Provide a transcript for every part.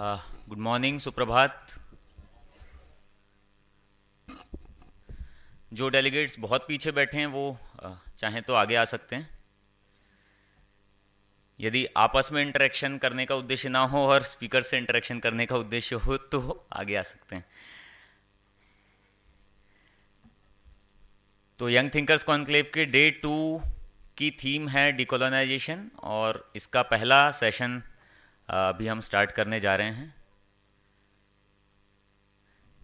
Good morning, सुप्रभात। जो delegates बहुत पीछे बैठे हैं वो चाहें तो आगे आ सकते हैं। यदि आपस में इंटरेक्शन करने का उद्देश्य ना हो और स्पीकर से इंटरेक्शन करने का उद्देश्य हो तो आगे आ सकते हैं। तो यंग थिंकर्स कॉन्क्लेव के डे 2 की थीम है डिकोलोनाइजेशन, और इसका पहला सेशन अभी हम स्टार्ट करने जा रहे हैं,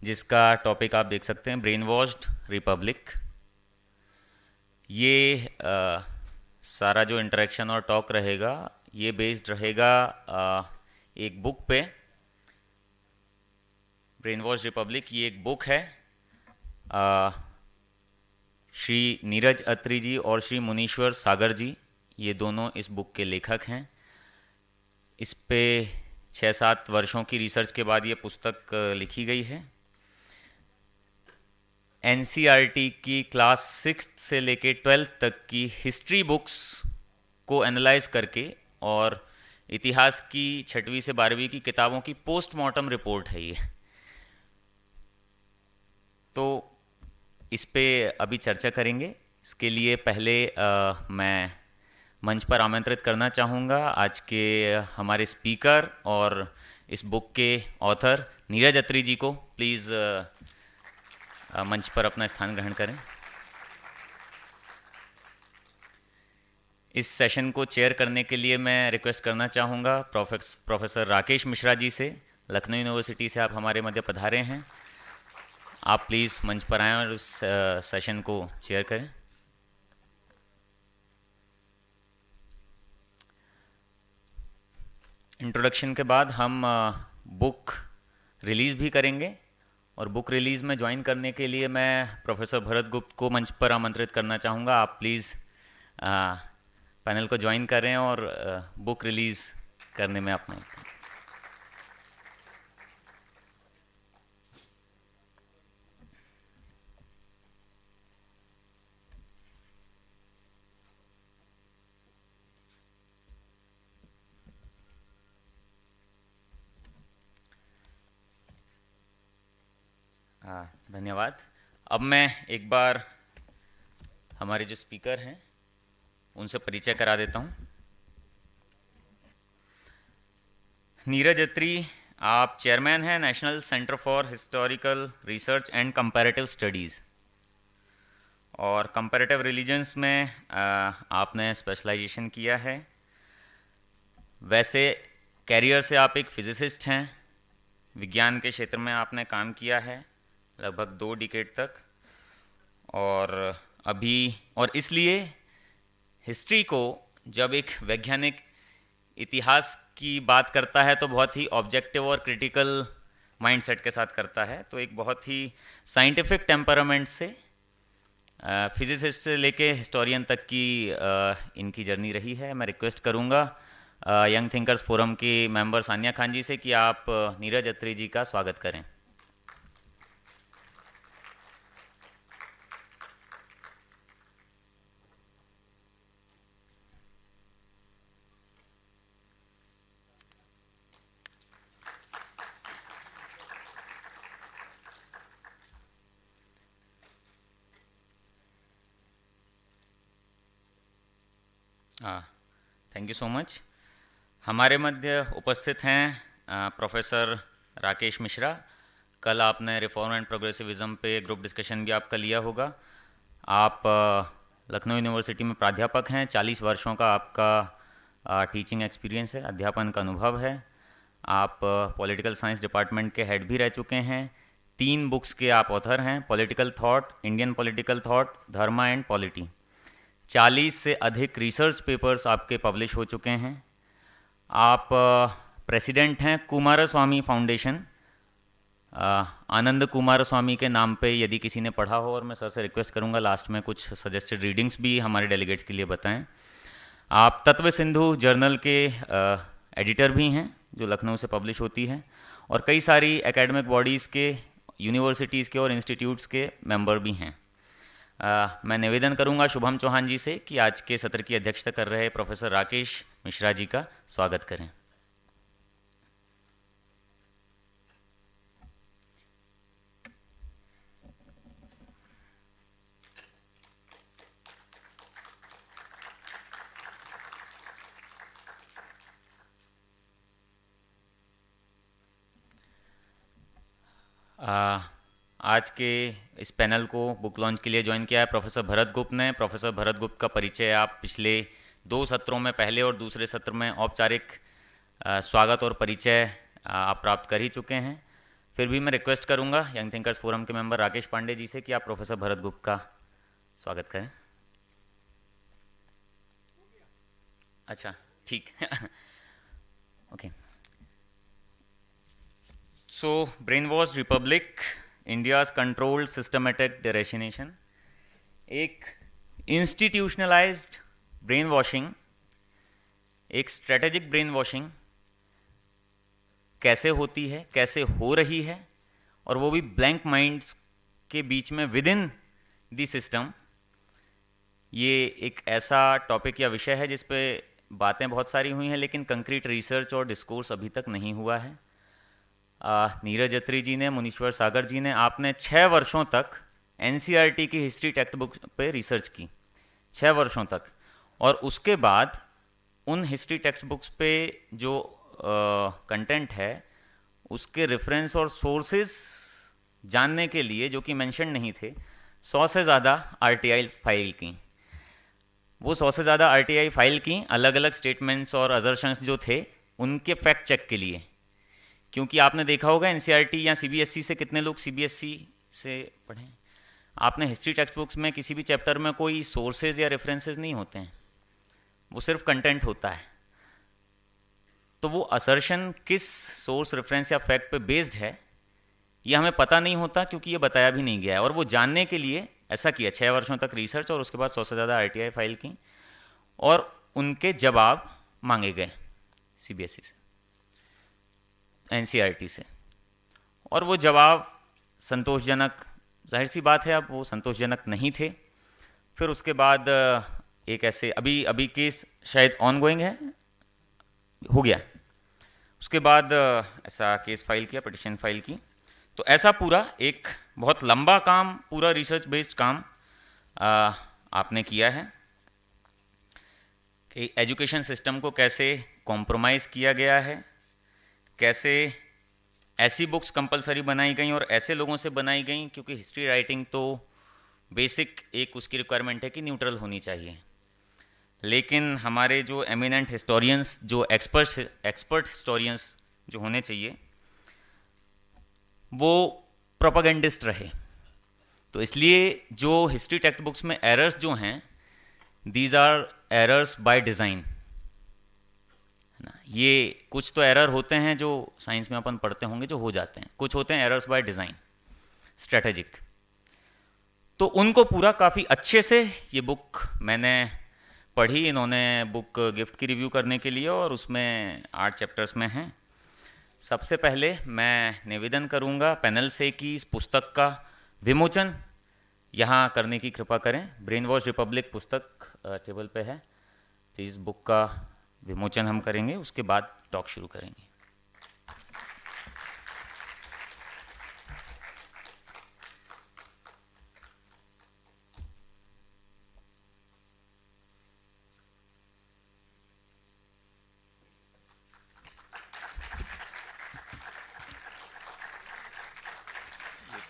जिसका टॉपिक आप देख सकते हैं, ब्रेन वॉश्ड रिपब्लिक। ये सारा जो इंटरेक्शन और टॉक रहेगा ये बेस्ड रहेगा एक बुक पे। ब्रेन वॉश रिपब्लिक ये एक बुक है। अ, श्री नीरज अत्री जी और श्री मुनीश्वर सागर जी, ये दोनों इस बुक के लेखक हैं। इस पे 6-7 वर्षों की रिसर्च के बाद ये पुस्तक लिखी गई है। एनसीईआरटी की क्लास 6 से लेके 12th तक की हिस्ट्री बुक्स को एनालाइज करके, और इतिहास की 6वीं से 12वीं की किताबों की पोस्टमार्टम रिपोर्ट है ये। तो इस पे अभी चर्चा करेंगे। इसके लिए पहले मैं मंच पर आमंत्रित करना चाहूँगा आज के हमारे स्पीकर और इस बुक के ऑथर नीरज अत्री जी को। प्लीज़ मंच पर अपना स्थान ग्रहण करें। इस सेशन को चेयर करने के लिए मैं रिक्वेस्ट करना चाहूँगा प्रोफेसर राकेश मिश्रा जी से। लखनऊ यूनिवर्सिटी से आप हमारे मध्य पधारे हैं। आप प्लीज़ मंच पर आएँ और इस सेशन को चेयर करें। इंट्रोडक्शन के बाद हम बुक रिलीज़ भी करेंगे, और बुक रिलीज़ में ज्वाइन करने के लिए मैं प्रोफेसर भरत गुप्त को मंच पर आमंत्रित करना चाहूँगा। आप प्लीज़ पैनल को ज्वाइन करें और बुक रिलीज़ करने में अपना। हाँ, धन्यवाद। अब मैं एक बार हमारे जो स्पीकर हैं उनसे परिचय करा देता हूँ। नीरज अत्री, आप चेयरमैन हैं national centre for historical research and comparative studies, और कंपैरेटिव रिलीजन्स में आपने स्पेशलाइजेशन किया है। वैसे कैरियर से आप एक फिजिसिस्ट हैं। विज्ञान के क्षेत्र में आपने काम किया है लगभग 2 डिकेड तक, और अभी और इसलिए हिस्ट्री को जब एक वैज्ञानिक इतिहास की बात करता है तो बहुत ही ऑब्जेक्टिव और क्रिटिकल माइंडसेट के साथ करता है। तो एक बहुत ही साइंटिफिक टेम्परामेंट से फिजिसिस्ट से लेके हिस्टोरियन तक की इनकी जर्नी रही है। मैं रिक्वेस्ट करूँगा यंग थिंकर्स फोरम की मेंबर सानिया खान जी से कि आप नीरज अत्री जी का स्वागत करें। हाँ, थैंक यू सो मच। हमारे मध्य उपस्थित हैं प्रोफेसर राकेश मिश्रा। कल आपने रिफॉर्म एंड प्रोग्रेसिविज्म पे ग्रुप डिस्कशन भी आपका लिया होगा। आप लखनऊ यूनिवर्सिटी में प्राध्यापक हैं। 40 वर्षों का आपका टीचिंग एक्सपीरियंस है, अध्यापन का अनुभव है। आप पॉलिटिकल साइंस डिपार्टमेंट के हेड भी रह चुके हैं। 3 बुक्स के आप ऑथर हैं, political thought, Indian political thought, Dharma and polity. 40 से अधिक रिसर्च पेपर्स आपके पब्लिश हो चुके हैं। आप प्रेसिडेंट हैं कुमारस्वामी फाउंडेशन, आनंद कुमारस्वामी के नाम पे, यदि किसी ने पढ़ा हो। और मैं सर से रिक्वेस्ट करूंगा लास्ट में कुछ सजेस्टेड रीडिंग्स भी हमारे डेलीगेट्स के लिए बताएं। आप तत्व सिंधु जर्नल के एडिटर भी हैं जो लखनऊ से पब्लिश होती है, और कई सारी एकेडमिक बॉडीज़ के, यूनिवर्सिटीज़ के और इंस्टीट्यूट्स के मेंबर भी हैं। मैं निवेदन करूंगा शुभम चौहान जी से कि आज के सत्र की अध्यक्षता कर रहे प्रोफेसर राकेश मिश्रा जी का स्वागत करें। आ, आज के इस पैनल को बुक लॉन्च के लिए ज्वाइन किया है प्रोफेसर भरत गुप्त ने। प्रोफेसर भरत गुप्त का परिचय आप पिछले 2 सत्रों में, पहले और दूसरे सत्र में औपचारिक स्वागत और परिचय आप प्राप्त कर ही चुके हैं। फिर भी मैं रिक्वेस्ट करूंगा यंग थिंकर्स फोरम के मेंबर राकेश पांडे जी से कि आप प्रोफेसर भरत गुप्त का स्वागत करें। अच्छा, ठीक। Okay. So brain wash republic, India's controlled systematic deracination. एक इंस्टीट्यूशनलाइज्ड ब्रेन वॉशिंग, एक स्ट्रेटेजिक ब्रेन वॉशिंग कैसे होती है, कैसे हो रही है, और वो भी ब्लैंक माइंड्स के बीच में विद इन द सिस्टम। ये एक ऐसा टॉपिक या विषय है जिस पे बातें बहुत सारी हुई हैं, लेकिन कंक्रीट रिसर्च और डिस्कोर्स अभी तक नहीं हुआ है। नीरज अत्री जी ने, मुनीश्वर सागर जी ने, आपने 6 वर्षों तक एनसीईआरटी की हिस्ट्री टेक्स्ट बुक पे रिसर्च की, 6 वर्षों तक। और उसके बाद उन हिस्ट्री टेक्स्ट बुक्स पे जो कंटेंट है उसके रेफरेंस और सोर्सेज जानने के लिए, जो कि मेंशन नहीं थे, 100 से ज़्यादा आरटीआई फाइल की। वो 100 से ज़्यादा आरटीआई फाइल की, अलग अलग स्टेटमेंट्स और अजर्शंस जो थे उनके फैक्ट चेक के लिए। क्योंकि आपने देखा होगा एनसीईआरटी या सीबीएसई से कितने लोग सीबीएसई से पढ़े, आपने हिस्ट्री टेक्स्ट बुक्स में किसी भी चैप्टर में कोई सोर्सेज या रेफरेंसेस नहीं होते हैं, वो सिर्फ कंटेंट होता है। तो वो असर्शन किस सोर्स, रेफरेंस या फैक्ट पे बेस्ड है ये हमें पता नहीं होता, क्योंकि ये बताया भी नहीं गया है। और वो जानने के लिए ऐसा किया, 6 वर्षों तक रिसर्च और उसके बाद 100 से ज़्यादा आरटीआई फाइल की, और उनके जवाब मांगे गए सीबीएसई से, एनसीईआरटी से। और वो जवाब संतोषजनक, जाहिर सी बात है अब वो संतोषजनक नहीं थे। फिर उसके बाद एक ऐसे अभी केस शायद ऑन गोइंग है, हो गया। उसके बाद ऐसा केस फाइल किया, पिटिशन फाइल की। तो ऐसा पूरा एक बहुत लंबा काम, पूरा रिसर्च बेस्ड काम आपने किया है कि एजुकेशन सिस्टम को कैसे कॉम्प्रोमाइज़ किया गया है, कैसे ऐसी बुक्स कंपलसरी बनाई गई और ऐसे लोगों से बनाई गई, क्योंकि हिस्ट्री राइटिंग तो बेसिक एक उसकी रिक्वायरमेंट है कि न्यूट्रल होनी चाहिए। लेकिन हमारे जो एमिनेंट हिस्टोरियंस, जो एक्सपर्ट हिस्टोरियंस जो होने चाहिए, वो प्रोपेगेंडिस्ट रहे। तो इसलिए जो हिस्ट्री टेक्स्ट बुक्स में एरर्स जो हैं, these are errors by design. ये कुछ तो एरर होते हैं जो साइंस में अपन पढ़ते होंगे जो हो जाते हैं, कुछ होते हैं एरर्स बाय डिज़ाइन, स्ट्रेटेजिक। तो उनको पूरा काफ़ी अच्छे से ये बुक मैंने पढ़ी, इन्होंने बुक गिफ्ट की रिव्यू करने के लिए, और उसमें 8 चैप्टर्स में हैं। सबसे पहले मैं निवेदन करूंगा पैनल से कि इस पुस्तक का विमोचन यहाँ करने की कृपा करें। ब्रेन वॉश रिपब्लिक पुस्तक टेबल पे है, तो इस बुक का विमोचन हम करेंगे, उसके बाद टॉक शुरू करेंगे।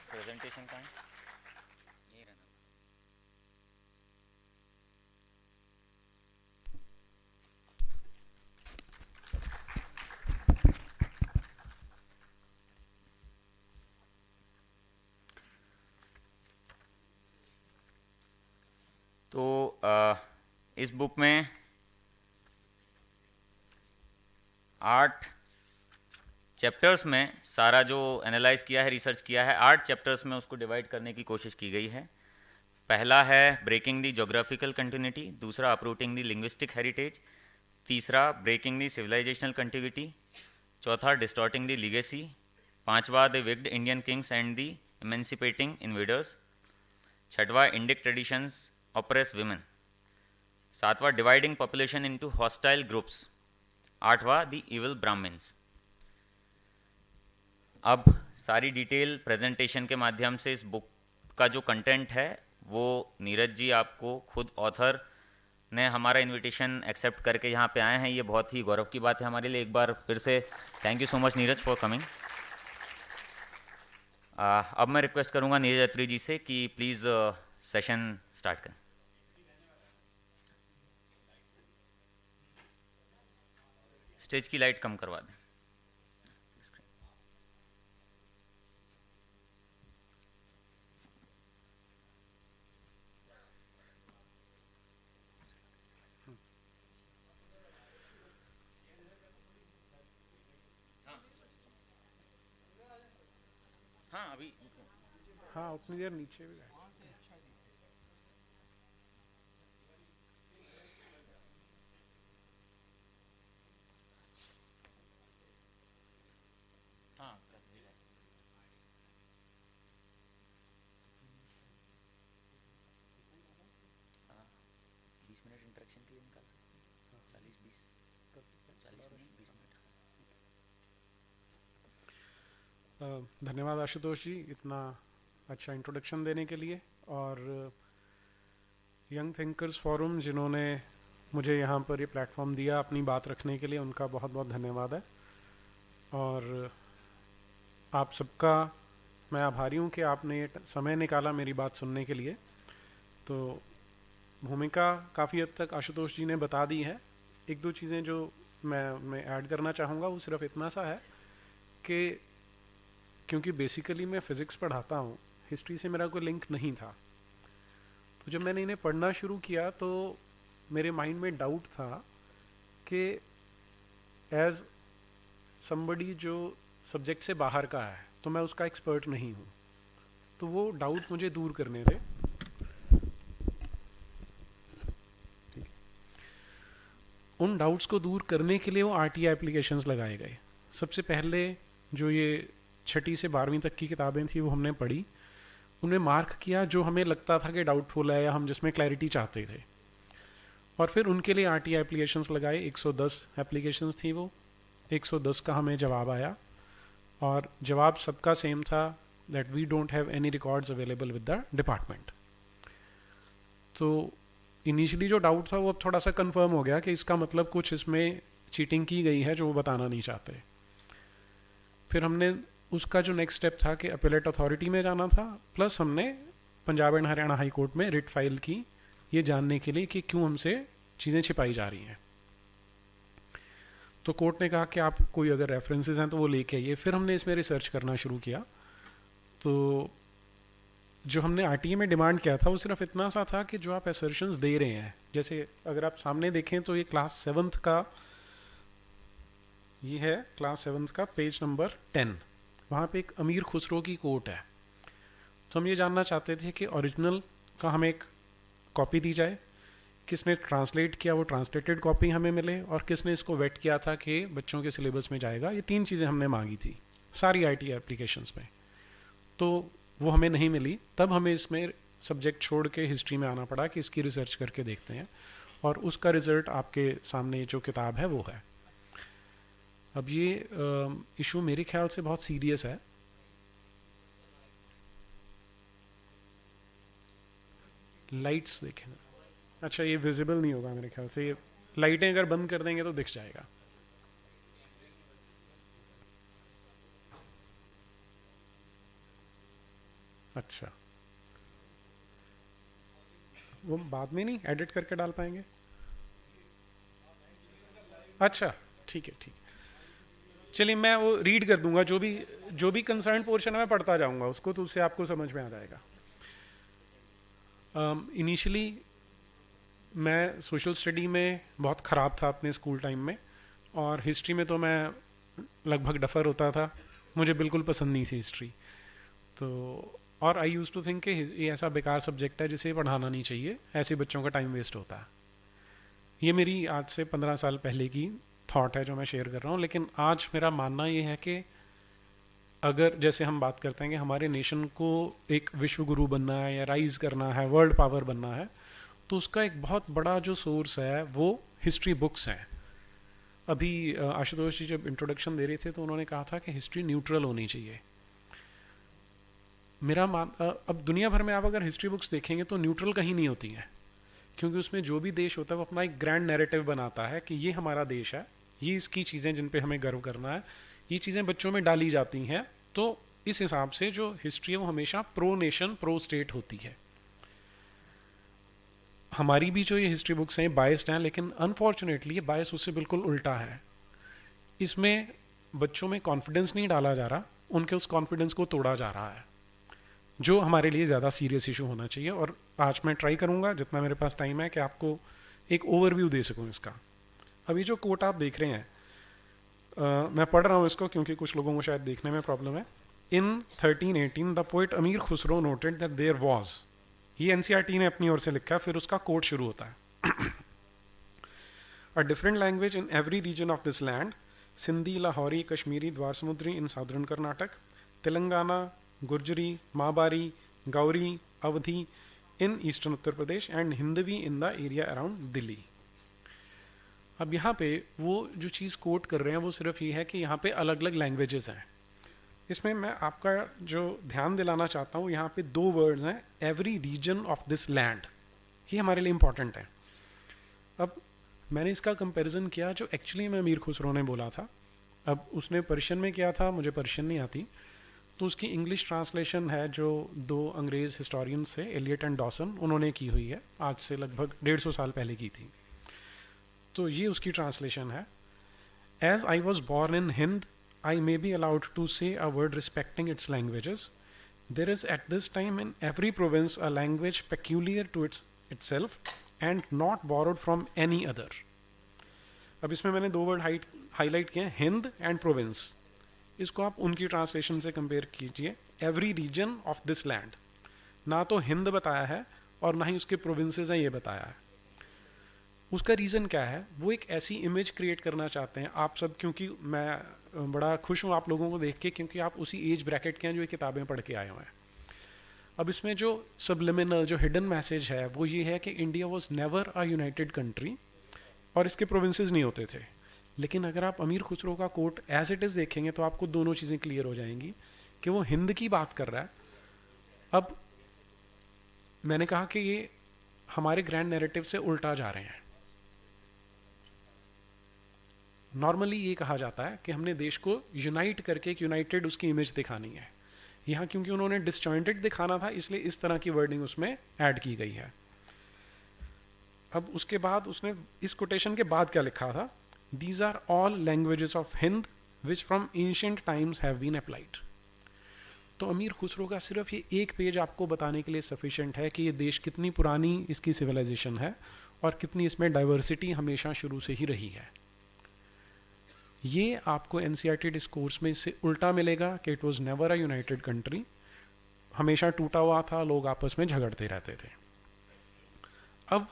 प्रेजेंटेशन का है ये रहना। तो इस बुक में 8 चैप्टर्स में सारा जो एनालाइज किया है, रिसर्च किया है, 8 चैप्टर्स में उसको डिवाइड करने की कोशिश की गई है। पहला है ब्रेकिंग द ज्योग्राफिकल कंटिन्यूटी, दूसरा अपरूटिंग द लिंग्विस्टिक हेरिटेज, तीसरा ब्रेकिंग द सिविलाइजेशनल कंटिन्यूटी, चौथा डिस्टॉर्टिंग द लीगेसी, पांचवा the wicked Indian kings and the emancipating invaders, छठवा इंडिक ट्रेडिशंस ऑपरेस विमेन, सातवां dividing population into hostile groups, आठवां the evil Brahmins. अब सारी detail presentation के माध्यम से इस बुक का जो कंटेंट है वो नीरज जी आपको खुद ऑथर ने हमारा इनविटेशन एक्सेप्ट करके यहाँ पे आए हैं, ये बहुत ही गौरव की बात है हमारे लिए। एक बार फिर से thank you so much Neeraj for coming. अब मैं रिक्वेस्ट करूंगा नीरज अत्री जी से कि प्लीज़ सेशन स्टार्ट करें। स्टेज की लाइट कम करवा दें। हाँ अभी। हाँ उतनी देर नीचे भी बैठ। हाँ कर दीजिए। 20 मिनट इंटरेक्शन के लिए निकाल सकते हैं। 40-20। 40 नहीं 20 मिनट। धन्यवाद आशुतोष जी इतना अच्छा इंट्रोडक्शन देने के लिए, और यंग थिंकर्स फोरम जिन्होंने मुझे यहाँ पर ये प्लेटफॉर्म दिया अपनी बात रखने के लिए, उनका बहुत बहुत धन्यवाद है। और आप सबका मैं आभारी हूँ कि आपने ये समय निकाला मेरी बात सुनने के लिए। तो भूमिका काफ़ी हद तक आशुतोष जी ने बता दी है। एक दो चीज़ें जो मैं ऐड करना चाहूँगा वो सिर्फ इतना सा है कि क्योंकि बेसिकली मैं फ़िज़िक्स पढ़ाता हूँ, हिस्ट्री से मेरा कोई लिंक नहीं था। तो जब मैंने इन्हें पढ़ना शुरू किया तो मेरे माइंड में डाउट था कि एज समबडी जो सब्जेक्ट से बाहर का है तो मैं उसका एक्सपर्ट नहीं हूँ। तो वो डाउट मुझे दूर करने थे। उन डाउट्स को दूर करने के लिए वो आरटीआई एप्लीकेशंस लगाए गए। सबसे पहले जो ये 6ठी से 12वीं तक की किताबें थी वो हमने पढ़ी, उनमें मार्क किया जो हमें लगता था कि डाउटफुल है या हम जिसमें क्लैरिटी चाहते थे, और फिर उनके लिए आरटीआई एप्लीकेशंस लगाए। 110 एप्लीकेशंस थी वो, 110 का हमें जवाब आया, और जवाब सबका सेम था, that we don't have any records available with the department. तो इनिशियली जो डाउट था वो अब थोड़ा सा कंफर्म हो गया कि इसका मतलब कुछ इसमें चीटिंग की गई है जो वो बताना नहीं चाहते। फिर हमने उसका जो नेक्स्ट स्टेप था कि अपीलेट अथॉरिटी में जाना था, प्लस हमने Punjab and Haryana high court में रिट फाइल की, ये जानने के लिए कि क्यों हमसे चीज़ें छिपाई जा रही हैं। तो कोर्ट ने कहा कि आप कोई अगर रेफरेंसेस हैं तो वो लेके आइए। फिर हमने इसमें रिसर्च करना शुरू किया। तो जो हमने आरटीए में डिमांड किया था वो सिर्फ इतना सा था कि जो आप असर्शंस दे रहे हैं, जैसे अगर आप सामने देखें तो ये क्लास 7th का, ये है क्लास 7th का पेज नंबर 10, वहाँ पे एक अमीर खुसरो की कोट है। तो हम ये जानना चाहते थे कि ओरिजिनल का हमें एक कॉपी दी जाए, किसने ट्रांसलेट किया वो ट्रांसलेटेड कॉपी हमें मिले, और किसने इसको वेट किया था कि बच्चों के सिलेबस में जाएगा। ये 3 चीज़ें हमने मांगी थी सारी आईटी एप्लीकेशंस में। तो वो हमें नहीं मिली। तब हमें इसमें सब्जेक्ट छोड़ के हिस्ट्री में आना पड़ा कि इसकी रिसर्च करके देखते हैं, और उसका रिजल्ट आपके सामने जो किताब है वो है। अब ये इशू मेरे ख्याल से बहुत सीरियस है। लाइट्स देखें, अच्छा ये विजिबल नहीं होगा मेरे ख्याल से, ये लाइटें अगर बंद कर देंगे तो दिख जाएगा। अच्छा, वो बाद में नहीं एडिट करके डाल पाएंगे? अच्छा ठीक है, ठीक है, चलिए मैं वो रीड कर दूंगा, जो भी कंसर्न पोर्शन है मैं पढ़ता जाऊंगा उसको, तो उससे आपको समझ में आ जाएगा। इनिशियली मैं सोशल स्टडी में बहुत ख़राब था अपने स्कूल टाइम में, और हिस्ट्री में तो मैं लगभग डफर होता था, मुझे बिल्कुल पसंद नहीं थी हिस्ट्री। तो और आई यूज़ टू थिंक कि ये ऐसा बेकार सब्जेक्ट है जिसे पढ़ाना नहीं चाहिए, ऐसे बच्चों का टाइम वेस्ट होता है। ये मेरी आज से 15 साल पहले की थॉट है जो मैं शेयर कर रहा हूँ। लेकिन आज मेरा मानना ये है कि अगर जैसे हम बात करते हैं कि हमारे नेशन को एक विश्व गुरु बनना है या राइज करना है, वर्ल्ड पावर बनना है, तो उसका एक बहुत बड़ा जो सोर्स है वो हिस्ट्री बुक्स हैं। अभी आशुतोष जी जब इंट्रोडक्शन दे रहे थे तो उन्होंने कहा था कि हिस्ट्री न्यूट्रल होनी चाहिए। अब दुनिया भर में आप अगर हिस्ट्री बुक्स देखेंगे तो न्यूट्रल कहीं नहीं होती हैं, क्योंकि उसमें जो भी देश होता है वो अपना एक ग्रैंड नैरेटिव बनाता है कि ये हमारा देश है, ये इसकी चीज़ें जिन पे हमें गर्व करना है, ये चीज़ें बच्चों में डाली जाती हैं। तो इस हिसाब से जो हिस्ट्री है वो हमेशा प्रो नेशन प्रो स्टेट होती है। हमारी भी जो ये हिस्ट्री बुक्स हैं बायस्ड हैं, लेकिन अनफॉर्चुनेटली ये बायस उससे बिल्कुल उल्टा है। इसमें बच्चों में कॉन्फिडेंस नहीं डाला जा रहा, उनके उस कॉन्फिडेंस को तोड़ा जा रहा है, जो हमारे लिए ज़्यादा सीरियस इशू होना चाहिए। और आज मैं ट्राई करूँगा जितना मेरे पास टाइम है कि आपको एक ओवरव्यू दे सकूँ इसका। अभी जो कोट आप देख रहे हैं, मैं पढ़ रहा हूँ इसको क्योंकि कुछ लोगों को शायद देखने में प्रॉब्लम है। इन 1318 the poet Amir Khusro noted that there was, ये एनसीईआरटी ने अपनी ओर से लिखा है, फिर उसका कोट शुरू होता है। A different language in every region of this land, Sindhi, Lahori, Kashmiri, Dwar Samudri in southern Karnataka, Telangana, Gujari, Mabari, Gauri, Awadhi in eastern Uttar Pradesh and Hindavi in the area around Delhi. अब यहाँ पे वो जो चीज़ कोट कर रहे हैं वो सिर्फ ये है कि यहाँ पे अलग अलग लैंग्वेजेस हैं। इसमें मैं आपका जो ध्यान दिलाना चाहता हूँ, यहाँ पे दो वर्ड्स हैं, every region of this land, ये हमारे लिए इंपॉर्टेंट है। अब मैंने इसका कंपैरिजन किया जो एक्चुअली में अमीर खुसरो ने बोला था। अब उसने पर्शियन में किया था, मुझे पर्शियन नहीं आती, तो उसकी इंग्लिश ट्रांसलेशन है जो दो अंग्रेज़ हिस्टोरियंस से एलियट एंड डॉसन, उन्होंने की हुई है, आज से लगभग 150 साल पहले की थी। तो ये उसकी ट्रांसलेशन है। As I was born in Hind, I may be allowed to say a word respecting its languages. There is at this time in every province a language peculiar to itself and not borrowed from any other. अब इसमें मैंने दो word highlight किए हैं, Hind and province. इसको आप उनकी translation से कंपेयर कीजिए, every region of this land. ना तो हिंद बताया है और ना ही उसके प्रोविंसेस हैं ये बताया है। उसका रीज़न क्या है? वो एक ऐसी इमेज क्रिएट करना चाहते हैं आप सब, क्योंकि मैं बड़ा खुश हूँ आप लोगों को देख के, क्योंकि आप उसी एज ब्रैकेट के हैं जो ये किताबें पढ़ के आए हुए हैं। अब इसमें जो सबलिमिनल, जो हिडन मैसेज है वो ये है कि India was never a United country और इसके प्रोविंसेस नहीं होते थे। लेकिन अगर आप अमीर खुसरो का कोट एज इट इज़ देखेंगे तो आपको दोनों चीज़ें क्लियर हो जाएंगी कि वो हिंद की बात कर रहा है। अब मैंने कहा कि ये हमारे ग्रैंड नैरेटिव से उल्टा जा रहे हैं। नॉर्मली ये कहा जाता है कि हमने देश को यूनाइट करके एक यूनाइटेड उसकी इमेज दिखानी है। यहाँ क्योंकि उन्होंने डिसजॉइंटेड दिखाना था, इसलिए इस तरह की वर्डिंग उसमें ऐड की गई है। अब उसके बाद उसने इस कोटेशन के बाद क्या लिखा था? These are all languages of Hind which from ancient times have been applied. तो अमीर खुसरो का सिर्फ ये एक पेज आपको बताने के लिए सफिशिएंट है कि ये देश कितनी पुरानी इसकी सिविलाइजेशन है और कितनी इसमें डाइवर्सिटी हमेशा शुरू से ही रही है। ये आपको एनसीईआरटी डिस्कोर्स में इससे उल्टा मिलेगा कि it was never a United country, हमेशा टूटा हुआ था, लोग आपस में झगड़ते रहते थे। अब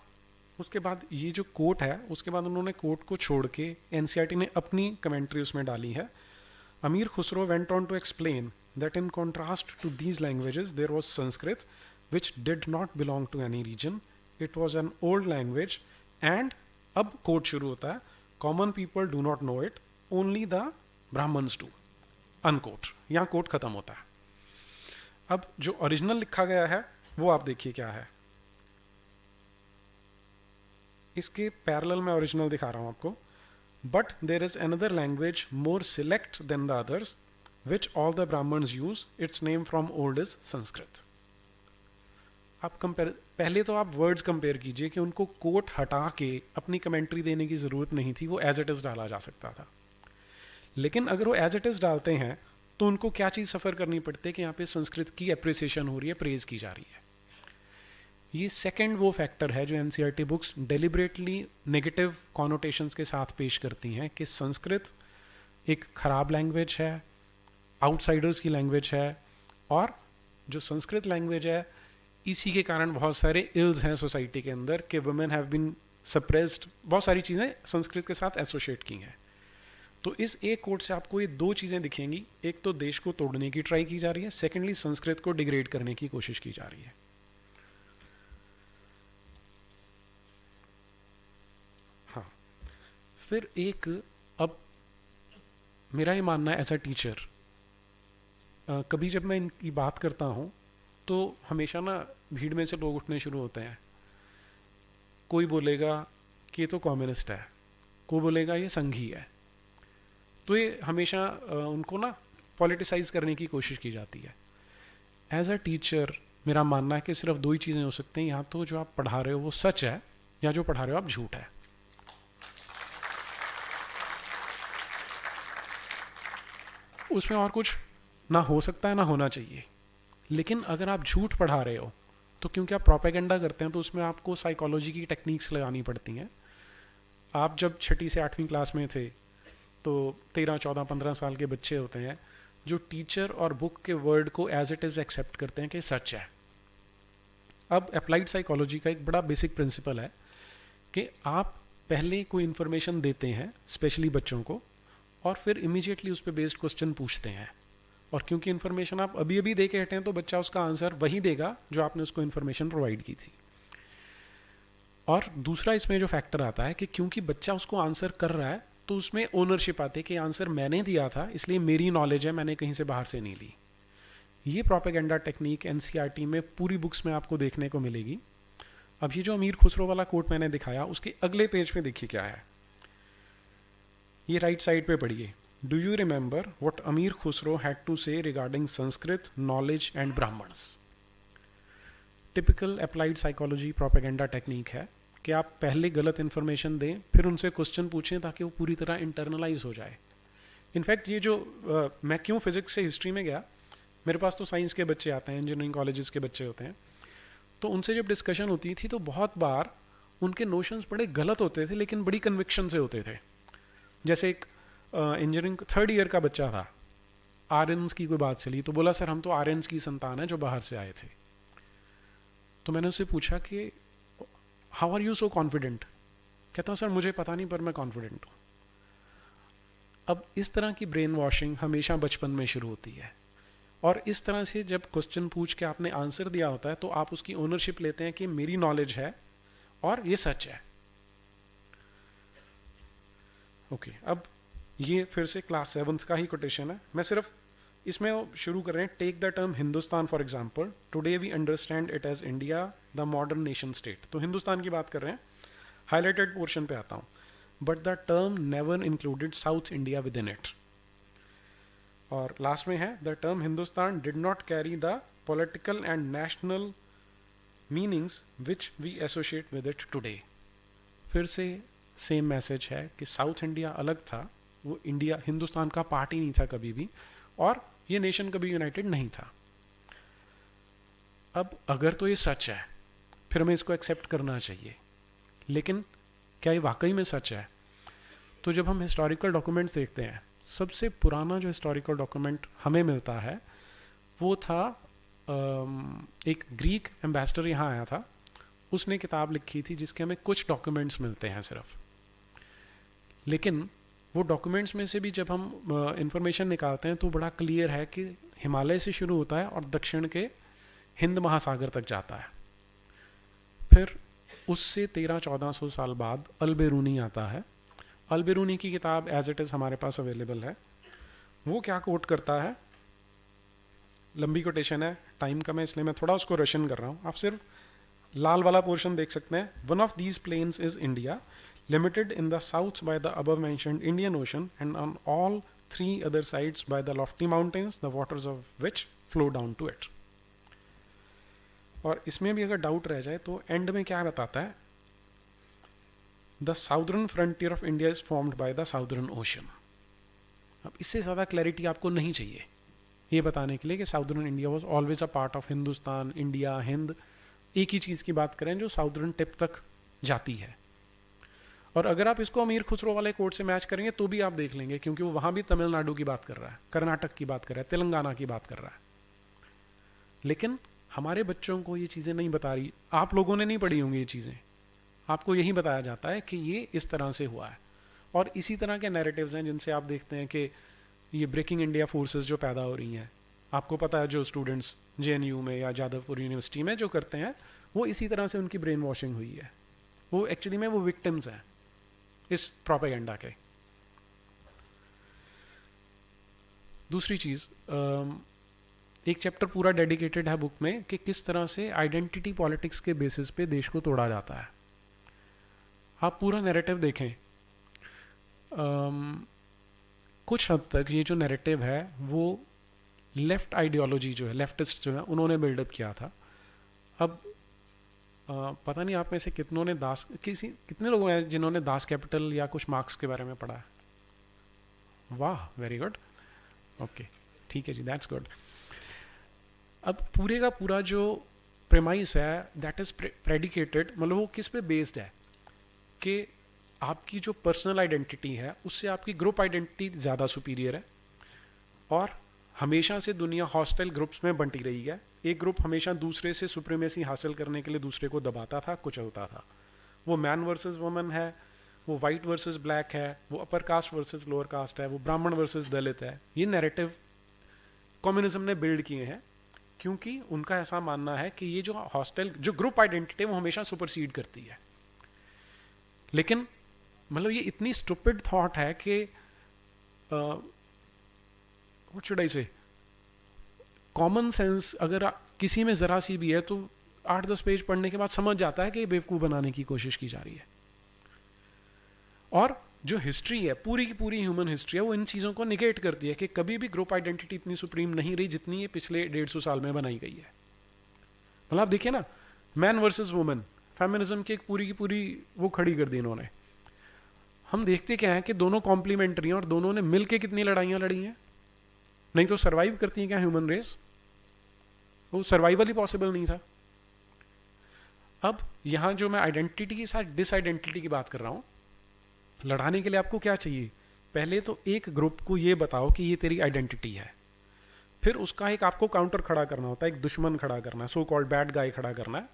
उसके बाद ये जो कोट है, उसके बाद उन्होंने कोट को छोड़ के एनसीईआरटी ने अपनी कमेंट्री उसमें डाली है। Amir Khusro went on to explain that in contrast to these languages there was Sanskrit which did not belong to any region, it was an old language and, अब कोट शुरू होता है, common people do not know it, only the Brahmins do, unquote. यहाँ quote खत्म होता है। अब जो ओरिजिनल लिखा गया है वो आप देखिए क्या है। इसके पैरेलल में ओरिजिनल दिखा रहा हूं आपको। But there is another language more select than the others which all the Brahmins use, its name from old is Sanskrit. आप पहले तो आप वर्ड्स कंपेयर कीजिए कि उनको कोट हटा के अपनी कमेंट्री देने की जरूरत नहीं थी, वो एज इट इज डाला जा सकता था। लेकिन अगर वो एज इट इज डालते हैं तो उनको क्या चीज़ सफ़र करनी पड़ती है कि यहाँ पे संस्कृत की अप्रिसिएशन हो रही है, प्रेज की जा रही है। ये सेकंड वो फैक्टर है जो NCERT books deliberately negative connotations के साथ पेश करती हैं कि संस्कृत एक खराब लैंग्वेज है, आउटसाइडर्स की लैंग्वेज है, और जो संस्कृत लैंग्वेज है इसी के कारण बहुत सारे इल्स हैं सोसाइटी के अंदर कि वुमेन हैव बीन सप्रेस्ड, बहुत सारी चीज़ें संस्कृत के साथ एसोसिएट की हैं। तो इस एक कोट से आपको ये दो चीज़ें दिखेंगी, एक तो देश को तोड़ने की ट्राई की जा रही है, सेकेंडली संस्कृत को डिग्रेड करने की कोशिश की जा रही है। हाँ, फिर एक, अब मेरा ये मानना है एज अ टीचर, कभी जब मैं इनकी बात करता हूँ तो हमेशा ना भीड़ में से लोग उठने शुरू होते हैं। कोई बोलेगा कि ये तो कम्युनिस्ट है, कोई बोलेगा ये संघी है। तो ये हमेशा उनको ना पॉलिटिसाइज करने की कोशिश की जाती है। एज अ टीचर मेरा मानना है कि सिर्फ दो ही चीज़ें हो सकती हैं, या तो जो आप पढ़ा रहे हो वो सच है, या जो पढ़ा रहे हो आप झूठ है। उसमें और कुछ ना हो सकता है ना होना चाहिए। लेकिन अगर आप झूठ पढ़ा रहे हो तो क्योंकि आप प्रोपेगेंडा करते हैं तो उसमें आपको साइकोलॉजी की टेक्निक्स लगानी पड़ती हैं। आप जब 6ठी से 8वीं क्लास में थे तो 13, 14, 15 साल के बच्चे होते हैं जो टीचर और बुक के वर्ड को एज इट इज़ एक्सेप्ट करते हैं कि सच है। अब अप्लाइड साइकोलॉजी का एक बड़ा बेसिक प्रिंसिपल है कि आप पहले कोई इन्फॉर्मेशन देते हैं स्पेशली बच्चों को, और फिर इमीडिएटली उस पर बेस्ड क्वेश्चन पूछते हैं। और क्योंकि इन्फॉर्मेशन आप अभी अभी दे के हटे हैं तो बच्चा उसका आंसर वही देगा जो आपने उसको इन्फॉर्मेशन प्रोवाइड की थी। और दूसरा इसमें जो फैक्टर आता है कि क्योंकि बच्चा उसको आंसर कर रहा है तो उसमें ओनरशिप आती है कि आंसर मैंने दिया था इसलिए मेरी नॉलेज है, मैंने कहीं से बाहर से नहीं ली। ये प्रोपेगेंडा टेक्निक एनसीईआरटी में पूरी बुक्स में आपको देखने को मिलेगी। अब ये जो अमीर खुसरो वाला कोट मैंने दिखाया उसके अगले पेज पे देखिए क्या है। ये राइट साइड पे पढ़िए, do you remember what Amir Khusro had to say regarding Sanskrit knowledge and Brahmins. Typical applied psychology propaganda technique है कि आप पहले गलत इन्फॉर्मेशन दें फिर उनसे क्वेश्चन पूछें ताकि वो पूरी तरह इंटरनलाइज हो जाए। इनफैक्ट ये जो मैं क्यों फिजिक्स से हिस्ट्री में गया, मेरे पास तो साइंस के बच्चे आते हैं, इंजीनियरिंग कॉलेजेस के बच्चे होते हैं, तो उनसे जब डिस्कशन होती थी तो बहुत बार उनके नोशंस बड़े गलत होते थे लेकिन बड़ी कन्विक्शन से होते थे। जैसे एक इंजीनियरिंग 3rd ईयर का बच्चा था, आर्यंस की कोई बात चली तो बोला सर हम तो आर्यंस की संतान है जो बाहर से आए थे। तो मैंने उससे पूछा कि how are you so confident. कहता सर मुझे पता नहीं पर मैं कॉन्फिडेंट हूँ। अब इस तरह की ब्रेन वॉशिंग हमेशा बचपन में शुरू होती है, और इस तरह से जब क्वेश्चन पूछ के आपने आंसर दिया होता है तो आप उसकी ओनरशिप लेते हैं कि मेरी नॉलेज है और ये सच है। ओके, अब ये फिर से क्लास 7th का ही कोटेशन है। मैं सिर्फ इसमें शुरू कर रहे हैं, take the term Hindustan for example, today we understand it as India the modern nation state. तो हिंदुस्तान की बात कर रहे हैं, हाईलाइटेड पोर्शन पे आता हूँ, but the term never included South India within it. और लास्ट में है, the term Hindustan did not carry the political and national meanings which we associate with it today. फिर से सेम मैसेज है कि साउथ इंडिया अलग था, वो इंडिया हिंदुस्तान का पार्ट ही नहीं था कभी भी, और ये नेशन कभी यूनाइटेड नहीं था। अब अगर तो ये सच है फिर हमें इसको एक्सेप्ट करना चाहिए, लेकिन क्या ये वाकई में सच है? तो जब हम हिस्टोरिकल डॉक्यूमेंट्स देखते हैं, सबसे पुराना जो हिस्टोरिकल डॉक्यूमेंट हमें मिलता है वो था एक ग्रीक एम्बेसडर यहाँ आया था, उसने किताब लिखी थी जिसके हमें कुछ डॉक्यूमेंट्स मिलते हैं सिर्फ। लेकिन वो डॉक्यूमेंट्स में से भी जब हम इंफॉर्मेशन निकालते हैं तो बड़ा क्लियर है कि हिमालय से शुरू होता है और दक्षिण के हिंद महासागर तक जाता है। फिर उससे 1300-1400 साल बाद अल-बेरूनी आता है। अल-बेरूनी की किताब एज इट इज़ हमारे पास अवेलेबल है। वो क्या कोट करता है, लंबी कोटेशन है, टाइम कम है इसलिए मैं थोड़ा उसको रशन कर रहा हूँ, आप सिर्फ लाल वाला पोर्शन देख सकते हैं। One of these plains is India, limited in the south by the above mentioned Indian Ocean and on all 3 other sides by the lofty mountains, the waters of which flow down to it. और इसमें भी अगर doubt रह जाए तो and में क्या बताता है, the southern frontier of India is formed by the southern ocean. अब इससे ज़्यादा क्लैरिटी आपको नहीं चाहिए ये बताने के लिए कि southern India was always a part of Hindustan, India, Hind, एक ही चीज़ की बात करें जो साउदर्न टिप तक जाती है। और अगर आप इसको अमीर खुसरो वाले कोड से मैच करेंगे तो भी आप देख लेंगे, क्योंकि वो वहाँ भी तमिलनाडु की बात कर रहा है, कर्नाटक की बात कर रहा है, तेलंगाना की बात कर रहा है। लेकिन हमारे बच्चों को ये चीज़ें नहीं बता रही, आप लोगों ने नहीं पढ़ी होंगी ये चीज़ें, आपको यही बताया जाता है कि ये इस तरह से हुआ है। और इसी तरह के नैरेटिव्स हैं जिनसे आप देखते हैं कि ये ब्रेकिंग इंडिया फोर्सेस जो पैदा हो रही हैं, आपको पता है जो स्टूडेंट्स जेएनयू में या जादवपुर यूनिवर्सिटी में जो करते हैं, वो इसी तरह से उनकी ब्रेन वॉशिंग हुई है। वो एक्चुअली में वो विक्टिम्स हैं इस प्रोपेगेंडा के। दूसरी चीज़, एक चैप्टर पूरा डेडिकेटेड है बुक में कि किस तरह से आइडेंटिटी पॉलिटिक्स के बेसिस पे देश को तोड़ा जाता है। आप पूरा नैरेटिव देखें, कुछ हद तक ये जो नैरेटिव है वो लेफ्ट आइडियोलॉजी जो है, लेफ्टिस्ट जो है, उन्होंने बिल्डअप किया था। अब पता नहीं आप में से कितने लोग हैं जिन्होंने दास कैपिटल या कुछ मार्क्स के बारे में पढ़ा है? वाह, वेरी गुड, ओके, ठीक है जी, दैट्स गुड। अब पूरे का पूरा जो प्रेमाइस है दैट इज प्रेडिकेटेड, मतलब वो किस पे बेस्ड है कि आपकी जो पर्सनल आइडेंटिटी है उससे आपकी ग्रुप आइडेंटिटी ज़्यादा सुपीरियर है, और हमेशा से दुनिया हॉस्टाइल ग्रुप्स में बंटी रही है। एक ग्रुप हमेशा दूसरे से सुप्रीमेसी हासिल करने के लिए दूसरे को दबाता था, कुचलता था। वो मैन वर्सेस वुमन है, वो वाइट वर्सेस ब्लैक है, वो upper caste versus lower caste है, वो ब्राह्मण वर्सेस दलित है। ये नैरेटिव कम्युनिज्म ने बिल्ड किए हैं, क्योंकि उनका ऐसा मानना है कि ये जो हॉस्टाइल जो ग्रुप आइडेंटिटी है वो हमेशा सुपरसीड करती है। लेकिन मतलब ये इतनी स्टूपिड थॉट है कि व्हाट शुड आई से, कॉमन सेंस अगर किसी में जरा सी भी है तो 8-10 पेज पढ़ने के बाद समझ जाता है कि बेवकूफ बनाने की कोशिश की जा रही है। और जो हिस्ट्री है, पूरी की पूरी ह्यूमन हिस्ट्री है, वो इन चीज़ों को निगेट करती है कि कभी भी ग्रुप आइडेंटिटी इतनी सुप्रीम नहीं रही जितनी ये पिछले 150 साल में बनाई गई है। मतलब आप देखिए ना, मैन वर्सेस वुमेन, फेमिनिज्म की एक पूरी की पूरी वो खड़ी कर दी इन्होंने। हम देखते क्या है कि दोनों कॉम्प्लीमेंट्री हैं और दोनों ने मिलके कितनी लड़ाइयाँ लड़ी हैं, नहीं तो सर्वाइव करती है क्या ह्यूमन रेस? वो सर्वाइवल ही पॉसिबल नहीं था। अब यहां जो मैं आइडेंटिटी के साथ डिसआइडेंटिटी की बात कर रहा हूं, लड़ाने के लिए आपको क्या चाहिए? पहले तो एक ग्रुप को ये बताओ कि ये तेरी आइडेंटिटी है, फिर उसका एक आपको काउंटर खड़ा करना होता है, एक दुश्मन खड़ा करना है, सो कॉल्ड बैड गाय खड़ा करना है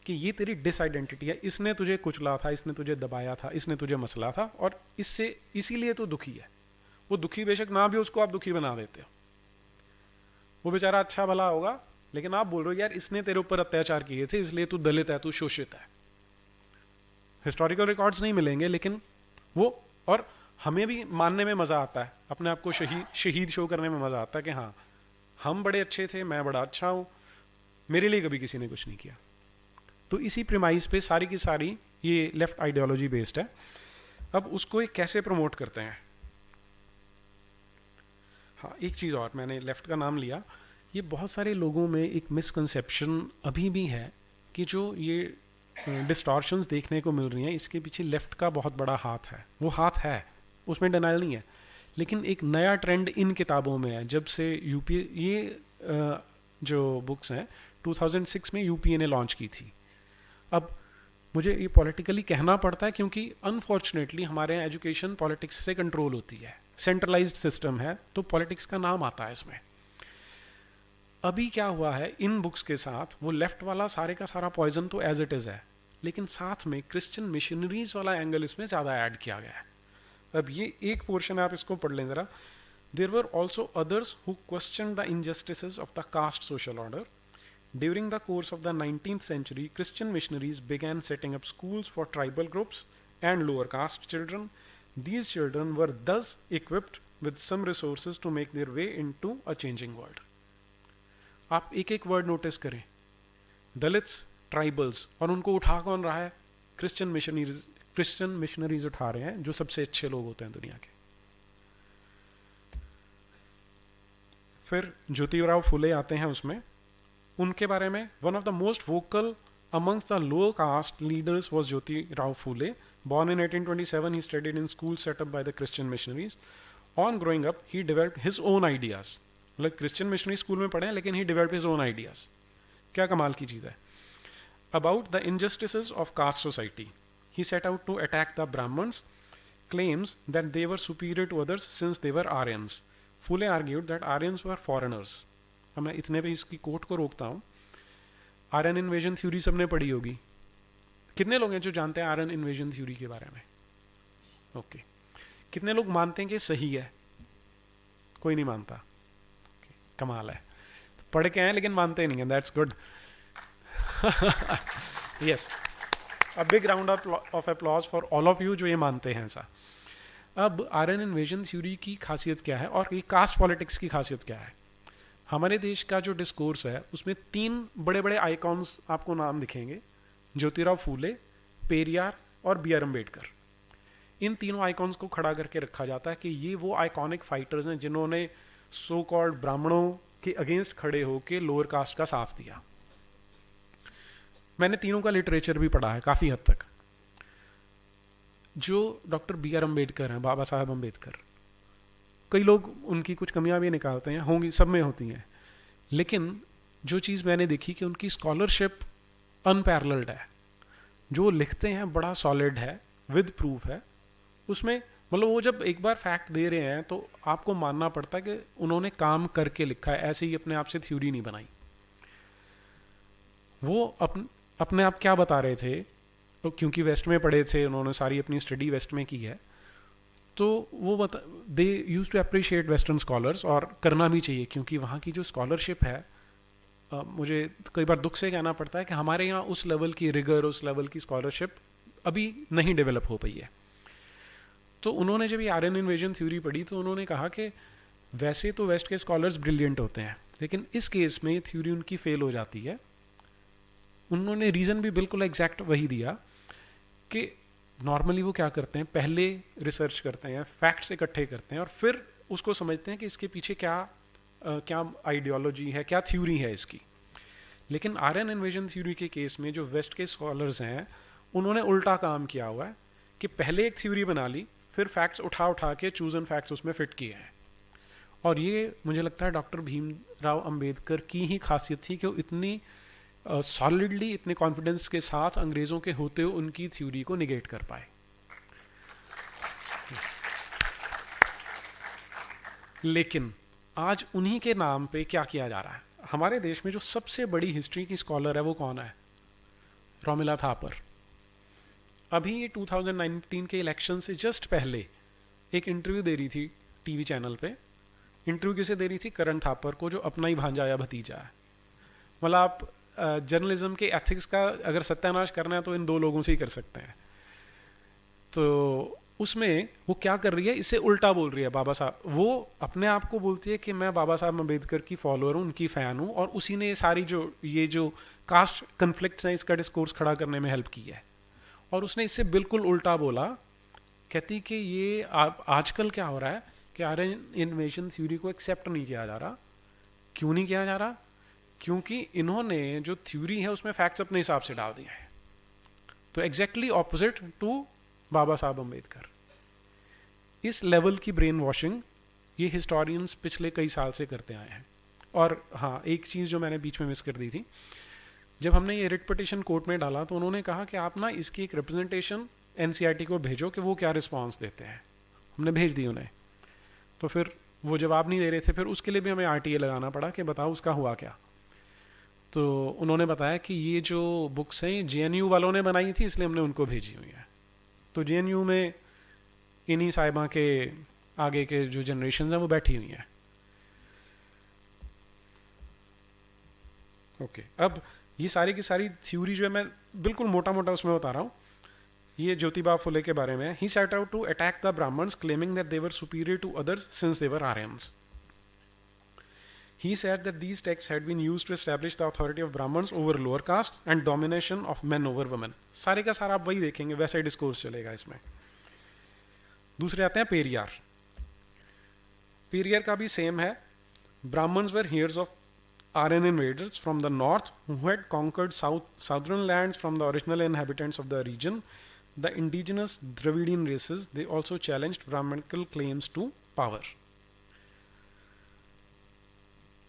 कि ये तेरी डिसआइडेंटिटी है, इसने तुझे कुचला था, इसने तुझे दबाया था, इसने तुझे मसला था, और इससे इसीलिए तो दुखी है। वो दुखी बेशक ना भी, उसको आप दुखी बना देते हो। वो बेचारा अच्छा भला होगा, लेकिन आप बोल रहे हो यार इसने तेरे ऊपर अत्याचार किए थे इसलिए तू दलित है, तू शोषित है। हिस्टोरिकल रिकॉर्ड्स नहीं मिलेंगे, लेकिन वो, और हमें भी मानने में मजा आता है, अपने आप को शहीद शो करने में मजा आता है कि हाँ हम बड़े अच्छे थे, मैं बड़ा अच्छा हूं, मेरे लिए कभी किसी ने कुछ नहीं किया। तो इसी प्रीमाइस पे सारी की सारी ये लेफ्ट आइडियोलॉजी बेस्ड है। अब उसको एक कैसे प्रमोट करते हैं? हाँ, एक चीज़ और, मैंने लेफ्ट का नाम लिया, ये बहुत सारे लोगों में एक मिसकंसेप्शन अभी भी है कि जो ये डिस्टॉर्शंस देखने को मिल रही हैं इसके पीछे लेफ्ट का बहुत बड़ा हाथ है। वो हाथ है, उसमें डिनाइल नहीं है, लेकिन एक नया ट्रेंड इन किताबों में है। जब से यूपीए ये जो बुक्स हैं 2006 में यूपीए ने लॉन्च की थी। अब मुझे ये पॉलिटिकली कहना पड़ता है क्योंकि अनफॉर्चुनेटली हमारे यहाँ एजुकेशन पॉलिटिक्स से कंट्रोल होती है, सेंट्रलाइज्ड सिस्टम है, तो पॉलिटिक्स का नाम आता है इसमें। अभी क्या हुआ है इन बुक्स के साथ, वो लेफ्ट वाला सारे का सारा पॉइजन तो एज इट इज है, लेकिन साथ में क्रिश्चियन मिशनरीज वाला एंगल इसमें ज़्यादा ऐड किया गया है। अब ये एक पोर्शन है, आप इसको पढ़ लें ज़रा। There were also others who question the injustices of the caste social order. During the course of the 19th century, Christian missionaries began setting up schools for tribal groups and lower caste children. These children were thus equipped with some resources to make their way into a changing world. आप एक एक word notice करें, Dalits, tribals, और उनको उठा कौन रहा है? क्रिश्चियन मिशनरीज उठा रहे हैं, जो सबसे अच्छे लोग होते हैं दुनिया के। फिर ज्योतिराव फुले आते हैं उसमें, उनके बारे में one of the most vocal amongst the lower caste leaders was Jyoti Rao Phule. Born in 1827, he studied in schools set up by the Christian missionaries. On growing up, he developed his own ideas. मतलब Christian missionary school में पढ़े हैं, लेकिन he developed his own ideas. क्या कमाल की चीज़ है। About the injustices of caste society, he set out to attack the Brahmins, claims that they were superior to others since they were Aryans. Phule argued that Aryans were foreigners. अब मैं इतने पे इसकी coat को रोकता हूँ। Aryan invasion theory सबने पढ़ी होगी। कितने लोग हैं जो जानते हैं आर्यन इन्वेजन थ्योरी के बारे में? ओके। कितने लोग मानते हैं कि सही है? कोई नहीं मानता। कमाल है, तो पढ़ के आए लेकिन मानते नहीं है, that's good. Yes, a big round of applause for all of you जो ये मानते हैं ऐसा। अब आर्यन इन्वेजन थ्योरी की खासियत क्या है और ये कास्ट पॉलिटिक्स की खासियत क्या है? हमारे देश का जो डिस्कोर्स है उसमें 3 बड़े बड़े आइकॉन्स आपको नाम दिखेंगे, ज्योतिराव फूले, पेरियार और बी आर अम्बेडकर। इन तीनों आइकॉन्स को खड़ा करके रखा जाता है कि ये वो आइकॉनिक फाइटर्स हैं जिन्होंने सो कॉल्ड ब्राह्मणों के अगेंस्ट खड़े होकर लोअर कास्ट का साथ दिया। मैंने तीनों का लिटरेचर भी पढ़ा है काफ़ी हद तक। जो डॉक्टर बी आर अम्बेडकर हैं, बाबा साहब अम्बेडकर, कई लोग उनकी कुछ कमियां भी निकालते हैं, होंगी, सब में होती हैं, लेकिन जो चीज़ मैंने देखी कि उनकी स्कॉलरशिप अनपैरेलल्ड है। जो लिखते हैं बड़ा सॉलिड है, विद प्रूफ है उसमें। मतलब वो जब एक बार फैक्ट दे रहे हैं तो आपको मानना पड़ता है कि उन्होंने काम करके लिखा है, ऐसे ही अपने आप से थ्योरी नहीं बनाई। वो अपने आप क्या बता रहे थे, तो क्योंकि वेस्ट में पढ़े थे, उन्होंने सारी अपनी स्टडी वेस्ट में की है, तो वो they used to appreciate western scholars, और करना भी चाहिए क्योंकि वहाँ की जो स्कॉलरशिप है, मुझे कई बार दुख से कहना पड़ता है कि हमारे यहाँ उस लेवल की रिगर, उस लेवल की स्कॉलरशिप अभी नहीं डेवलप हो पाई है। तो उन्होंने जब ये आर्यन इन्वेजन थ्योरी पढ़ी तो उन्होंने कहा कि वैसे तो वेस्ट के स्कॉलर्स ब्रिलियंट होते हैं, लेकिन इस केस में थ्योरी उनकी फेल हो जाती है। उन्होंने रीज़न भी बिल्कुल एग्जैक्ट वही दिया कि नॉर्मली वो क्या करते हैं, पहले रिसर्च करते हैं, फैक्ट्स इकट्ठे करते हैं और फिर उसको समझते हैं कि इसके पीछे क्या आइडियोलॉजी है, क्या थ्योरी है इसकी। लेकिन आर्यन इन्वेजन थ्योरी के केस में जो वेस्ट के स्कॉलर्स हैं उन्होंने उल्टा काम किया हुआ है कि पहले एक थ्योरी बना ली, फिर फैक्ट्स उठा के चूजन फैक्ट्स उसमें फिट किए हैं। और ये मुझे लगता है डॉक्टर भीमराव अंबेडकर की ही खासियत थी कि वो इतनी सॉलिडली, इतने कॉन्फिडेंस के साथ अंग्रेज़ों के होते हुए उनकी थ्योरी को निगेट कर पाए। लेकिन आज उन्हीं के नाम पे क्या किया जा रहा है। हमारे देश में जो सबसे बड़ी हिस्ट्री की स्कॉलर है वो कौन है? रोमिला थापर। अभी ये 2019 के इलेक्शन से जस्ट पहले एक इंटरव्यू दे रही थी टीवी चैनल पे। इंटरव्यू किसे दे रही थी? करण थापर को, जो अपना ही भांजा या भतीजा है। मतलब आप जर्नलिज्म के एथिक्स का अगर सत्यानाश करना है तो इन दो लोगों से ही कर सकते हैं। तो उसमें वो क्या कर रही है, इससे उल्टा बोल रही है बाबा साहब। वो अपने आप को बोलती है कि मैं बाबा साहब अम्बेडकर की फॉलोअर हूँ, उनकी फ़ैन हूँ, और उसी ने सारी जो कास्ट कन्फ्लिक्ट्स हैं इसका डिस्कोर्स खड़ा करने में हेल्प की है। और उसने इससे बिल्कुल उल्टा बोला, कहती कि ये आजकल क्या हो रहा है कि आर्यन इन्वेजन थ्योरी को एक्सेप्ट नहीं किया जा रहा। क्यों नहीं किया जा रहा? क्योंकि इन्होंने जो थ्योरी है उसमें फैक्ट्स अपने हिसाब से डाल दिए हैं। तो एग्जैक्टली ऑपोजिट टू बाबा साहब अम्बेडकर। इस लेवल की ब्रेन वॉशिंग ये हिस्टोरियंस पिछले कई साल से करते आए हैं। और हाँ, एक चीज़ जो मैंने बीच में मिस कर दी थी, जब हमने ये रिट पिटिशन कोर्ट में डाला तो उन्होंने कहा कि आप ना इसकी एक रिप्रेजेंटेशन एनसीईआरटी को भेजो कि वो क्या रिस्पॉन्स देते हैं। हमने भेज दी उन्हें, तो फिर वो जवाब नहीं दे रहे थे। फिर उसके लिए भी हमें आरटीए लगाना पड़ा कि बताओ उसका हुआ क्या। तो उन्होंने बताया कि ये जो बुक्स हैं जेएनयू वालों ने बनाई थी, इसलिए हमने उनको भेजी हुई है। तो जेएनयू में इन्हीं साहिबा के आगे के जो जनरेशन हैं वो बैठी हुई हैं। ओके, अब ये सारी की सारी थ्योरी जो है मैं बिल्कुल मोटा मोटा उसमें बता रहा हूँ। ये ज्योतिबा फुले के बारे में। He set out to attack the Brahmins claiming that they were superior to others since they were Aryans. He said that these texts had been used to establish the authority of Brahmins over lower castes and domination of men over women. सारे का सारा आप वही देखेंगे, वैसा ही discourse चलेगा इसमें। दूसरे आते हैं पेरियार। पेरियार का भी सेम है। Brahmins were heirs of Aryan invaders from the north who had conquered southern lands from the original inhabitants of the region, the indigenous Dravidian races. They also challenged Brahmanical claims to power.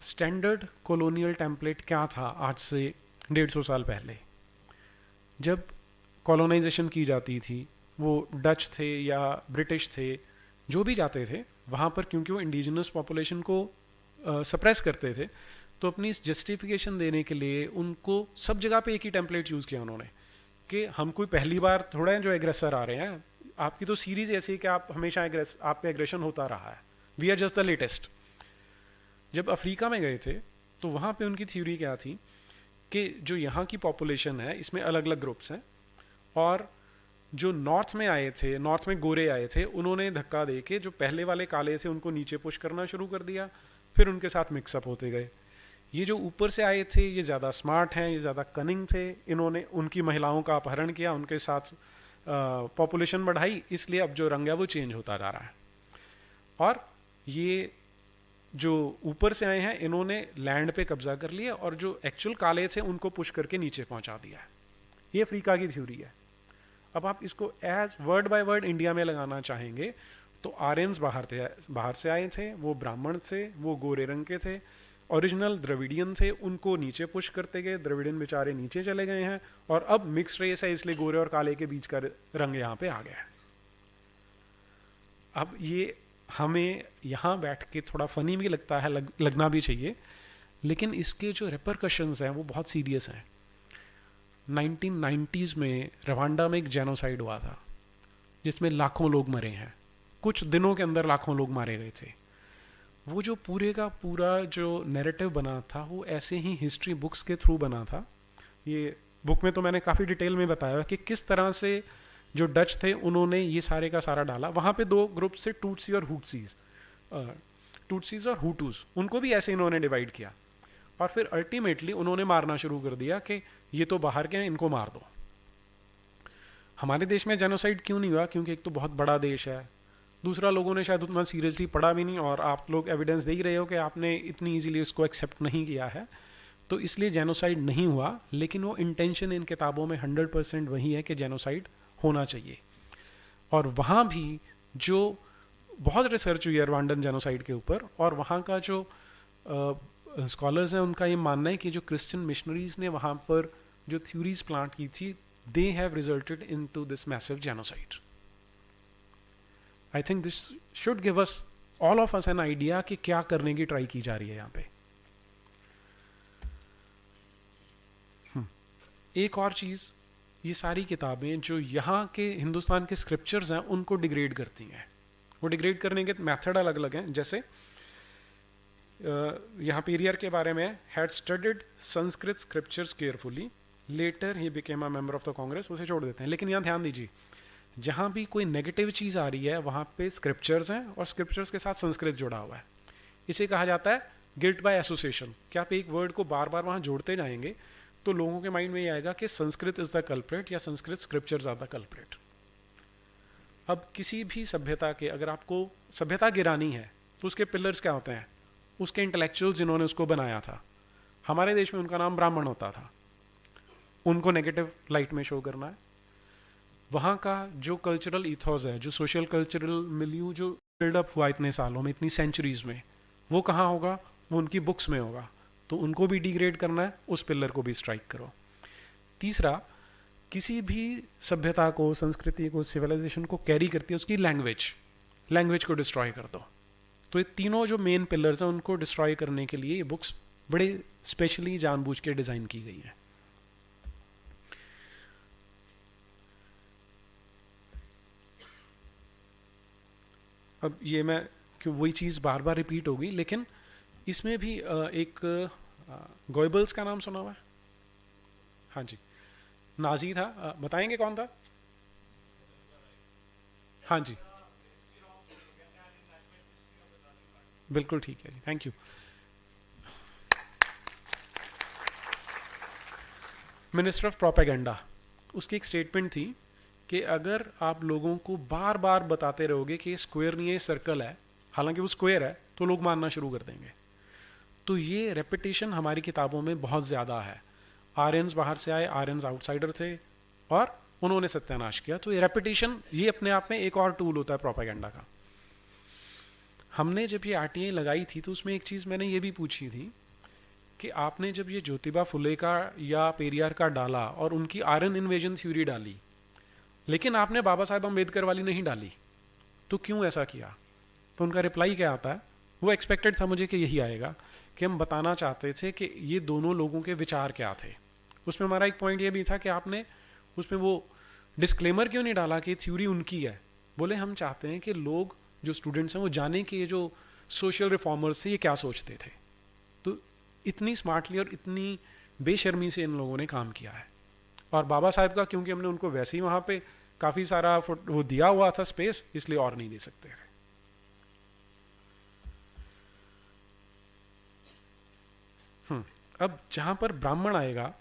Standard colonial template क्या था आज से 150 साल पहले? जब colonisation की जाती थी, वो डच थे या ब्रिटिश थे, जो भी जाते थे वहाँ पर, क्योंकि वो इंडिजिनस पॉपुलेशन को सप्रेस करते थे, तो अपनी इस जस्टिफिकेशन देने के लिए उनको सब जगह पे एक ही टेम्पलेट यूज़ किया उन्होंने कि हम कोई पहली बार थोड़ा है जो एग्रेसर आ रहे हैं। आपकी तो सीरीज ऐसी है कि आप हमेशा आप पे एग्रेशन होता रहा है। We are just the latest. जब अफ्रीका में गए थे तो वहाँ पे उनकी थ्योरी क्या थी कि जो यहाँ की पॉपुलेशन है इसमें अलग अलग ग्रुप्स हैं, और जो नॉर्थ में आए थे, नॉर्थ में गोरे आए थे, उन्होंने धक्का दे के जो पहले वाले काले थे उनको नीचे पुश करना शुरू कर दिया, फिर उनके साथ मिक्सअप होते गए। ये जो ऊपर से आए थे ये ज़्यादा स्मार्ट हैं, ये ज़्यादा कनिंग थे, इन्होंने उनकी महिलाओं का अपहरण किया, उनके साथ पॉपुलेशन बढ़ाई, इसलिए अब जो रंग है वो चेंज होता जा रहा है। और ये जो ऊपर से आए हैं इन्होंने लैंड पे कब्जा कर लिया और जो एक्चुअल काले थे उनको पुश करके नीचे पहुंचा दिया है। ये अफ्रीका की थ्योरी है। अब आप इसको as word by word India में लगाना चाहेंगे तो आर्यंस बाहर से आए थे, वो ब्राह्मण थे, वो गोरे रंग के थे, ओरिजिनल द्रविडियन थे, उनको नीचे पुश करते गए, द्रविडियन बेचारे नीचे चले गए हैं, और अब मिक्स रेस है इसलिए गोरे और काले के बीच का रंग यहाँ पे आ गया है। अब ये हमें यहाँ बैठ के थोड़ा फनी भी लगता है, लगना भी चाहिए, लेकिन इसके जो रिपरकशंस हैं वो बहुत सीरियस हैं। 1990s में रवांडा में एक जेनोसाइड हुआ था जिसमें लाखों लोग मरे हैं, कुछ दिनों के अंदर लाखों लोग मारे गए थे। वो जो पूरे का पूरा जो नैरेटिव बना था वो ऐसे ही हिस्ट्री बुक्स के थ्रू बना था। ये बुक में तो मैंने काफ़ी डिटेल में बताया कि किस तरह से जो डच थे उन्होंने ये सारे का सारा डाला। वहाँ पे दो ग्रुप से टूटसी और हुटसीज, टूटसीज और हुटूज, उनको भी ऐसे इन्होंने डिवाइड किया और फिर अल्टीमेटली उन्होंने मारना शुरू कर दिया कि ये तो बाहर के हैं, इनको मार दो। हमारे देश में जेनोसाइड क्यों नहीं हुआ? क्योंकि एक तो बहुत बड़ा देश है, दूसरा लोगों ने शायद उतना सीरियसली पढ़ा भी नहीं, और आप लोग एविडेंस दे ही रहे हो कि आपने इतनी इजीली इसको एक्सेप्ट नहीं किया है, तो इसलिए जेनोसाइड नहीं हुआ। लेकिन वो इंटेंशन इन किताबों में 100% वही है कि जेनोसाइड होना चाहिए। और वहाँ भी जो बहुत रिसर्च हुई है रवांडन जेनोसाइड के ऊपर, और वहाँ का जो स्कॉलर्स हैं उनका ये मानना है कि जो क्रिश्चियन मिशनरीज ने वहाँ पर जो थ्योरीज प्लांट की थी, they have resulted into this massive genocide. I think this should give us all of us an idea कि क्या करने की ट्राई की जा रही है यहाँ पे। एक और चीज़, ये सारी किताबें जो यहाँ के हिंदुस्तान के स्क्रिप्चर्स हैं उनको डिग्रेड करती हैं। वो डिग्रेड करने के मेथड अलग अलग हैं। जैसे यहाँ पेरियर के बारे में, had studied Sanskrit scriptures carefully, later he became a member of the Congress, उसे छोड़ देते हैं। लेकिन यहाँ ध्यान दीजिए, जहाँ भी कोई नेगेटिव चीज़ आ रही है वहाँ पे स्क्रिप्चर्स हैं और स्क्रिप्चर्स के साथ संस्कृत जुड़ा हुआ है। इसे कहा जाता है गिल्ट बाय एसोसिएशन। क्या आप एक वर्ड को बार बार वहाँ जोड़ते जाएंगे तो लोगों के माइंड में ये आएगा कि संस्कृत इज द कल्प्रेट या Sanskrit scriptures are the culprit. अब किसी भी सभ्यता के, अगर आपको सभ्यता गिरानी है तो उसके पिलर्स क्या होते हैं? उसके इंटेलेक्चुअल्स जिन्होंने उसको बनाया था। हमारे देश में उनका नाम ब्राह्मण होता था, उनको नेगेटिव लाइट में शो करना है। वहाँ का जो कल्चरल इथोस है, जो सोशल कल्चरल मिल्यू जो बिल्डअप हुआ इतने सालों में, इतनी सेंचुरीज में, वो कहाँ होगा? वो उनकी बुक्स में होगा। तो उनको भी डिग्रेड करना है, उस पिलर को भी स्ट्राइक करो। तीसरा, किसी भी सभ्यता को, संस्कृति को, सिविलाइजेशन को कैरी करती है उसकी लैंग्वेज को डिस्ट्रॉय कर दो। तो ये तीनों जो मेन पिलर्स हैं उनको डिस्ट्रॉय करने के लिए ये बुक्स बड़े स्पेशली जानबूझ के डिज़ाइन की गई हैं। अब ये मैं वही चीज़ बार बार रिपीट होगी, लेकिन इसमें भी एक गोइबल्स का नाम सुना हुआ है? हाँ जी, नाजी था, बताएंगे कौन था? हाँ जी, बिल्कुल ठीक है जी, thank you. Minister of propaganda, उसकी एक स्टेटमेंट थी कि अगर आप लोगों को बार बार बताते रहोगे कि ये स्क्वायर नहीं है, सर्कल है, हालांकि वो स्क्वायर है, तो लोग मानना शुरू कर देंगे। तो ये रेपिटेशन हमारी किताबों में बहुत ज़्यादा है। आर्यंस बाहर से आए, आर्यंस आउटसाइडर थे और उन्होंने सत्यानाश किया। तो ये रेपिटेशन, ये अपने आप में एक और टूल होता है प्रोपेगेंडा का। हमने जब ये आरटीआई लगाई थी तो उसमें एक चीज़ मैंने ये भी पूछी थी कि आपने जब ये ज्योतिबा फुले का या पेरियार का डाला और उनकी आयरन इन्वेजन थ्योरी डाली, लेकिन आपने बाबा साहेब अम्बेडकर वाली नहीं डाली, तो क्यों ऐसा किया? तो उनका रिप्लाई क्या आता है? वो एक्सपेक्टेड था मुझे कि यही आएगा कि हम बताना चाहते थे कि ये दोनों लोगों के विचार क्या थे। उसमें हमारा एक पॉइंट ये भी था कि आपने उसमें वो डिस्क्लेमर क्यों नहीं डाला कि थ्योरी उनकी है। बोले हम चाहते हैं कि लोग जो स्टूडेंट्स हैं वो जाने कि ये जो सोशल रिफॉर्मर्स थे ये क्या सोचते थे। तो इतनी स्मार्टली और इतनी बेशर्मी से इन लोगों ने काम किया है। और बाबा साहेब का क्योंकि हमने उनको वैसे ही वहाँ पे काफ़ी सारा वो दिया हुआ था स्पेस, इसलिए और नहीं दे सकते थे। अब जहाँ पर ब्राह्मण आएगा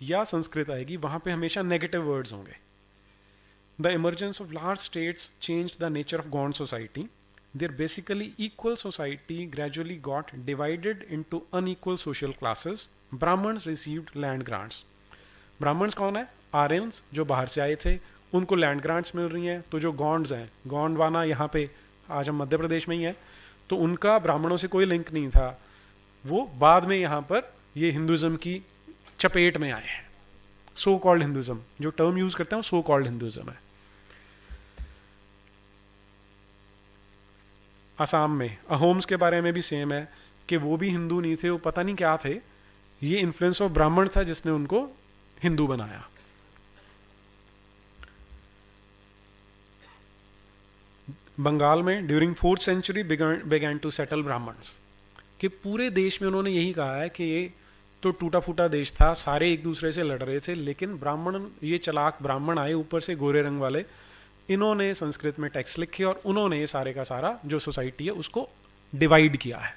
या संस्कृत आएगी वहाँ पे हमेशा नेगेटिव वर्ड्स होंगे। The emergence of large states changed the nature of Gond society. Their basically equal society gradually got divided into unequal social classes. Brahmins received land grants. Brahmins कौन है? आर्यंस, जो बाहर से आए थे, उनको लैंड ग्रांट्स मिल रही हैं. तो जो गॉन्ड्स हैं, गोंडवाना यहाँ पे आज हम मध्य प्रदेश में ही है, तो उनका ब्राह्मणों से कोई लिंक नहीं था. वो बाद में यहाँ पर ये हिंदुज़म की चपेट में आए हैं. सो कॉल्ड हिंदुज़म, जो टर्म यूज करते हैं वो सो कॉल्ड हिंदुज़म है. असम में अहोम्स के बारे में भी सेम है कि वो भी हिंदू नहीं थे, वो पता नहीं क्या थे. ये इन्फ्लुएंस ऑफ ब्राह्मण था जिसने उनको हिंदू बनाया. बंगाल में during 4th century began to settle Brahmins. कि पूरे देश में उन्होंने यही कहा है कि ये तो टूटा फूटा देश था, सारे एक दूसरे से लड़ रहे थे, लेकिन ब्राह्मण, ये चलाक ब्राह्मण आए ऊपर से गोरे रंग वाले, इन्होंने संस्कृत में टेक्स्ट लिखे और उन्होंने ये सारे का सारा जो सोसाइटी है उसको डिवाइड किया है.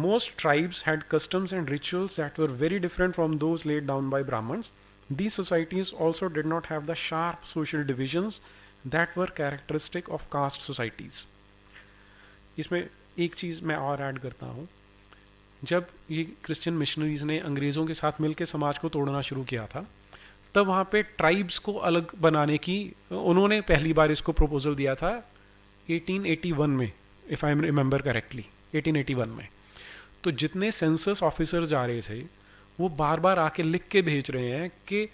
Most tribes had customs and rituals that were very different from those laid down by Brahmins. These societies also did not have the sharp social divisions that were characteristic of caste societies. इसमें एक चीज़ मैं और add करता हूँ. जब ये Christian missionaries ने अंग्रेज़ों के साथ मिलकर समाज को तोड़ना शुरू किया था, तब वहाँ पे ट्राइब्स को अलग बनाने की उन्होंने पहली बार इसको प्रपोजल दिया था 1881 में, इफ़ आई रिमेंबर करेक्टली, 1881 में. तो जितने सेंसस ऑफिसर जा रहे थे वो बार बार आके लिख के भेज रहे हैं कि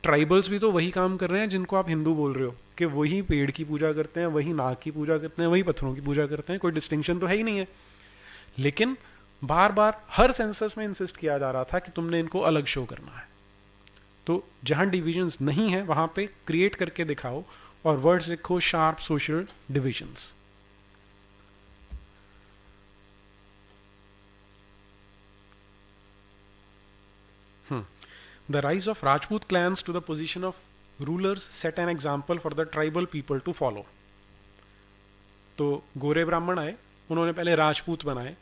ट्राइबल्स भी तो वही काम कर रहे हैं जिनको आप हिंदू बोल रहे हो, कि वही पेड़ की पूजा करते हैं, वही नाग की पूजा करते हैं, वही पत्थरों की पूजा करते हैं, कोई डिस्टिंक्शन तो है ही नहीं है. लेकिन बार बार हर सेंसस में इंसिस्ट किया जा रहा था कि तुमने इनको अलग शो करना है. तो जहाँ डिविजन्स नहीं है वहाँ पे क्रिएट करके दिखाओ और वर्ड्स लिखो sharp social divisions. The rise of Rajput clans to the position of rulers set an example for the tribal people to follow. तो गोरे ब्राह्मण आए, उन्होंने पहले राजपूत बनाए,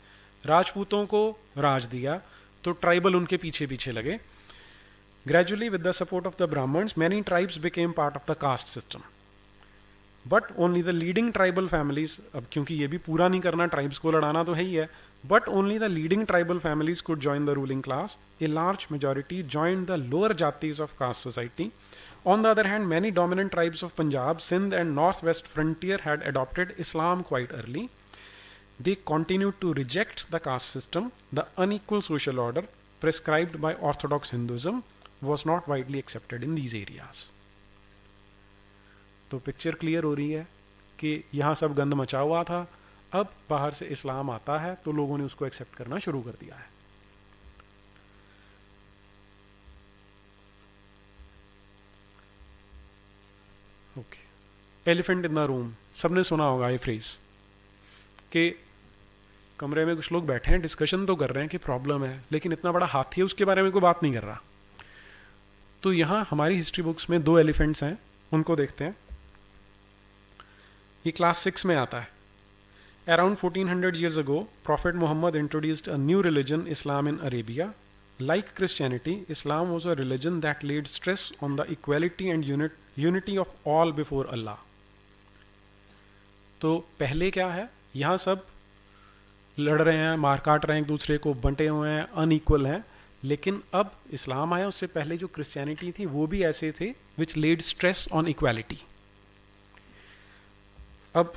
राजपूतों को राज दिया, तो ट्राइबल उनके पीछे पीछे लगे. Gradually, with the support of the Brahmins, many tribes became part of the caste system. But only the leading tribal families, अब क्योंकि ये भी पूरा नहीं करना, ट्राइब्स को लड़ाना तो है ही है, but only the leading tribal families could join the ruling class. A large majority joined the lower jatis of caste society. On the other hand, many dominant tribes of Punjab, Sindh and northwest frontier had adopted Islam quite early. They continued to reject the caste system. The unequal social order prescribed by orthodox Hinduism was not widely accepted in these areas. तो picture clear हो रही है कि यहाँ सब गंद मचा हुआ था, अब बाहर से इस्लाम आता है तो लोगों ने उसको एक्सेप्ट करना शुरू कर दिया है. Okay, elephant in the room, सबने सुना होगा ये फ्रेज कि कमरे में कुछ लोग बैठे हैं, डिस्कशन तो कर रहे हैं कि प्रॉब्लम है, लेकिन इतना बड़ा हाथी है उसके बारे में कोई बात नहीं कर रहा. तो यहाँ हमारी हिस्ट्री बुक्स में 2 एलिफेंट्स हैं, उनको देखते हैं. ये क्लास 6 में आता है. Around 1400 years ago, Prophet Muhammad introduced a new religion, Islam, in Arabia. Like Christianity, Islam was a religion that laid stress on the equality and unity of all before Allah. तो पहले क्या है, यहाँ सब लड़ रहे हैं, मार काट रहे हैं, एक दूसरे को बंटे हुए हैं, अनइक्वल हैं. लेकिन अब इस्लाम आया, उससे पहले जो क्रिश्चियनिटी थी वो भी ऐसे थे, विच लेड स्ट्रेस ऑन इक्वालिटी. अब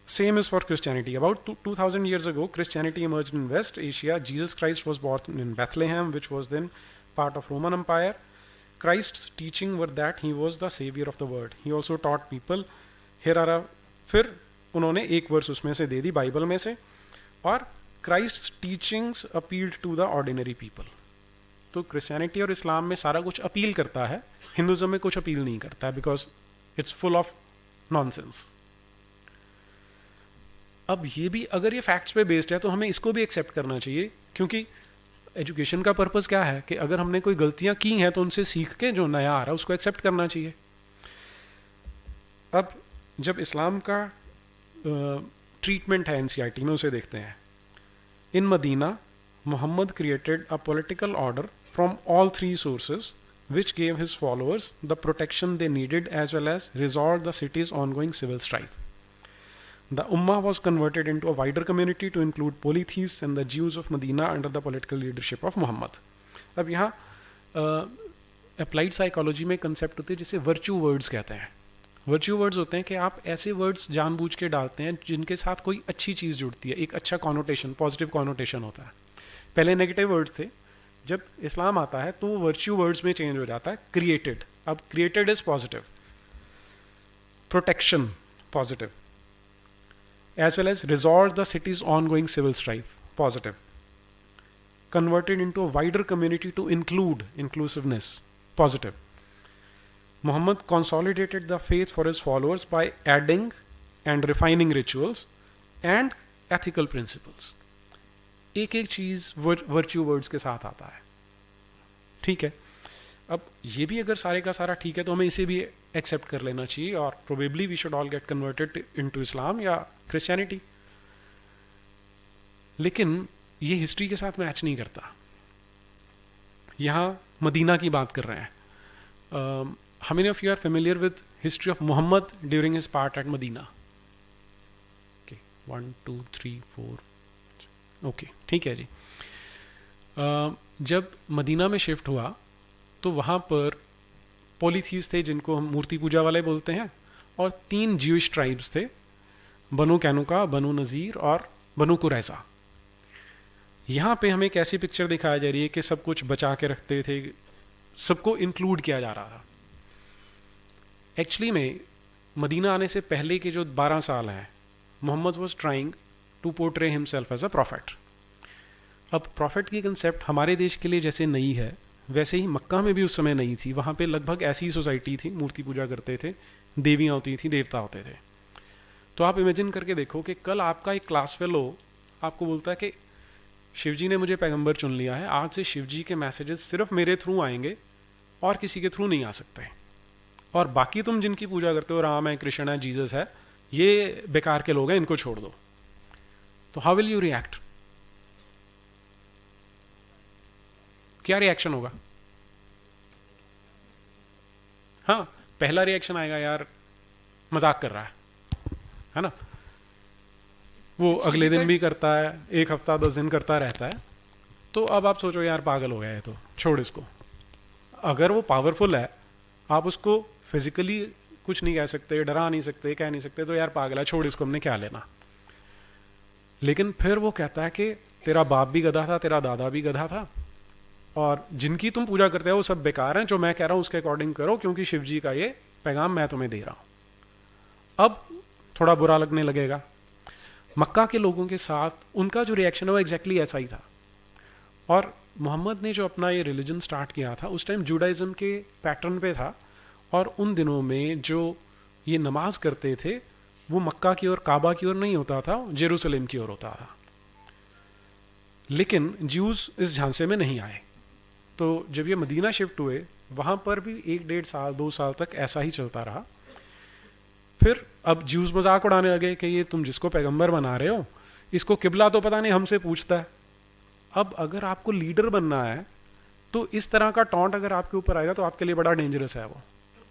same is for Christianity. About 2000 years ago, Christianity emerged in West Asia. Jesus Christ was born in Bethlehem, which was then part of Roman Empire. Christ's teaching were that he was the savior of the world. He also taught people. Here are फिर उन्होंने एक verse उसमें से दे दी Bible में से, और Christ's teachings appealed to the ordinary people. तो Christianity और इस्लाम में सारा कुछ अपील करता है, हिंदुज़म में कुछ अपील नहीं करता है, because it's full of nonsense. अब ये भी अगर ये फैक्ट्स पे बेस्ड है तो हमें इसको भी एक्सेप्ट करना चाहिए, क्योंकि एजुकेशन का पर्पस क्या है कि अगर हमने कोई गलतियां की हैं तो उनसे सीख के जो नया आ रहा है उसको एक्सेप्ट करना चाहिए. अब जब इस्लाम का ट्रीटमेंट है एनसीईआरटी में, उसे देखते हैं. In Medina, Muhammad created a political order from all three sources, which gave his followers the protection they needed as well as resolved the city's ongoing civil strife. The Ummah was converted into a wider community to include polytheists and the Jews of Medina under the political leadership of Muhammad. अब यहाँ applied psychology में concept होते हैं जिसे virtue words कहते हैं. Virtue words होते हैं कि आप ऐसे वर्ड्स जानबूझ के डालते हैं जिनके साथ कोई अच्छी चीज़ जुड़ती है, एक अच्छा कॉनोटेशन, पॉजिटिव कॉनोटेशन होता है. पहले नेगेटिव वर्ड्स थे, जब इस्लाम आता है तो वो वर्च्यू वर्ड्स में चेंज हो जाता है. क्रिएटेड, अब created is positive, protection positive, as well as resolved the city's ongoing civil strife, positive. Converted into a wider community to include, inclusiveness, positive. Muhammad consolidated the faith for his followers by adding and refining rituals and ethical principles. एक एक चीज virtue words के साथ आता है. ठीक है, अब ये भी अगर सारे का सारा ठीक है तो हमें इसे भी एक्सेप्ट कर लेना चाहिए और probably we should all get converted into Islam या क्रिश्चियनिटी. लेकिन ये हिस्ट्री के साथ मैच नहीं करता. यहाँ मदीना की बात कर रहे हैं. How many of you are familiar with history of Mohammad during his part at Medina? Okay, 1 2 3 4, okay ठीक है जी. जब मदीना में शिफ्ट हुआ तो वहाँ पर पॉलीथीस थे जिनको हम मूर्ति पूजा वाले बोलते हैं, और 3 ज्यूइश ट्राइब्स थे, बनु कैनुका, बनु नज़ीर और बनु कुरैज़ा. यहाँ पे हमें एक ऐसी पिक्चर दिखाई जा रही है कि सब कुछ बचा के रखते थे, सबको इंक्लूड किया जा रहा था. एक्चुअली में मदीना आने से पहले के जो 12 साल हैं, Mohammad was trying to portray himself as a prophet. अब प्रॉफिट की कंसेप्ट हमारे देश के लिए जैसे नई है, वैसे ही मक्का में भी उस समय नहीं थी. वहाँ पे लगभग ऐसी सोसाइटी थी, मूर्ति पूजा करते थे, देवियाँ होती थी, देवता होते थे. तो आप इमेजिन करके देखो कि कल आपका एक क्लास फेलो आपको बोलता है कि शिवजी ने मुझे पैगंबर चुन लिया है, आज से शिवजी के मैसेजेस सिर्फ मेरे थ्रू आएंगे और किसी के थ्रू नहीं आ सकते, और बाकी तुम जिनकी पूजा करते हो, राम है, कृष्ण है, जीसस है, ये बेकार के लोग हैं, इनको छोड़ दो. तो हाउ विल यू रिएक्ट? क्या रिएक्शन होगा? हाँ, पहला रिएक्शन आएगा यार मजाक कर रहा है ना. वो अगले दिन भी करता है, 1 हफ्ता 10 दिन करता रहता है. तो अब आप सोचो यार पागल हो गया है, तो छोड़ इसको. अगर वो पावरफुल है, आप उसको फिजिकली कुछ नहीं कह सकते, डरा नहीं सकते, कह नहीं सकते, तो यार पागल है, छोड़ इसको, हमने क्या लेना. लेकिन फिर वो कहता है कि तेरा बाप भी गधा था, तेरा दादा भी गधा था, और जिनकी तुम पूजा करते हो वो सब बेकार हैं, जो मैं कह रहा हूं उसके अकॉर्डिंग करो, क्योंकि शिव जी का ये पैगाम मैं तुम्हें दे रहा हूं. अब थोड़ा बुरा लगने लगेगा. मक्का के लोगों के साथ उनका जो रिएक्शन है वो एग्जैक्टली ऐसा ही था. और मोहम्मद ने जो अपना ये रिलीजन स्टार्ट किया था उस टाइम जुडाइज्म के पैटर्न पे था, और उन दिनों में जो ये नमाज करते थे वो मक्का की ओर, काबा की ओर नहीं होता था, जेरूसलेम की ओर होता था. लेकिन ज्यूज इस झांसे में नहीं आए. तो जब ये मदीना शिफ्ट हुए, वहाँ पर भी 1-1.5 साल 2 साल तक ऐसा ही चलता रहा. फिर अब ज्यूज मजाक उड़ाने लगे कि ये तुम जिसको पैगंबर बना रहे हो, इसको किबला तो पता नहीं, हमसे पूछता है. अब अगर आपको लीडर बनना है तो इस तरह का टॉन्ट अगर आपके ऊपर आएगा तो आपके लिए बड़ा डेंजरस है वो.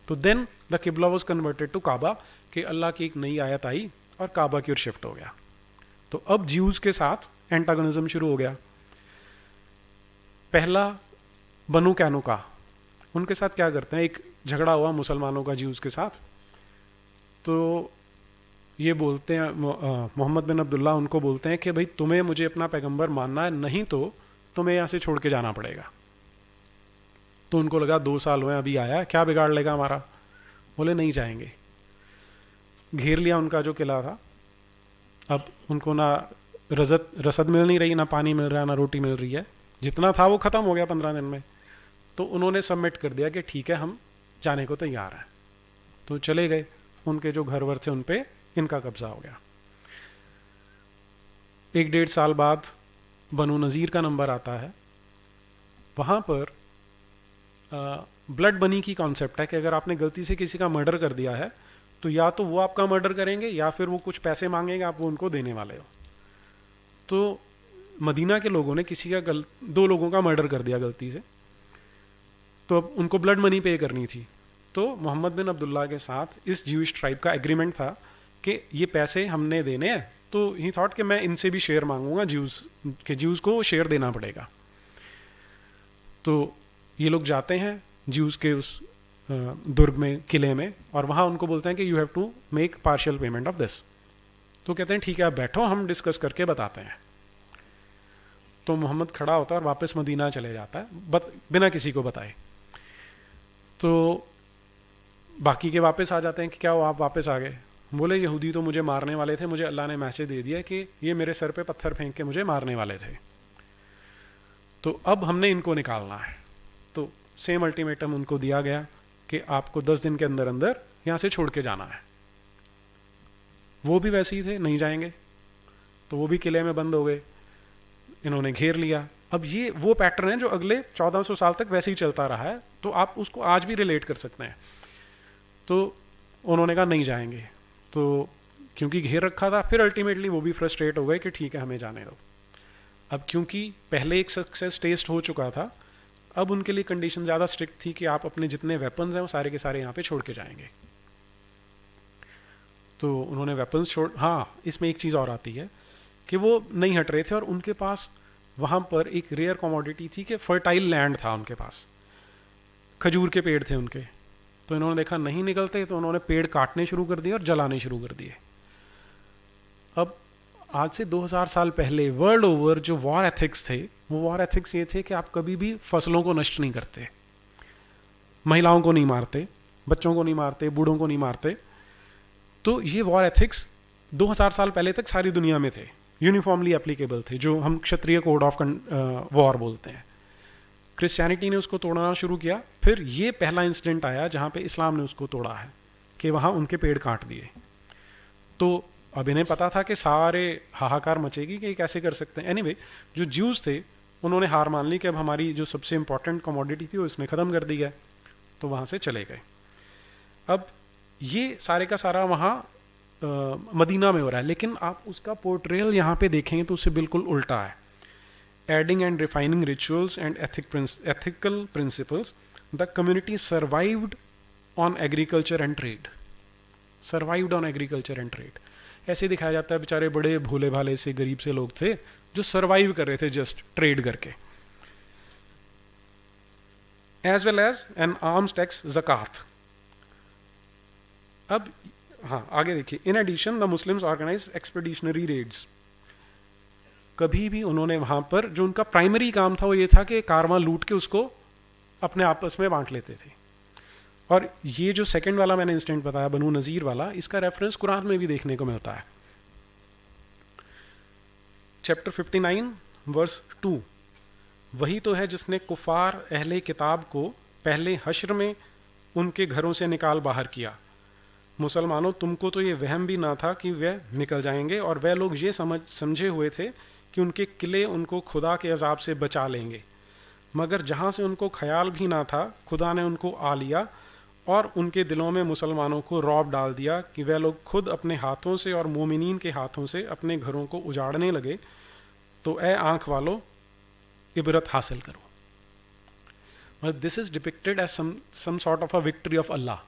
तो देन द किबला वॉज कन्वर्टेड टू काबा, कि अल्लाह की एक नई आयत आई और काबा की ओर शिफ्ट हो गया. तो अब ज्यूज के साथ एंटागोनिज्म शुरू हो गया. पहला बनु कैनुका, उनके साथ क्या करते हैं, एक झगड़ा हुआ मुसलमानों का ज्यूज के साथ. तो ये बोलते हैं, मोहम्मद बिन अब्दुल्ला उनको बोलते हैं कि भाई तुम्हें मुझे अपना पैगंबर मानना है, नहीं तो तुम्हें यहाँ से छोड़ के जाना पड़ेगा. तो उनको लगा 2 साल हुए अभी आया, क्या बिगाड़ लेगा हमारा. बोले नहीं जाएंगे. घेर लिया उनका जो किला था. अब उनको ना रसद मिल नहीं रही, ना पानी मिल रहा है, ना रोटी मिल रही है. जितना था वो ख़त्म हो गया 15 दिन में. तो उन्होंने सबमिट कर दिया कि ठीक है हम जाने को तैयार हैं. तो चले गए. उनके जो घर वर थे उन पे इनका कब्जा हो गया. 1-1.5 साल बाद बनु नज़ीर का नंबर आता है. वहाँ पर ब्लड बनी की कॉन्सेप्ट है कि अगर आपने गलती से किसी का मर्डर कर दिया है तो या तो वो आपका मर्डर करेंगे या फिर वो कुछ पैसे मांगेंगे, आप वो उनको देने वाले हो. तो मदीना के लोगों ने किसी का दो लोगों का मर्डर कर दिया गलती से, तो अब उनको ब्लड मनी पे करनी थी। तो मोहम्मद बिन अब्दुल्ला के साथ इस ज्यूइश ट्राइब का एग्रीमेंट था कि ये पैसे हमने देने हैं, तो ही थॉट कि मैं इनसे भी शेयर मांगूंगा, ज्यूज़ को शेयर देना पड़ेगा। तो ये लोग जाते हैं ज्यूज़ के उस दुर्ग में, किले में, और वहाँ उनको बोलते हैं कि you have to make partial payment of this. तो कहते हैं ठीक है, आप बैठो, हम डिस्कस करके बताते हैं। तो मोहम्मद खड़ा होता है और वापस मदीना चले जाता है, बिना किसी को बताए। तो बाकी के वापस आ जाते हैं कि क्या हो, आप वापस आ गए? बोले यहूदी तो मुझे मारने वाले थे, मुझे अल्लाह ने मैसेज दे दिया कि ये मेरे सर पे पत्थर फेंक के मुझे मारने वाले थे, तो अब हमने इनको निकालना है। तो सेम अल्टीमेटम उनको दिया गया कि आपको 10 दिन के अंदर अंदर यहाँ से छोड़ के जाना है। वो भी वैसे ही थे, नहीं जाएंगे, तो वो भी किले में बंद हो गए, इन्होंने घेर लिया। अब ये वो पैटर्न है जो अगले 1400 साल तक वैसे ही चलता रहा है, तो आप उसको आज भी रिलेट कर सकते हैं। तो उन्होंने कहा नहीं जाएंगे, तो क्योंकि घेर रखा था, फिर अल्टीमेटली वो भी फ्रस्ट्रेट हो गए कि ठीक है हमें जाने दो। अब क्योंकि पहले एक सक्सेस टेस्ट हो चुका था, अब उनके लिए कंडीशन ज़्यादा स्ट्रिक्ट थी कि आप अपने जितने वेपन्स हैं वो सारे के सारे यहाँ पे छोड़ के जाएंगे। तो उन्होंने वेपन्स छोड़, हाँ इसमें एक चीज़ और आती है कि वो नहीं हट रहे थे, और उनके पास वहाँ पर एक रेयर कमोडिटी थी कि फर्टाइल लैंड था उनके पास, खजूर के पेड़ थे उनके। तो इन्होंने देखा नहीं निकलते, तो उन्होंने पेड़ काटने शुरू कर दिए और जलाने शुरू कर दिए। अब आज से 2000 साल पहले वर्ल्ड ओवर जो वॉर एथिक्स थे, वो वॉर एथिक्स ये थे कि आप कभी भी फसलों को नष्ट नहीं करते, महिलाओं को नहीं मारते, बच्चों को नहीं मारते, बूढ़ों को नहीं मारते। तो ये वॉर एथिक्स 2000 साल पहले तक सारी दुनिया में थे, यूनिफॉर्मली एप्लीकेबल थे, जो हम क्षत्रिय कोड ऑफ वॉर बोलते हैं। क्रिश्चियनिटी ने उसको तोड़ना शुरू किया, फिर ये पहला इंसिडेंट आया जहाँ पे इस्लाम ने उसको तोड़ा है कि वहाँ उनके पेड़ काट दिए। तो अब इन्हें पता था कि सारे हाहाकार मचेगी कि ये कैसे कर सकते हैं। एनीवे, जो ज्यूज थे उन्होंने हार मान ली कि अब हमारी जो सबसे इंपॉर्टेंट कमोडिटी थी वो इसने ख़त्म कर दी है, तो वहाँ से चले गए। अब ये सारे का सारा वहाँ मदीना में हो रहा है, लेकिन आप उसका पोर्ट्रेयल यहाँ पे देखेंगे तो उससे बिल्कुल उल्टा है। Adding and refining rituals and ethical principles, the community survived on agriculture and trade. Survived on agriculture and trade. ऐसे दिखाया जाता है बेचारे बड़े भोले भाले से गरीब से लोग थे जो सर्वाइव कर रहे थे जस्ट ट्रेड करके। As well as an arms tax zakat. अब हाँ आगे देखिए, in addition the Muslims organise expeditionary raids. कभी भी उन्होंने वहां पर जो उनका प्राइमरी काम था वो ये था कि कारवां लूट के उसको अपने आपस में बांट लेते थे। और ये जो सेकंड वाला मैंने इंसिडेंट बताया बनु नज़ीर वाला, इसका रेफरेंस कुरान में भी देखने को मिलता है। चैप्टर 59 वर्स 2 वही तो है जिसने कुफार अहले किताब को पहले हश्र में उनके घरों से निकाल बाहर किया। मुसलमानों, तुमको तो ये वहम भी ना था कि वे निकल जाएंगे, और वह लोग ये समझे हुए थे कि उनके किले उनको खुदा के अजाब से बचा लेंगे, मगर जहाँ से उनको ख्याल भी ना था खुदा ने उनको आ लिया और उनके दिलों में मुसलमानों को रौब डाल दिया कि वह लोग खुद अपने हाथों से और मोमिनीन के हाथों से अपने घरों को उजाड़ने लगे। तो ए आँख वालों, इबरत हासिल करो। मतलब this is depicted as some sort of a victory of Allah,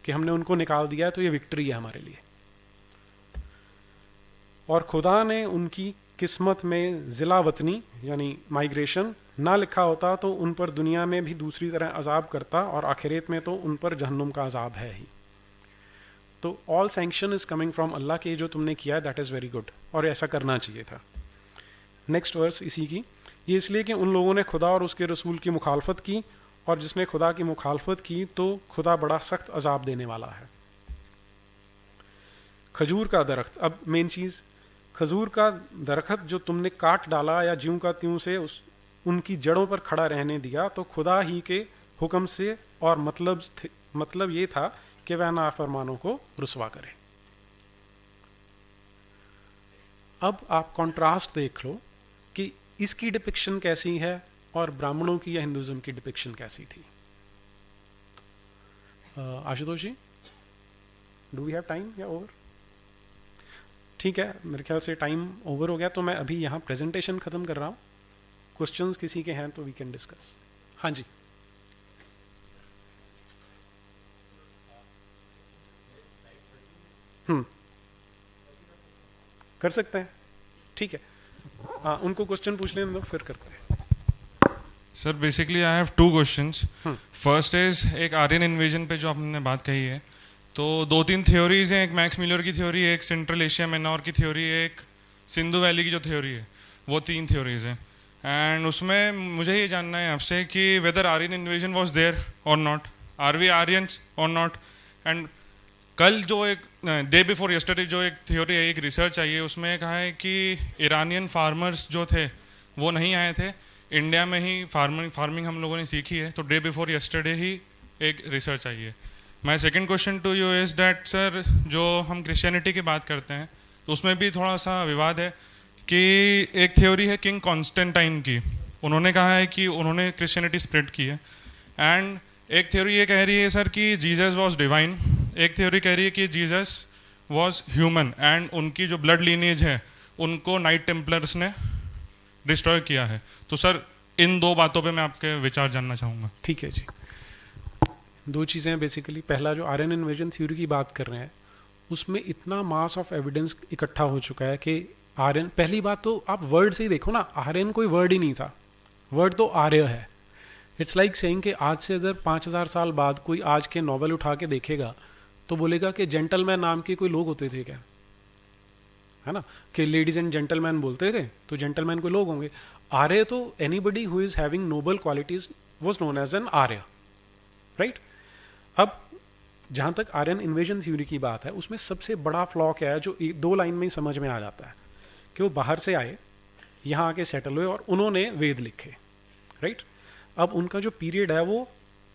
कि हमने उनको निकाल दिया है तो ये विक्ट्री है हमारे लिए। और खुदा ने उनकी किस्मत में ज़िला वतनी यानी माइग्रेशन ना लिखा होता तो उन पर दुनिया में भी दूसरी तरह अजाब करता, और आखिरत में तो उन पर जहन्नुम का अजाब है ही। तो all sanction is coming from Allah, के जो तुमने किया है दैट इज़ वेरी गुड, और ऐसा करना चाहिए था। नेक्स्ट वर्स इसी की, ये इसलिए कि उन लोगों ने खुदा और उसके रसूल की मुखालफत की, और जिसने खुदा की मुखालफत की तो खुदा बड़ा सख्त अजाब देने वाला है। खजूर का दरख्त, अब मेन चीज़, खजूर का दरख्त जो तुमने काट डाला या ज्यों का त्यों से उनकी जड़ों पर खड़ा रहने दिया, तो खुदा ही के हुक्म से, और मतलब ये था कि वह नाफरमानों को रुसवा करे। अब आप कंट्रास्ट देख लो कि इसकी डिपिक्शन कैसी है और ब्राह्मणों की या हिंदुज़म की डिपिक्शन कैसी थी। आशुतोष जी, डू वी हैव टाइम या ओवर? ठीक है, मेरे ख्याल से टाइम ओवर हो गया, तो मैं अभी यहाँ प्रेजेंटेशन ख़त्म कर रहा हूँ। क्वेश्चंस किसी के हैं तो वी कैन डिस्कस। हाँ जी, हम्म, कर सकते हैं, ठीक है। हाँ, उनको क्वेश्चन पूछ लेने दो, फिर करते हैं। Sir basically I have two questions. Hmm, first is एक आर्यन इन्वेजन पे जो आपने बात कही है, तो दो तीन थ्योरीज हैं, एक मैक्स मिलर की थ्योरी, एक सेंट्रल एशिया मेनोर की थ्योरी, एक सिंधु वैली की जो थ्योरी है, वो तीन थ्योरीज हैं। एंड उसमें मुझे ये जानना है आपसे कि whether Aryan invasion was there और नॉट, आर वी आर्यंस और नॉट। एंड कल जो एक डे बिफोर यस्टरडे जो एक थ्योरी है, एक रिसर्च आई है, उसमें कहा है कि ईरानियन फार्मर्स जो थे वो नहीं आए थे, इंडिया में ही फार्मिंग हम लोगों ने सीखी है। तो डे बिफोर यस्टरडे ही एक रिसर्च आई है। My second question to you is that sir, जो हम क्रिश्चियनिटी की बात करते हैं तो उसमें भी थोड़ा सा विवाद है कि एक थ्योरी है किंग कॉन्स्टेंटाइन की, उन्होंने कहा है कि उन्होंने क्रिश्चियनिटी स्प्रेड की है। एंड एक थ्योरी ये कह रही है सर कि जीसस वॉज डिवाइन, एक थ्योरी कह रही है कि जीसस वॉज ह्यूमन एंड उनकी जो ब्लड लीनेज है उनको नाइट टेम्पलर्स ने डिस्ट्रॉय किया है। तो सर इन दो बातों पे मैं आपके विचार जानना चाहूँगा। ठीक है जी। दो चीज़ें हैं बेसिकली। पहला, जो आर्यन इन्वेजन थ्योरी की बात कर रहे हैं, उसमें इतना मास ऑफ एविडेंस इकट्ठा हो चुका है कि आर्यन, पहली बात तो आप वर्ड से ही देखो ना, आर्यन कोई वर्ड ही नहीं था, वर्ड तो आर्य है। इट्स लाइक सेइंग कि आज से अगर 5000 साल बाद कोई आज के नॉवल उठा के देखेगा तो बोलेगा कि जेंटलमैन नाम के कोई लोग होते थे क्या, है ना, कि लेडीज एंड जेंटलमैन बोलते थे, तो जेंटलमैन कोई लोग होंगे। आर्य तो anybody who is having noble qualities was known as an Arya, right. अब जहाँ तक आर्यन इन्वेजन थ्योरी की बात है, उसमें सबसे बड़ा फ्लॉ क्या है, जो दो लाइन में ही समझ में आ जाता है, कि वो बाहर से आए, यहाँ आके सेटल हुए और उन्होंने वेद लिखे, राइट। अब उनका जो पीरियड है वो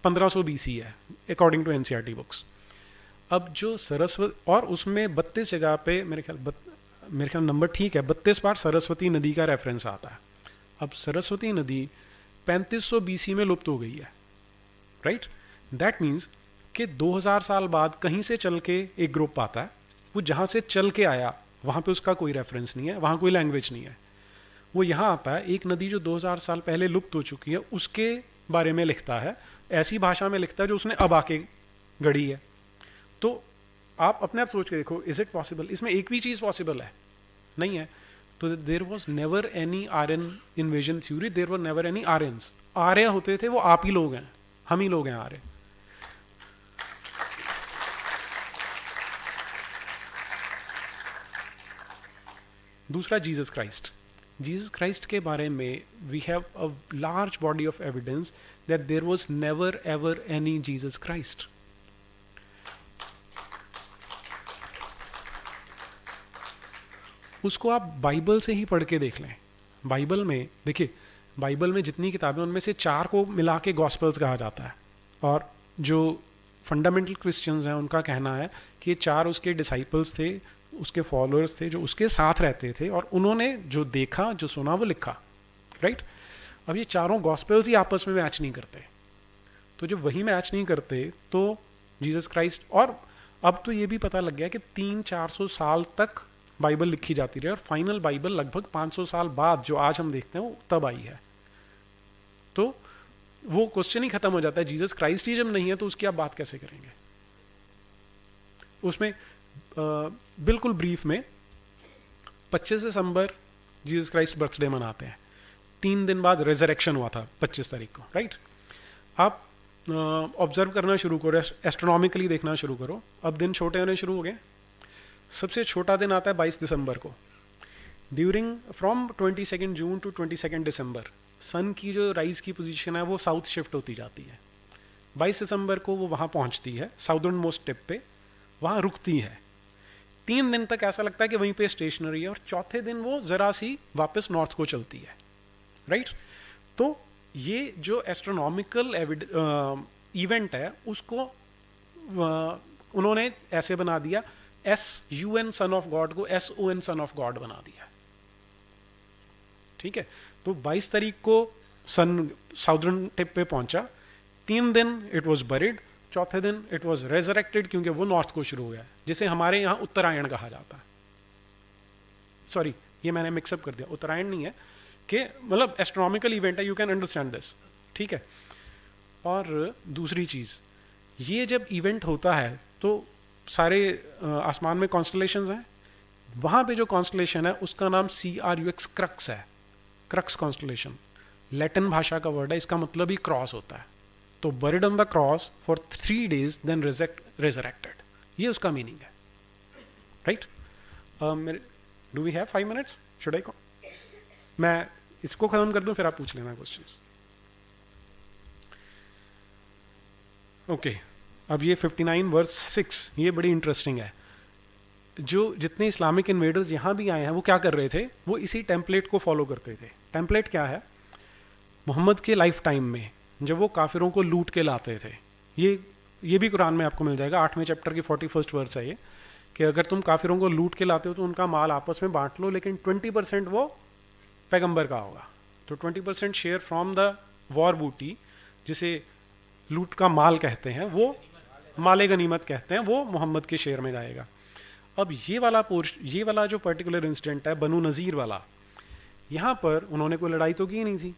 1500 BC है अकॉर्डिंग टू एनसीईआरटी बुक्स। अब जो सरस्वती, और उसमें 32 जगह पे मेरे ख्याल नंबर ठीक है, 32 बार सरस्वती नदी का रेफरेंस आता है। अब सरस्वती नदी 3500 BC में लुप्त हो गई है, राइट। दैट मीन्स कि 2000 साल बाद कहीं से चल के एक ग्रुप आता है, वो जहाँ से चल के आया वहाँ पे उसका कोई रेफरेंस नहीं है, वहाँ कोई लैंग्वेज नहीं है, वो यहाँ आता है, एक नदी जो 2000 साल पहले लुप्त हो चुकी है उसके बारे में लिखता है, ऐसी भाषा में लिखता है जो उसने अब आके गढ़ी है। तो आप अपने आप सोच के देखो, इज इट पॉसिबल? इसमें एक भी चीज़ पॉसिबल है नहीं है। तो there was never any Aryan invasion theory, there were never any Aryans. आर्य होते थे वो आप ही लोग हैं, हम ही लोग हैं आर्य। दूसरा, जीसस क्राइस्ट। जीसस क्राइस्ट के बारे में we have a large body of evidence that there was never ever any Jesus Christ. उसको आप बाइबल से ही पढ़ के देख लें। बाइबल में देखिए, बाइबल में जितनी किताबें, उनमें से 4 को मिला के गॉस्पेल्स कहा जाता है, और जो फंडामेंटल क्रिश्चियंस हैं उनका कहना है कि ये 4 उसके डिसाइपल्स थे, उसके फॉलोअर्स थे, जो उसके साथ रहते थे, और उन्होंने जो देखा, जो सुना, वो लिखा, राइट। अब ये चारों गॉस्पेल्स ही आपस में मैच नहीं करते, तो जब वही मैच नहीं करते तो जीसस क्राइस्ट, और अब तो ये भी पता लग गया कि 300-400 साल तक बाइबल लिखी जाती रही, और फाइनल बाइबल लगभग 500 साल बाद जो आज हम देखते हैं वो तब आई है। तो वो क्वेश्चन ही खत्म हो जाता है, जीसस क्राइस्ट ही जब नहीं है तो उसकी आप बात कैसे करेंगे। उसमें बिल्कुल ब्रीफ में 25 दिसंबर जीसस क्राइस्ट बर्थडे मनाते हैं, 3 दिन बाद रेजरेक्शन हुआ था 25 तारीख को, राइट। आप ऑब्जर्व करना शुरू करो, एस्ट्रोनॉमिकली देखना शुरू करो, अब दिन छोटे होने शुरू हो गए। सबसे छोटा दिन आता है 22 दिसंबर को। ड्यूरिंग फ्रॉम 22 जून टू 22 दिसंबर सन की जो राइज की पोजीशन है वो साउथ शिफ्ट होती जाती है। 22 दिसंबर को वो वहाँ पहुँचती है साउदर्न मोस्ट टिप पे, वहाँ रुकती है, 3 दिन तक ऐसा लगता है कि वहीं पे स्टेशनरी है, और चौथे दिन वो ज़रा सी वापस नॉर्थ को चलती है, राइट। तो ये जो एस्ट्रोनॉमिकल इवेंट है उसको उन्होंने ऐसे बना दिया, SUN सन ऑफ गॉड को SON सन ऑफ गॉड बना दिया, ठीक है। तो 22 तारीख को सन साउदर्न टिप पे पहुंचा, 3 दिन इट वॉज बरिड, चौथे दिन इट वॉज रेजरेक्टेड, क्योंकि वो नॉर्थ को शुरू हो गया, जिसे हमारे यहाँ उत्तरायण कहा जाता है, सॉरी ये मैंने मिक्सअप कर दिया, उत्तरायण नहीं है, कि मतलब एस्ट्रोनॉमिकल इवेंट है, यू कैन अंडरस्टैंड दिस, ठीक है। और दूसरी चीज़, ये जब इवेंट होता है तो सारे आसमान में कॉन्स्टलेशंस हैं, वहाँ पे जो कॉन्स्टलेशन है उसका नाम CRUX क्रक्स है, क्रक्स कॉन्स्टलेशन, लैटिन भाषा का वर्ड है, इसका मतलब ही क्रॉस होता है। तो buried on the cross for 3 days then resurrected, ये उसका मीनिंग है, right. Do we have 5 minutes? Should I मैं इसको खत्म कर दूं, फिर आप पूछ लेना क्वेश्चंस। ओके, अब ये 59 वर्स 6, ये बड़ी इंटरेस्टिंग है। जो जितने इस्लामिक इन्वेडर्स यहाँ भी आए हैं वो क्या कर रहे थे, वो इसी टेम्पलेट को फॉलो करते थे। टेम्पलेट क्या है, मोहम्मद के लाइफ टाइम में जब वो काफिरों को लूट के लाते थे, ये भी कुरान में आपको मिल जाएगा, 8वें चैप्टर की 41st वर्स है ये, कि अगर तुम काफिरों को लूट के लाते हो तो उनका माल आपस में बांट लो, लेकिन 20% वो पैगंबर का होगा। तो 20% शेयर फ्रॉम द वॉर बूटी, जिसे लूट का माल कहते हैं, वो माले गनीमत कहते हैं, वो मोहम्मद के शेयर में जाएगा। अब ये वाला जो पर्टिकुलर इंसिडेंट है बनु नज़ीर वाला, यहाँ पर उन्होंने कोई लड़ाई तो की नहीं थी,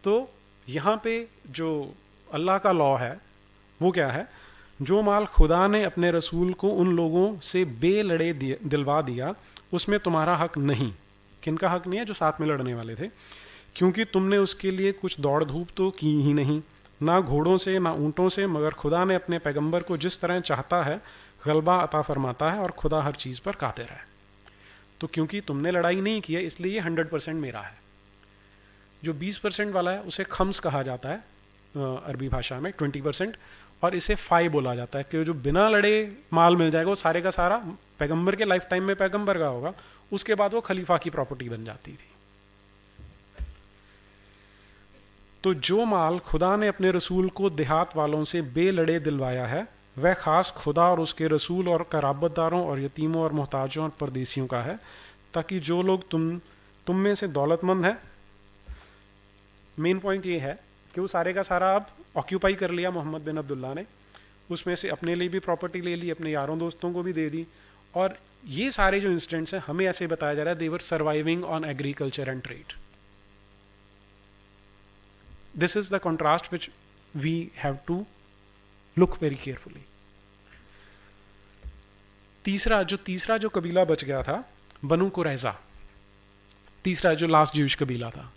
तो यहाँ पे जो अल्लाह का लॉ है वो क्या है, जो माल खुदा ने अपने रसूल को उन लोगों से बेलड़े दिलवा दिया उसमें तुम्हारा हक नहीं। किनका हक नहीं है? जो साथ में लड़ने वाले थे, क्योंकि तुमने उसके लिए कुछ दौड़ धूप तो की ही नहीं, ना घोड़ों से ना ऊँटों से, मगर खुदा ने अपने पैगंबर को जिस तरह चाहता है गलबा अता फरमाता है, और खुदा हर चीज़ पर कादिर है। तो क्योंकि तुमने लड़ाई नहीं की है इसलिए ये 100% मेरा है। जो 20% वाला है उसे खम्स कहा जाता है अरबी भाषा में, 20%, और इसे फाई बोला जाता है, कि जो बिना लड़े माल मिल जाएगा वो सारे का सारा पैगंबर के लाइफ टाइम में पैगंबर का होगा, उसके बाद वो खलीफा की प्रॉपर्टी बन जाती थी। तो जो माल खुदा ने अपने रसूल को देहात वालों से बेलड़े दिलवाया है वह खास खुदा और उसके रसूल और कराबतदारों और यतीमों और मोहताजों और परदेसियों का है, ताकि जो लोग तुम में से दौलतमंद हैं, मेन पॉइंट ये है कि वो सारे का सारा अब ऑक्यूपाई कर लिया मोहम्मद बिन अब्दुल्ला ने, उसमें से अपने लिए भी प्रॉपर्टी ले ली, अपने यारों दोस्तों को भी दे दी। और ये सारे जो इंसिडेंट्स हैं हमें ऐसे बताया जा रहा है, they were surviving on agriculture and trade. This is the contrast which we have to look very carefully. तीसरा जो कबीला बच गया था, बनु कुरैजा, तीसरा जो लास्ट ज्यूश कबीला था,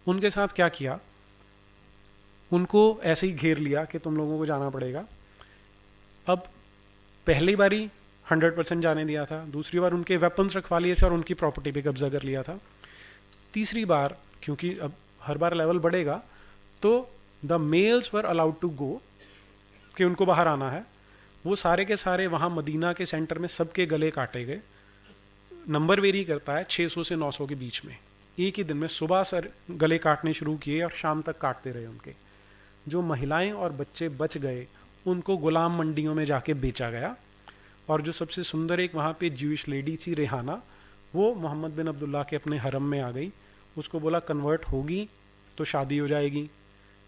उनके साथ क्या किया, उनको ऐसे ही घेर लिया कि तुम लोगों को जाना पड़ेगा। अब पहली बारी 100% जाने दिया था, दूसरी बार उनके वेपन्स रखवा लिए थे और उनकी प्रॉपर्टी पे कब्जा कर लिया था। तीसरी बार क्योंकि अब हर बार लेवल बढ़ेगा, तो the males were allowed to go, कि उनको बाहर आना है। वो सारे के सारे वहाँ मदीना के सेंटर में सबके गले काटे गए। नंबर वेरी करता है 600 से 900 के बीच में, एक ही दिन में सुबह सर गले काटने शुरू किए और शाम तक काटते रहे उनके। जो महिलाएं और बच्चे बच गए उनको गुलाम मंडियों में जाके बेचा गया। और जो सबसे सुंदर एक वहाँ पे ज्यूइश लेडी थी रेहाना, वो मोहम्मद बिन अब्दुल्ला के अपने हरम में आ गई। उसको बोला कन्वर्ट होगी तो शादी हो जाएगी,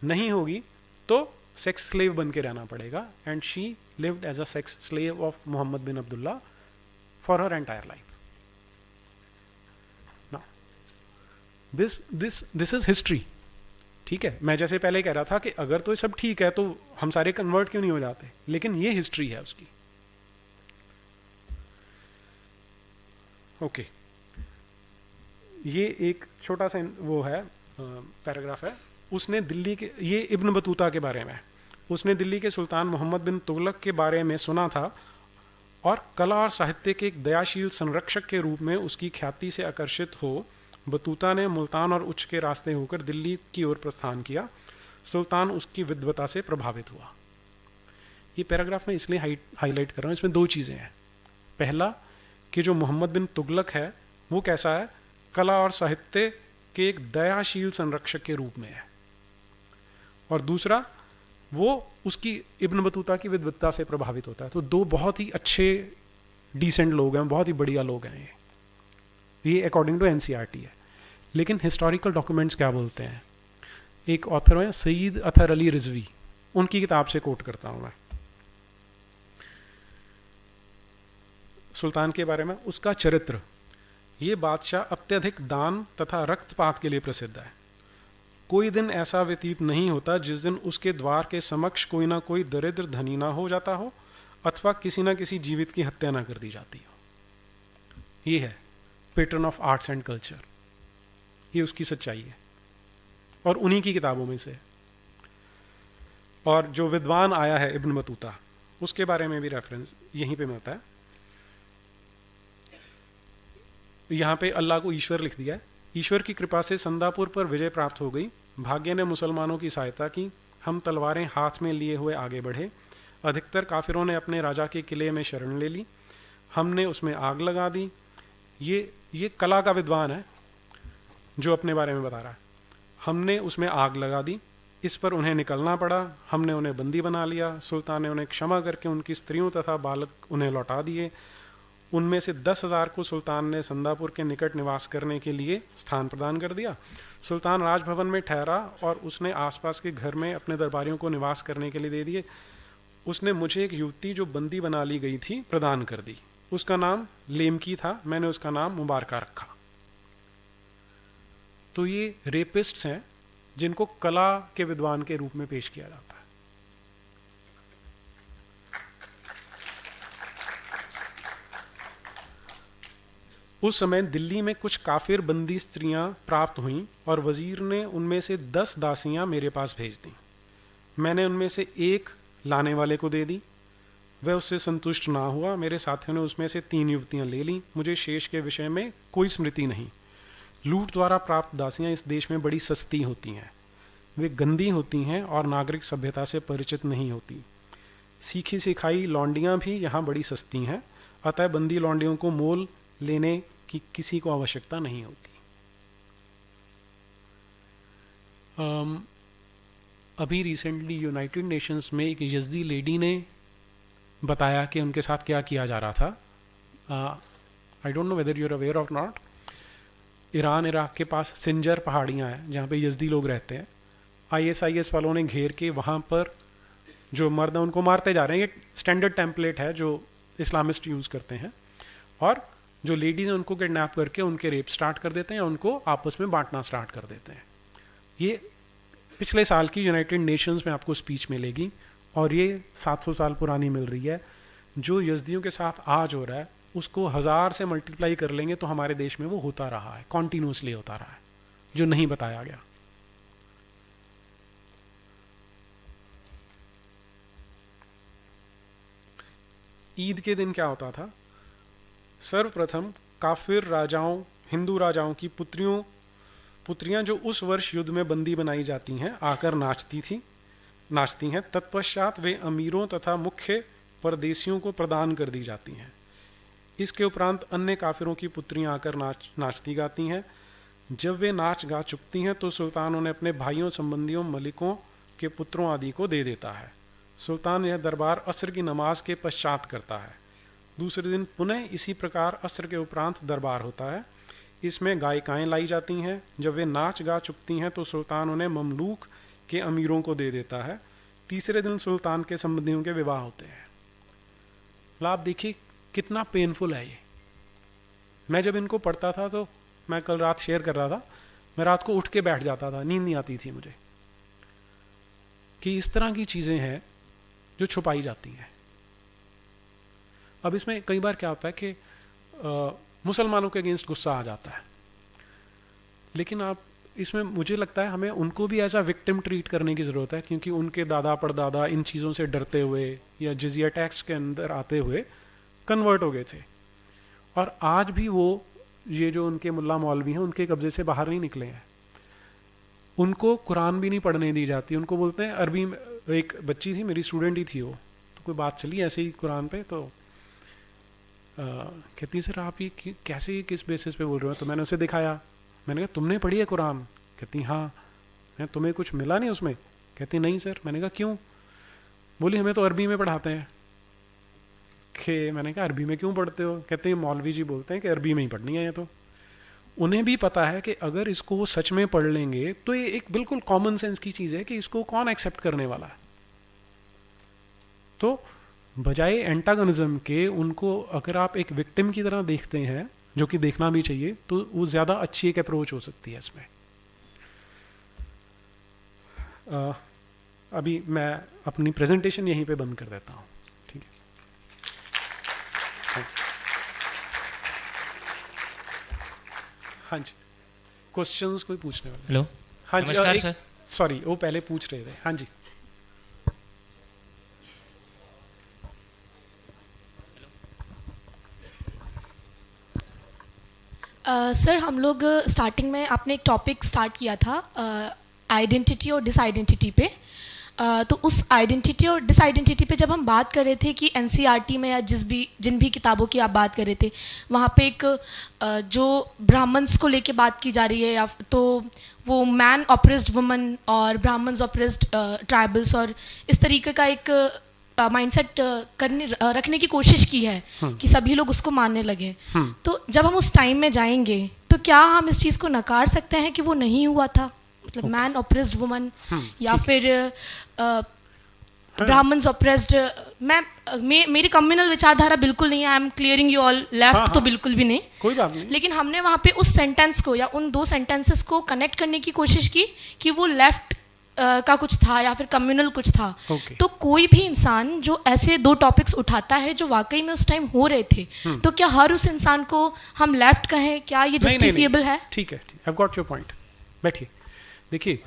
नहीं होगी तो सेक्स स्लेव बन के रहना पड़ेगा। And she lived as a sex slave of Mohammad bin Abdullah for her entire life. This is history, ठीक है। मैं जैसे पहले कह रहा था कि अगर तो ये सब ठीक है तो हम सारे कन्वर्ट क्यों नहीं हो जाते, लेकिन ये हिस्ट्री है उसकी। ओके, ये एक छोटा सा वो है पैराग्राफ है। उसने दिल्ली के, ये इब्न बतूता के बारे में, उसने दिल्ली के सुल्तान मोहम्मद बिन तुगलक के बारे में सुना था और कला और साहित्य के एक दयाशील संरक्षक के रूप में उसकी ख्याति से आकर्षित हो बतूता ने मुल्तान और उच्च के रास्ते होकर दिल्ली की ओर प्रस्थान किया। सुल्तान उसकी विद्वता से प्रभावित हुआ। ये पैराग्राफ मैं इसलिए हाईलाइट कर रहा हूँ, इसमें दो चीज़ें हैं। पहला कि जो मोहम्मद बिन तुगलक है वो कैसा है, कला और साहित्य के एक दयाशील संरक्षक के रूप में है। और दूसरा वो उसकी इब्न बतूता की विद्वता से प्रभावित होता है। तो दो बहुत ही अच्छे डिसेंट लोग हैं, बहुत ही बढ़िया लोग हैं ये अकॉर्डिंग टू एनसीईआरटी है। लेकिन हिस्टोरिकल डॉक्यूमेंट्स क्या बोलते हैं, एक ऑथर है सईद अतर अली रिजवी, उनकी किताब से कोट करता हूं मैं सुल्तान के बारे में। उसका चरित्र ये बादशाह अत्यधिक दान तथा रक्तपात के लिए प्रसिद्ध है। कोई दिन ऐसा व्यतीत नहीं होता जिस दिन उसके द्वार के समक्ष कोई ना कोई दरिद्र धनी ना हो जाता हो अथवा किसी ना किसी जीवित की हत्या ना कर दी जाती हो। ये है pattern of arts and culture, ये उसकी सच्चाई है और उन्हीं की किताबों में से। और जो विद्वान आया है इब्न बतूता, उसके बारे में भी रेफरेंस यहीं पे मिलता है। यहाँ पे अल्लाह को ईश्वर लिख दिया है। ईश्वर की कृपा से संदापुर पर विजय प्राप्त हो गई। भाग्य ने मुसलमानों की सहायता की। हम तलवारें हाथ में लिए हुए आगे बढ़े। अधिकतर काफिरों ने अपने राजा के किले में शरण ले ली। हमने उसमें आग लगा दी। ये कला का विद्वान है जो अपने बारे में बता रहा है। हमने उसमें आग लगा दी, इस पर उन्हें निकलना पड़ा। हमने उन्हें बंदी बना लिया। सुल्तान ने उन्हें क्षमा करके उनकी स्त्रियों तथा बालक उन्हें लौटा दिए। उनमें से 10,000 को सुल्तान ने संदापुर के निकट निवास करने के लिए स्थान प्रदान कर दिया। सुल्तान राजभवन में ठहरा और उसने आसपास के घर में अपने दरबारियों को निवास करने के लिए दे दिए। उसने मुझे एक युवती जो बंदी बना ली गई थी प्रदान कर दी। उसका नाम लेमकी था, मैंने उसका नाम मुबारका रखा। तो ये रेपिस्ट्स हैं जिनको कला के विद्वान के रूप में पेश किया जाता है। उस समय दिल्ली में कुछ काफिर बंदी स्त्रियां प्राप्त हुईं और वजीर ने उनमें से 10 दासियां मेरे पास भेज दी। मैंने उनमें से एक लाने वाले को दे दी। वह उससे संतुष्ट ना हुआ। मेरे साथियों ने उसमें से 3 युवतियां ले लीं। मुझे शेष के विषय में कोई स्मृति नहीं। लूट द्वारा प्राप्त दासियां इस देश में बड़ी सस्ती होती हैं। वे गंदी होती हैं और नागरिक सभ्यता से परिचित नहीं होती। सीखी सिखाई लौंडियां भी यहाँ बड़ी सस्ती हैं, अतः बंदी लौंडियों को मोल लेने की किसी को आवश्यकता नहीं होती। अभी रिसेंटली यूनाइटेड नेशंस में एक यज़दी लेडी ने बताया कि उनके साथ क्या किया जा रहा था। I don't know whether you are aware of not. Iran Iraq के पास सिंजर पहाड़ियाँ हैं जहाँ पे यज़दी लोग रहते हैं। ISIS वालों ने घेर के वहाँ पर जो मर्द हैं उनको मारते जा रहे हैं। ये स्टैंडर्ड टेम्पलेट है जो इस्लामिस्ट यूज़ करते हैं। और जो लेडीज़ हैं उनको किडनैप करके उनके रेप स्टार्ट कर देते हैं, उनको आपस में बांटना स्टार्ट कर देते हैं। ये पिछले साल की यूनाइटेड नेशंस में आपको स्पीच मिलेगी और ये 700 साल पुरानी मिल रही है। जो यज़दियों के साथ आज हो रहा है उसको 1000 से मल्टीप्लाई कर लेंगे तो हमारे देश में वो होता रहा है, कॉन्टिन्यूसली होता रहा है, जो नहीं बताया गया। ईद के दिन क्या होता था? सर्वप्रथम काफिर राजाओं, हिंदू राजाओं की पुत्रियां जो उस वर्ष युद्ध में बंदी बनाई जाती हैं आकर नाचती हैं। तत्पश्चात वे अमीरों तथा मुख्य परदेशियों को प्रदान कर दी जाती हैं। इसके उपरांत अन्य काफिरों की पुत्रियां आकर नाचती गाती हैं। जब वे नाच गा चुकती हैं तो सुल्तान उन्हें अपने भाइयों, संबंधियों, मलिकों के पुत्रों आदि को दे देता है। सुल्तान यह दरबार असर की नमाज के पश्चात करता है। दूसरे दिन पुनः इसी प्रकार असर के उपरांत दरबार होता है। इसमें गायिकाएं लाई जाती हैं। जब वे नाच गा चुकती हैं तो सुल्तान उन्हें ममलूक के अमीरों को दे देता है। तीसरे दिन सुल्तान के संबंधियों के विवाह होते हैं। आप देखिए कितना पेनफुल है ये। मैं जब इनको पढ़ता था तो मैं कल रात शेयर कर रहा था, मैं रात को उठ के बैठ जाता था, नींद नहीं आती थी मुझे, कि इस तरह की चीज़ें हैं जो छुपाई जाती हैं। अब इसमें कई बार क्या होता है कि मुसलमानों के अगेंस्ट गुस्सा आ जाता है, लेकिन आप इसमें मुझे लगता है हमें उनको भी एज अ विक्टिम ट्रीट करने की ज़रूरत है, क्योंकि उनके दादा परदादा इन चीज़ों से डरते हुए या जिजिया टैक्स के अंदर आते हुए कन्वर्ट हो गए थे। और आज भी वो ये जो उनके मुल्ला मौलवी हैं उनके कब्जे से बाहर नहीं निकले हैं। उनको कुरान भी नहीं पढ़ने दी जाती। उनको बोलते हैं अरबी में। एक बच्ची थी, मेरी स्टूडेंट ही थी वो, तो कोई बात चली ऐसे ही कुरान पे, तो कहती सर आप ये कैसे किस बेसिस पे बोल रहे हो? तो मैंने उसे दिखाया, मैंने कहा तुमने पढ़ी है कुरान? कहती हाँ। मैं तुम्हें कुछ मिला नहीं उसमें? कहती नहीं सर। मैंने कहा क्यों? बोली हमें तो अरबी में पढ़ाते हैं। कि मैंने कहा अरबी में क्यों पढ़ते हो? कहते हैं मौलवी जी बोलते हैं कि अरबी में ही पढ़नी है। ये तो उन्हें भी पता है कि अगर इसको वो सच में पढ़ लेंगे तो ये एक बिल्कुल कॉमन सेंस की चीज़ है कि इसको कौन एक्सेप्ट करने वाला है। तो बजाय एंटागनिज्म के उनको अगर आप एक विक्टिम की तरह देखते हैं जो कि देखना भी चाहिए, तो वो ज़्यादा अच्छी एक अप्रोच हो सकती है इसमें। अभी मैं अपनी प्रेजेंटेशन यहीं पे बंद कर देता हूँ, ठीक है। हाँ जी, क्वेश्चंस कोई पूछने वाला? हेलो, हाँ जी, नमस्कार सर। सॉरी, वो पहले पूछ रहे थे। हाँ जी, सर हम लोग स्टार्टिंग में आपने एक टॉपिक स्टार्ट किया था आइडेंटिटी और डिसआइडेंटिटी पे। तो उस आइडेंटिटी और डिसआइडेंटिटी पे जब हम बात कर रहे थे कि एनसीईआरटी में या जिन भी किताबों की आप बात कर रहे थे, वहाँ पे एक जो ब्राह्मण्स को लेके बात की जा रही है, या तो वो मैन ऑप्रेस्ड वुमन और ब्राह्मण्स ऑप्रेस्ड ट्राइबल्स, और इस तरीके का एक माइंडसेट रखने की कोशिश की है कि सभी लोग उसको मानने लगे। तो जब हम उस टाइम में जाएंगे तो क्या हम इस चीज़ को नकार सकते हैं कि वो नहीं हुआ था, मतलब मैन ऑप्रेस्ड वुमन या फिर ब्राह्मण्स ऑप्रेस्ड? मेरी कम्युनल विचारधारा बिल्कुल नहीं है, I am clearing you all left, तो बिल्कुल भी नहीं, कोई बात नहीं। लेकिन हमने वहाँ पे उस सेंटेंस को या उन दो सेंटेंसेस को कनेक्ट करने की कोशिश की कि वो लेफ्ट का कुछ था या फिर कम्युनल कुछ था। Okay. तो कोई भी इंसान जो ऐसे दो टॉपिक्स उठाता है जो वाकई में उस टाइम हो रहे थे, तो क्या हर उस इंसान को हम लेफ्ट कहें? क्या ये जस्टिफिएबल है? ठीक है, आई गॉट योर पॉइंट। बैठिए, देखिए,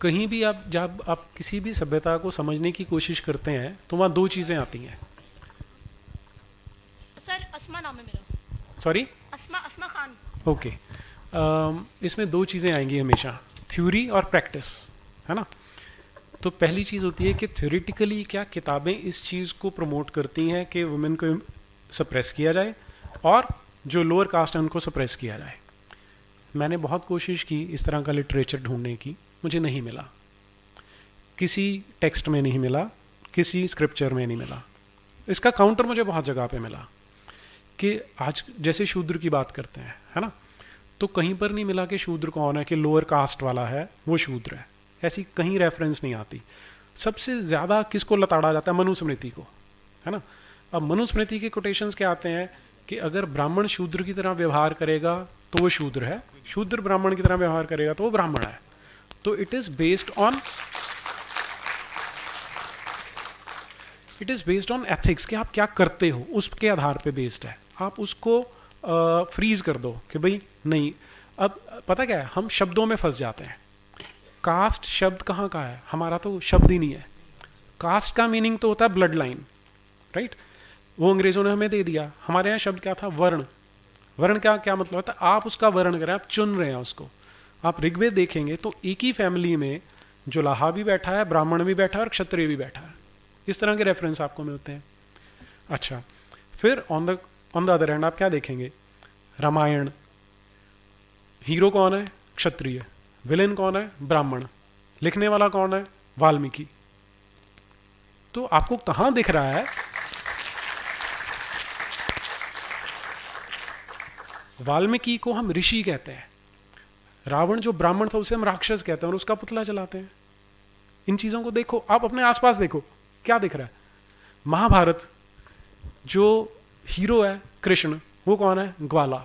कहीं भी आप जब आप किसी भी सभ्यता को समझने की कोशिश करते हैं तो वहाँ दो चीज़ें आती हैं। सर अस्मा नाम है मेरा। सॉरी? अस्मा खान। ओके, इसमें दो चीज़ें आएंगी हमेशा, थ्योरी और प्रैक्टिस, है ना। तो पहली चीज़ होती है कि थ्योरेटिकली क्या किताबें इस चीज़ को प्रमोट करती हैं कि वुमेन को सप्रेस किया जाए और जो लोअर कास्ट है उनको सप्रेस किया जाए। मैंने बहुत कोशिश की इस तरह का लिटरेचर ढूंढने की, मुझे नहीं मिला, किसी टेक्स्ट में नहीं मिला, किसी स्क्रिप्चर में नहीं मिला। इसका काउंटर मुझे बहुत जगह पे मिला कि आज जैसे शूद्र की बात करते हैं, है ना, तो कहीं पर नहीं मिला कि शूद्र कौन है, कि लोअर कास्ट वाला है वो शूद्र है, ऐसी कहीं रेफरेंस नहीं आती। सबसे ज़्यादा किसको लताड़ा जाता है? मनुस्मृति को, है ना। अब मनुस्मृति के कोटेशंस क्या आते हैं कि अगर ब्राह्मण शूद्र की तरह व्यवहार करेगा तो वो शूद्र है, शूद्र ब्राह्मण की तरह व्यवहार करेगा तो वो ब्राह्मण है। तो it is based on ethics कि आप क्या करते हो, उसके आधार पे बेस्ड है। आप उसको फ्रीज कर दो कि भाई नहीं। अब पता क्या है, हम शब्दों में फंस जाते हैं। कास्ट शब्द कहाँ का है? हमारा तो शब्द ही नहीं है। कास्ट का मीनिंग तो होता है ब्लड लाइन, राइट? वो अंग्रेजों ने हमें दे दिया। हमारे यहाँ शब्द क्या था? वर्ण। वर्ण क्या क्या मतलब होता है? आप उसका वर्ण करें, आप चुन रहे हैं उसको। आप ऋग्वेद देखेंगे तो एक ही फैमिली में जुलाहा भी बैठा है, ब्राह्मण भी बैठा है और क्षत्रिय भी बैठा है। इस तरह के रेफरेंस आपको मिलते हैं। अच्छा, फिर ऑन द अदर हैंड आप क्या देखेंगे? रामायण, हीरो कौन है? क्षत्रिय। विलेन कौन है? ब्राह्मण। लिखने वाला कौन है? वाल्मीकि। तो आपको कहां दिख रहा है? वाल्मीकि को हम ऋषि कहते हैं, रावण जो ब्राह्मण था उसे हम राक्षस कहते हैं और उसका पुतला जलाते हैं। इन चीजों को देखो, आप अपने आसपास देखो क्या दिख रहा है। महाभारत जो हीरो है कृष्ण, वो कौन है? ग्वाला,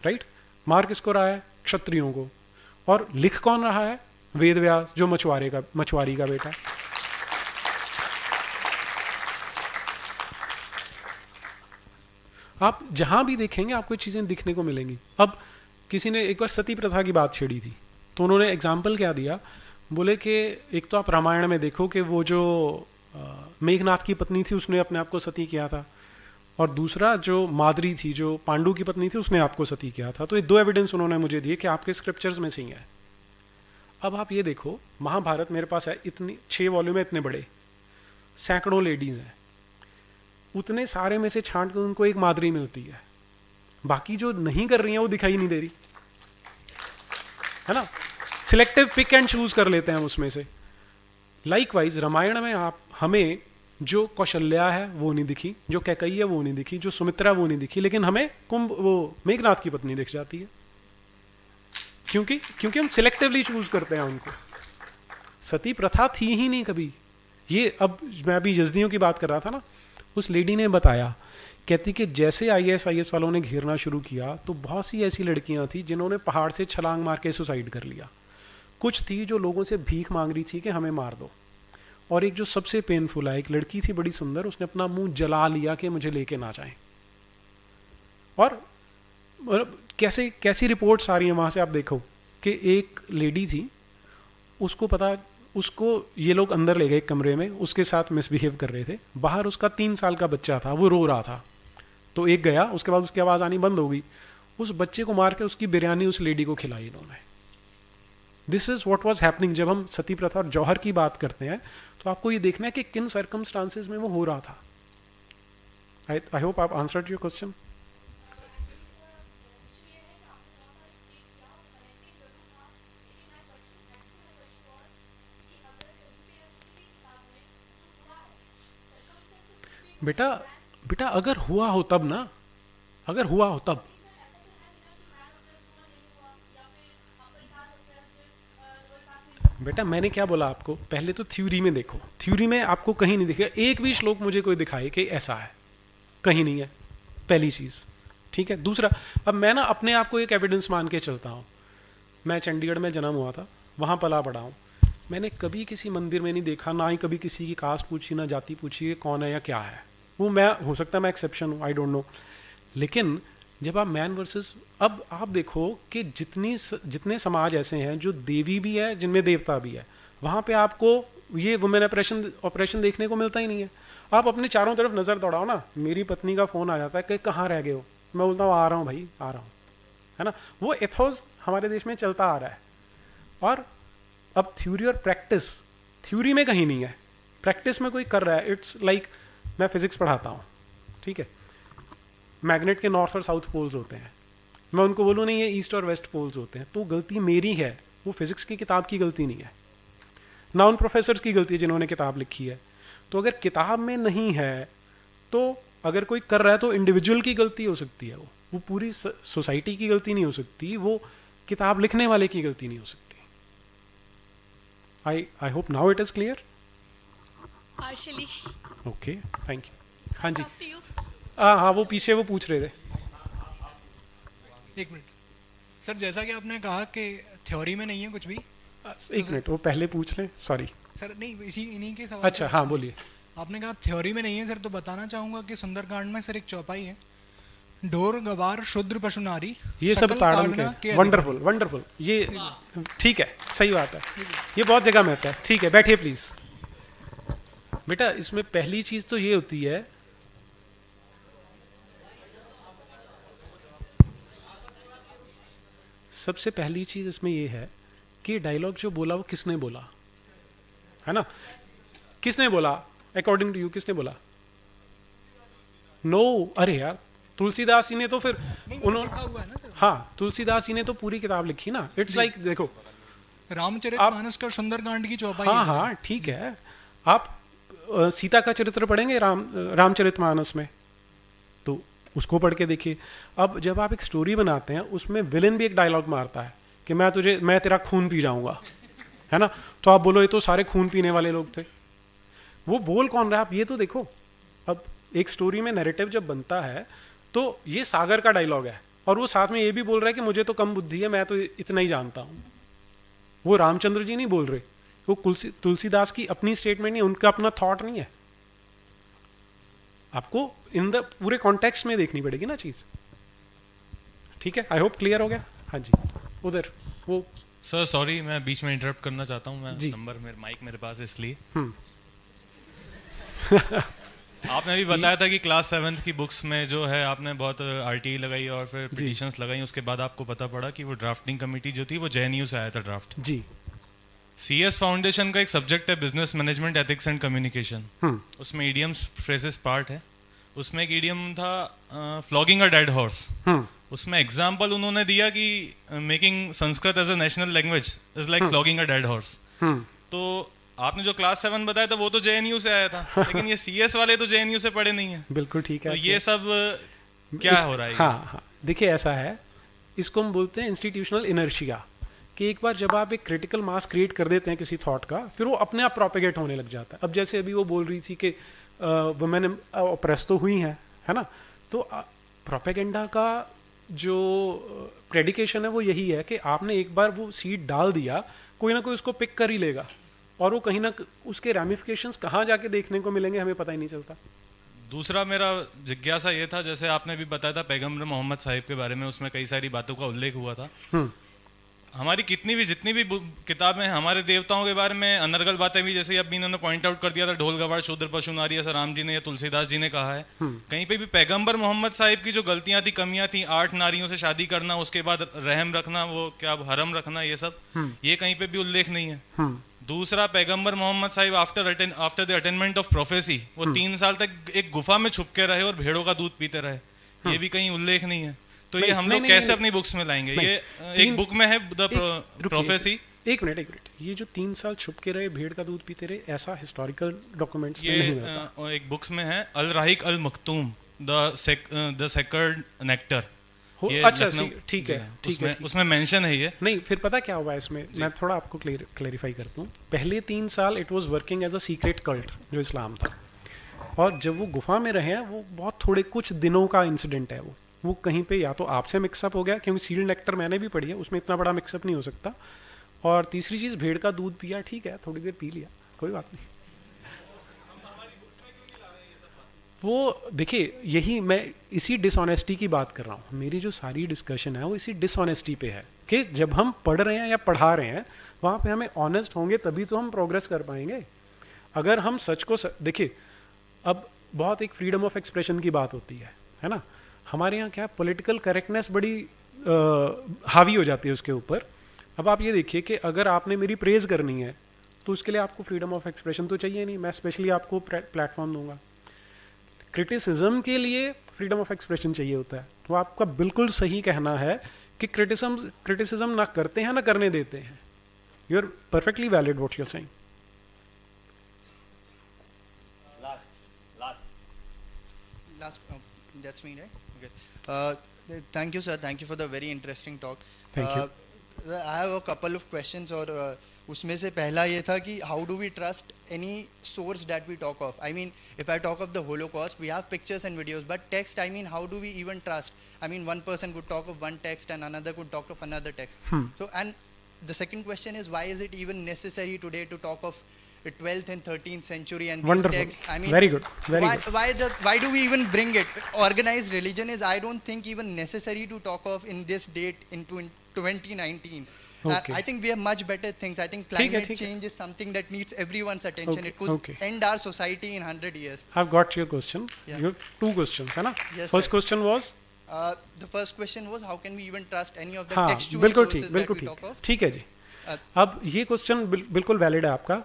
राइट? मार किसको रहा है? क्षत्रियों को। और लिख कौन रहा है? वेद व्यास, जो मछुआरी का बेटा। आप जहां भी देखेंगे आपको चीजें दिखने को मिलेंगी। अब किसी ने एक बार सती प्रथा की बात छेड़ी थी, तो उन्होंने एग्जाम्पल क्या दिया, बोले कि एक तो आप रामायण में देखो कि वो जो मेघनाथ की पत्नी थी उसने अपने आप को सती किया था, और दूसरा जो माद्री थी जो पांडु की पत्नी थी उसने आपको सती किया था। तो ये दो एविडेंस उन्होंने मुझे दिए कि आपके स्क्रिप्चर्स में से ही है। अब आप ये देखो, महाभारत मेरे पास है, इतनी 6 वॉल्यूम है, इतने बड़े, सैकड़ों लेडीज हैं, उतने सारे में से छांट कर उनको एक माद्री मिलती है, बाकी जो नहीं कर रही हैं वो दिखाई नहीं दे रही, है ना। सिलेक्टिव पिक एंड चूज कर लेते हैं उसमें से। लाइकवाइज रामायण में आप हमें जो कौशल्या है वो नहीं दिखी, जो कैकई है वो नहीं दिखी, जो सुमित्रा वो नहीं दिखी, लेकिन हमें वो मेघनाथ की पत्नी दिख जाती है। क्योंकि हम सिलेक्टिवली चूज करते हैं उनको। सती प्रथा थी ही नहीं कभी। ये अब मैं अभी यजदियों की बात कर रहा था ना, उस लेडी ने बताया, कहती कि जैसे ISIS वालों ने घेरना शुरू किया तो बहुत सी ऐसी लड़कियां थी जिन्होंने पहाड़ से छलांग मार के सुसाइड कर लिया, कुछ थी जो लोगों से भीख मांग रही थी कि हमें मार दो, और एक जो सबसे पेनफुल है, एक लड़की थी बड़ी सुंदर, उसने अपना मुंह जला लिया कि मुझे लेके ना जाएं। और कैसे कैसी रिपोर्ट्स आ रही हैं वहां से, आप देखो कि एक लेडी थी, उसको ये लोग अंदर ले गए एक कमरे में, उसके साथ मिसबिहेव कर रहे थे, बाहर उसका 3 साल का बच्चा था, वो रो रहा था, तो एक गया, उसके बाद उसकी आवाज़ आनी बंद हो गई, उस बच्चे को मार के उसकी बिरयानी उस लेडी को खिलाई इन्होंने। This is what was happening. जब हम सती प्रथा और जौहर की बात करते हैं तो आपको ये देखना है कि किन सर्कमस्टांसेस में वो हो रहा था। आई होप आप आंसर्ड योर क्वेश्चन। बेटा अगर हुआ हो तब ना, अगर हुआ हो तब। बेटा मैंने क्या बोला आपको, पहले तो थ्योरी में देखो, थ्योरी में आपको कहीं नहीं दिखेगा, एक भी श्लोक मुझे कोई दिखाए कि ऐसा है, कहीं नहीं है, पहली चीज। ठीक है। दूसरा, अब मैं ना अपने आप को एक एविडेंस मान के चलता हूँ। मैं चंडीगढ़ में जन्म हुआ था, वहाँ पला पड़ा हूँ, मैंने कभी किसी मंदिर में नहीं देखा, ना ही कभी किसी की कास्ट पूछी, ना जाति पूछी कि कौन है या क्या है। वो मैं, हो सकता है मैं एक्सेप्शन हूँ, आई डोंट नो। लेकिन जब आप मैन वर्सेस, अब आप देखो कि जितने समाज ऐसे हैं जो देवी भी है, जिनमें देवता भी है, वहाँ पे आपको ये वुमेन ऑपरेशन देखने को मिलता ही नहीं है। आप अपने चारों तरफ नज़र दौड़ाओ ना, मेरी पत्नी का फ़ोन आ जाता है कि कहाँ रह गए हो, मैं बोलता हूँ आ रहा हूँ भाई, आ रहा हूँ, है ना। वो एथोस हमारे देश में चलता आ रहा है। और अब थ्योरी और प्रैक्टिस, थ्योरी में कहीं नहीं है, प्रैक्टिस में कोई कर रहा है। इट्स लाइक मैं फिजिक्स पढ़ाता हूँ, ठीक है, मैग्नेट के नॉर्थ और साउथ पोल्स होते हैं, मैं उनको बोलूँ नहीं ये ईस्ट और वेस्ट पोल्स होते हैं, तो गलती मेरी है, वो फिजिक्स की किताब की गलती नहीं है, ना उन प्रोफेसर्स की गलती है जिन्होंने किताब लिखी है। तो अगर किताब में नहीं है तो अगर कोई कर रहा है तो इंडिविजुअल की गलती हो सकती है, वो पूरी सोसाइटी की गलती नहीं हो सकती, वो किताब लिखने वाले की गलती नहीं हो सकती। I hope now it is clear. Partially. Okay, thank you. हाँ जी, Up to you. हाँ वो पीछे वो पूछ रहे थे। एक मिनट सर, जैसा कि आपने कहा कि थ्योरी में नहीं है कुछ भी। एक मिनट, वो पहले पूछ लें, सॉरी सर नहीं, इन्हीं के सवाल। अच्छा हाँ बोलिए। आपने कहा थ्योरी में नहीं है सर, तो बताना चाहूंगा कि सुंदरकांड में सर एक चौपाई है, डोर गवार शूद्र पशु नारी ये सब सकल ताड़न ताड़ना के, के वंडरफुल वंडरफुल, ये ठीक है, सही बात है, ये बहुत जगह में होता है। ठीक है, बैठिए प्लीज। बेटा इसमें पहली चीज तो ये होती है, सबसे पहली चीज इसमें ये है कि डायलॉग जो बोला वो किसने बोला, है ना, किसने बोला, अकॉर्डिंग टू यू किसने बोला? नो अरे यार तुलसीदास जी ने तो फिर उन्होंने, हाँ तुलसीदास जी ने तो पूरी किताब लिखी ना। इट्स लाइक देखो रामचरितमानस का सुंदरकांड की चौपाई हाँ है। हाँ ठीक है, आप सीता का चरित्र पढ़ेंगे रामचरितमानस में, तो उसको पढ़ के देखिए। अब जब आप एक स्टोरी बनाते हैं उसमें विलेन भी एक डायलॉग मारता है कि मैं तेरा खून पी जाऊंगा, है ना, तो आप बोलो ये तो सारे खून पीने वाले लोग थे, वो बोल कौन रहा है आप ये तो देखो। अब एक स्टोरी में नैरेटिव जब बनता है तो ये सागर का डायलॉग है और वो साथ में ये भी बोल रहा है कि मुझे तो कम बुद्धि है, मैं तो इतना ही जानता हूं। वो रामचंद्र जी नहीं बोल रहे, वो तुलसीदास की अपनी स्टेटमेंट नहीं, उनका अपना थॉट नहीं है। आपको इन द पूरे कॉन्टेक्स्ट में देखनी पड़ेगी ना चीज। ठीक है, आई होप क्लियर हो गया। हाँ जी, उधर वो सर सॉरी, मैं बीच में इंटरप्ट करना चाहता हूँ, मैं जी। नंबर माइक मेरे पास है इसलिए। हम्म। आपने भी बताया था कि क्लास 7th की बुक्स में जो है आपने बहुत आरटीई लगाई और फिर पिटीशंस लगाई, उसके बाद आपको पता पड़ा कि वो ड्राफ्टिंग कमेटी जो थी वो जेएनयू से आया था ड्राफ्ट। जी। सीएस फाउंडेशन का एक सब्जेक्ट है business management ethics and communication, hmm. उसमें ईडियम्स फ्रेजेस पार्ट है, उसमें एक ईडियम था flogging a dead horse. Hmm. उसमें एग्जाम्पल उन्होंने दिया कि making Sanskrit as a national language is like flogging a dead horse. Hmm. तो आपने जो क्लास 7 बताया था वो तो जेएनयू से आया था, लेकिन ये सीएस वाले तो जेएनयू से पढ़े नहीं है, बिल्कुल ठीक है। तो ये सब क्या हो रहा है? हाँ हाँ, देखिए ऐसा है, इसको हम बोलते हैं इंस्टीट्यूशनल इनर्शिया, कि एक बार जब आप एक क्रिटिकल मास क्रिएट कर देते हैं किसी थॉट का, फिर वो अपने आप प्रोपेगेट होने लग जाता है। अब जैसे अभी वो बोल रही थी कि वुमेन ऑप्रेस तो हुई हैं, है ना। तो प्रोपेगेंडा का जो प्रेडिकेशन है वो यही है कि आपने एक बार वो सीड डाल दिया, कोई ना कोई उसको पिक कर ही लेगा, और वो कहीं ना उसके रैमिफिकेशंस कहाँ जाके देखने को मिलेंगे हमें पता ही नहीं चलता। दूसरा मेरा जिज्ञासा ये था, जैसे आपने भी बताया था पैगंबर मोहम्मद साहिब के बारे में, उसमें कई सारी बातों का उल्लेख हुआ था। हमारी जितनी भी किताबें हैं हमारे देवताओं के बारे में अनर्गल बातें भी, जैसे अभी इन्होंने पॉइंट आउट कर दिया था, ढोल गवार शूद्र पशु नारी, ऐसा राम जी ने या तुलसीदास जी ने कहा है। कहीं पे भी पैगंबर मोहम्मद साहिब की जो गलतियां थी, कमियां थी, 8 नारियों से शादी करना, उसके बाद रहम रखना, वो क्या हरम रखना, ये सब ये कहीं पे भी उल्लेख नहीं है। दूसरा, पैगंबर मोहम्मद साहिब after the attainment of prophecy वो 3 साल तक एक गुफा में छुप के रहे और भेड़ों का दूध पीते रहे, ये भी कहीं उल्लेख नहीं है। तो ये हम लोग कैसे अपनी बुक्स में लाएंगे? ये एक बुक में है द प्रोफेसी। एक मिनट, ये जो 3 साल छुप के रहे, भेड़ का दूध पीते रहे, ऐसा हिस्टोरिकल डॉक्यूमेंट्स में नहीं होता। एक बुक्स में है अल राहिक अल मखतूम द सेकर्ड नेक्टर। अच्छा ठीक है, उसमें मेंशन है ये। नहीं, फिर पता क्या हुआ इसमें, मैं थोड़ा आपको क्लेरिफाई करता हूँ। पहले 3 साल it was working as a secret cult जो इस्लाम था, और जब वो गुफा में रहे हैं, वो बहुत थोड़े कुछ दिनों का इंसिडेंट है। वो कहीं पे या तो आपसे मिक्सअप हो गया, क्योंकि सील्ड नेक्टर मैंने भी पढ़ी है, उसमें इतना बड़ा मिक्सअप नहीं हो सकता। और तीसरी चीज़, भेड़ का दूध पिया, ठीक है, थोड़ी देर पी लिया, कोई बात नहीं। वो देखिए, यही मैं इसी डिसऑनेस्टी की बात कर रहा हूँ। मेरी जो सारी डिस्कशन है वो इसी डिसऑनेस्टी पे है कि जब हम पढ़ रहे हैं या पढ़ा रहे हैं, वहाँ पे हमें ऑनेस्ट होंगे तभी तो हम प्रोग्रेस कर पाएंगे। अगर हम सच को देखिए, अब बहुत एक फ्रीडम ऑफ एक्सप्रेशन की बात होती है ना। हमारे यहाँ क्या पॉलिटिकल करेक्टनेस बड़ी हावी हो जाती है उसके ऊपर। अब आप ये देखिए कि अगर आपने मेरी प्रेज करनी है तो उसके लिए आपको फ्रीडम ऑफ एक्सप्रेशन तो चाहिए नहीं, मैं स्पेशली आपको प्लेटफॉर्म दूंगा। क्रिटिसिज्म के लिए फ्रीडम ऑफ एक्सप्रेशन चाहिए होता है। तो आपका बिल्कुल सही कहना है कि क्रिटिसिज्म ना करते हैं ना करने देते हैं। You are perfectly valid what you are saying. Last, that's me, right? Okay. Thank you, sir. Thank you for the very interesting talk. Thank you. I have a couple of questions, और उसमें से पहला ये था कि how do we trust any source that we talk of? I mean, if I talk of the Holocaust, we have pictures and videos, but text, I mean, how do we even trust? I mean, one person could talk of one text and another could talk of another text. So, and the second question is, why is it even necessary today to talk of the 12th and 13th century and these Wonderful. texts? I mean, Very good. Very good. why do we even bring it? Organized religion is, I don't think, even necessary to talk of in this date in 2019. Okay. I think we have much better things. I think climate change is something that needs everyone's attention. It could end our society in 100 years. I've got your question. Yeah. You have 2 questions, है ना? Yes, First sir. question was? The first question was, how can we even trust any of the हाँ, textual बिल्कुल sources ठीक, that बिल्कुल we talk ठीक, of? ठीक है जी। अब ये क्वेश्चन बिल्कुल वैलिड है आपका।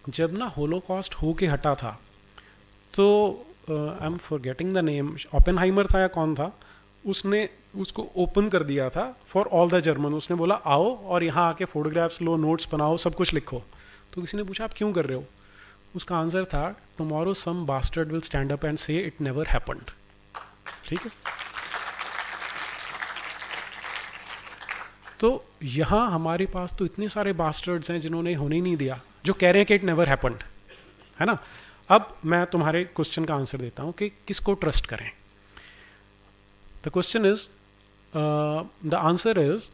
जब ना होलोकॉस्ट हो के हटा था, तो I am forgetting the name, Oppenheimer था या कौन था, उसने उसको ओपन कर दिया था फॉर ऑल द जर्मन। उसने बोला आओ और यहाँ आके फोटोग्राफ्स लो, नोट्स बनाओ, सब कुछ लिखो। तो किसी ने पूछा आप क्यों कर रहे हो? उसका आंसर था, tomorrow some bastard will stand up and say it never happened. ठीक है, तो यहाँ हमारे पास तो इतने सारे बास्टर्ड्स हैं जिन्होंने होने ही नहीं दिया, जो कह रहे हैं कि इट नेवर हैपेंड, है ना। अब मैं तुम्हारे क्वेश्चन का आंसर देता हूँ कि किसको ट्रस्ट करें। The question is, the answer is,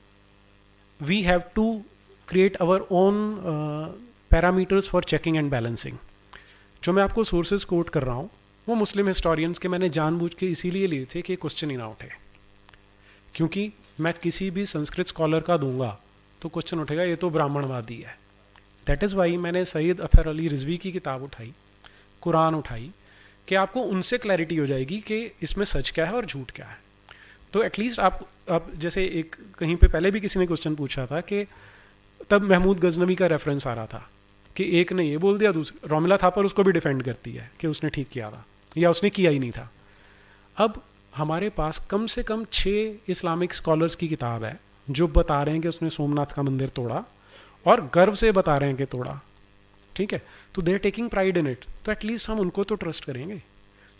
we have to create our own parameters for checking and balancing. जो मैं आपको सोर्सेज कोट कर रहा हूँ वो मुस्लिम हिस्टोरियंस के मैंने जानबूझ के इसीलिए लिए थे कि क्वेश्चन इन आउट है, क्योंकि मैं किसी भी संस्कृत स्कॉलर का दूंगा तो क्वेश्चन उठेगा ये तो ब्राह्मणवादी है। दैट इज़ वाई मैंने सैयद अतहर अली रिजवी की किताब उठाई, कुरान उठाई, कि आपको उनसे क्लैरिटी हो जाएगी कि इसमें सच क्या है और झूठ क्या है। तो एटलीस्ट आप जैसे एक कहीं पे पहले भी किसी ने क्वेश्चन पूछा था कि तब महमूद गजनवी का रेफरेंस आ रहा था कि एक ने ये बोल दिया, दूसरा रोमिला थापर उसको भी डिफेंड करती है कि उसने ठीक किया था या उसने किया ही नहीं था। अब हमारे पास कम से कम 6 इस्लामिक स्कॉलर्स की किताब है जो बता रहे हैं कि उसने सोमनाथ का मंदिर तोड़ा, और गर्व से बता रहे हैं कि तोड़ा। ठीक है, तो they are taking pride in it. तो एटलीस्ट हम उनको तो ट्रस्ट करेंगे।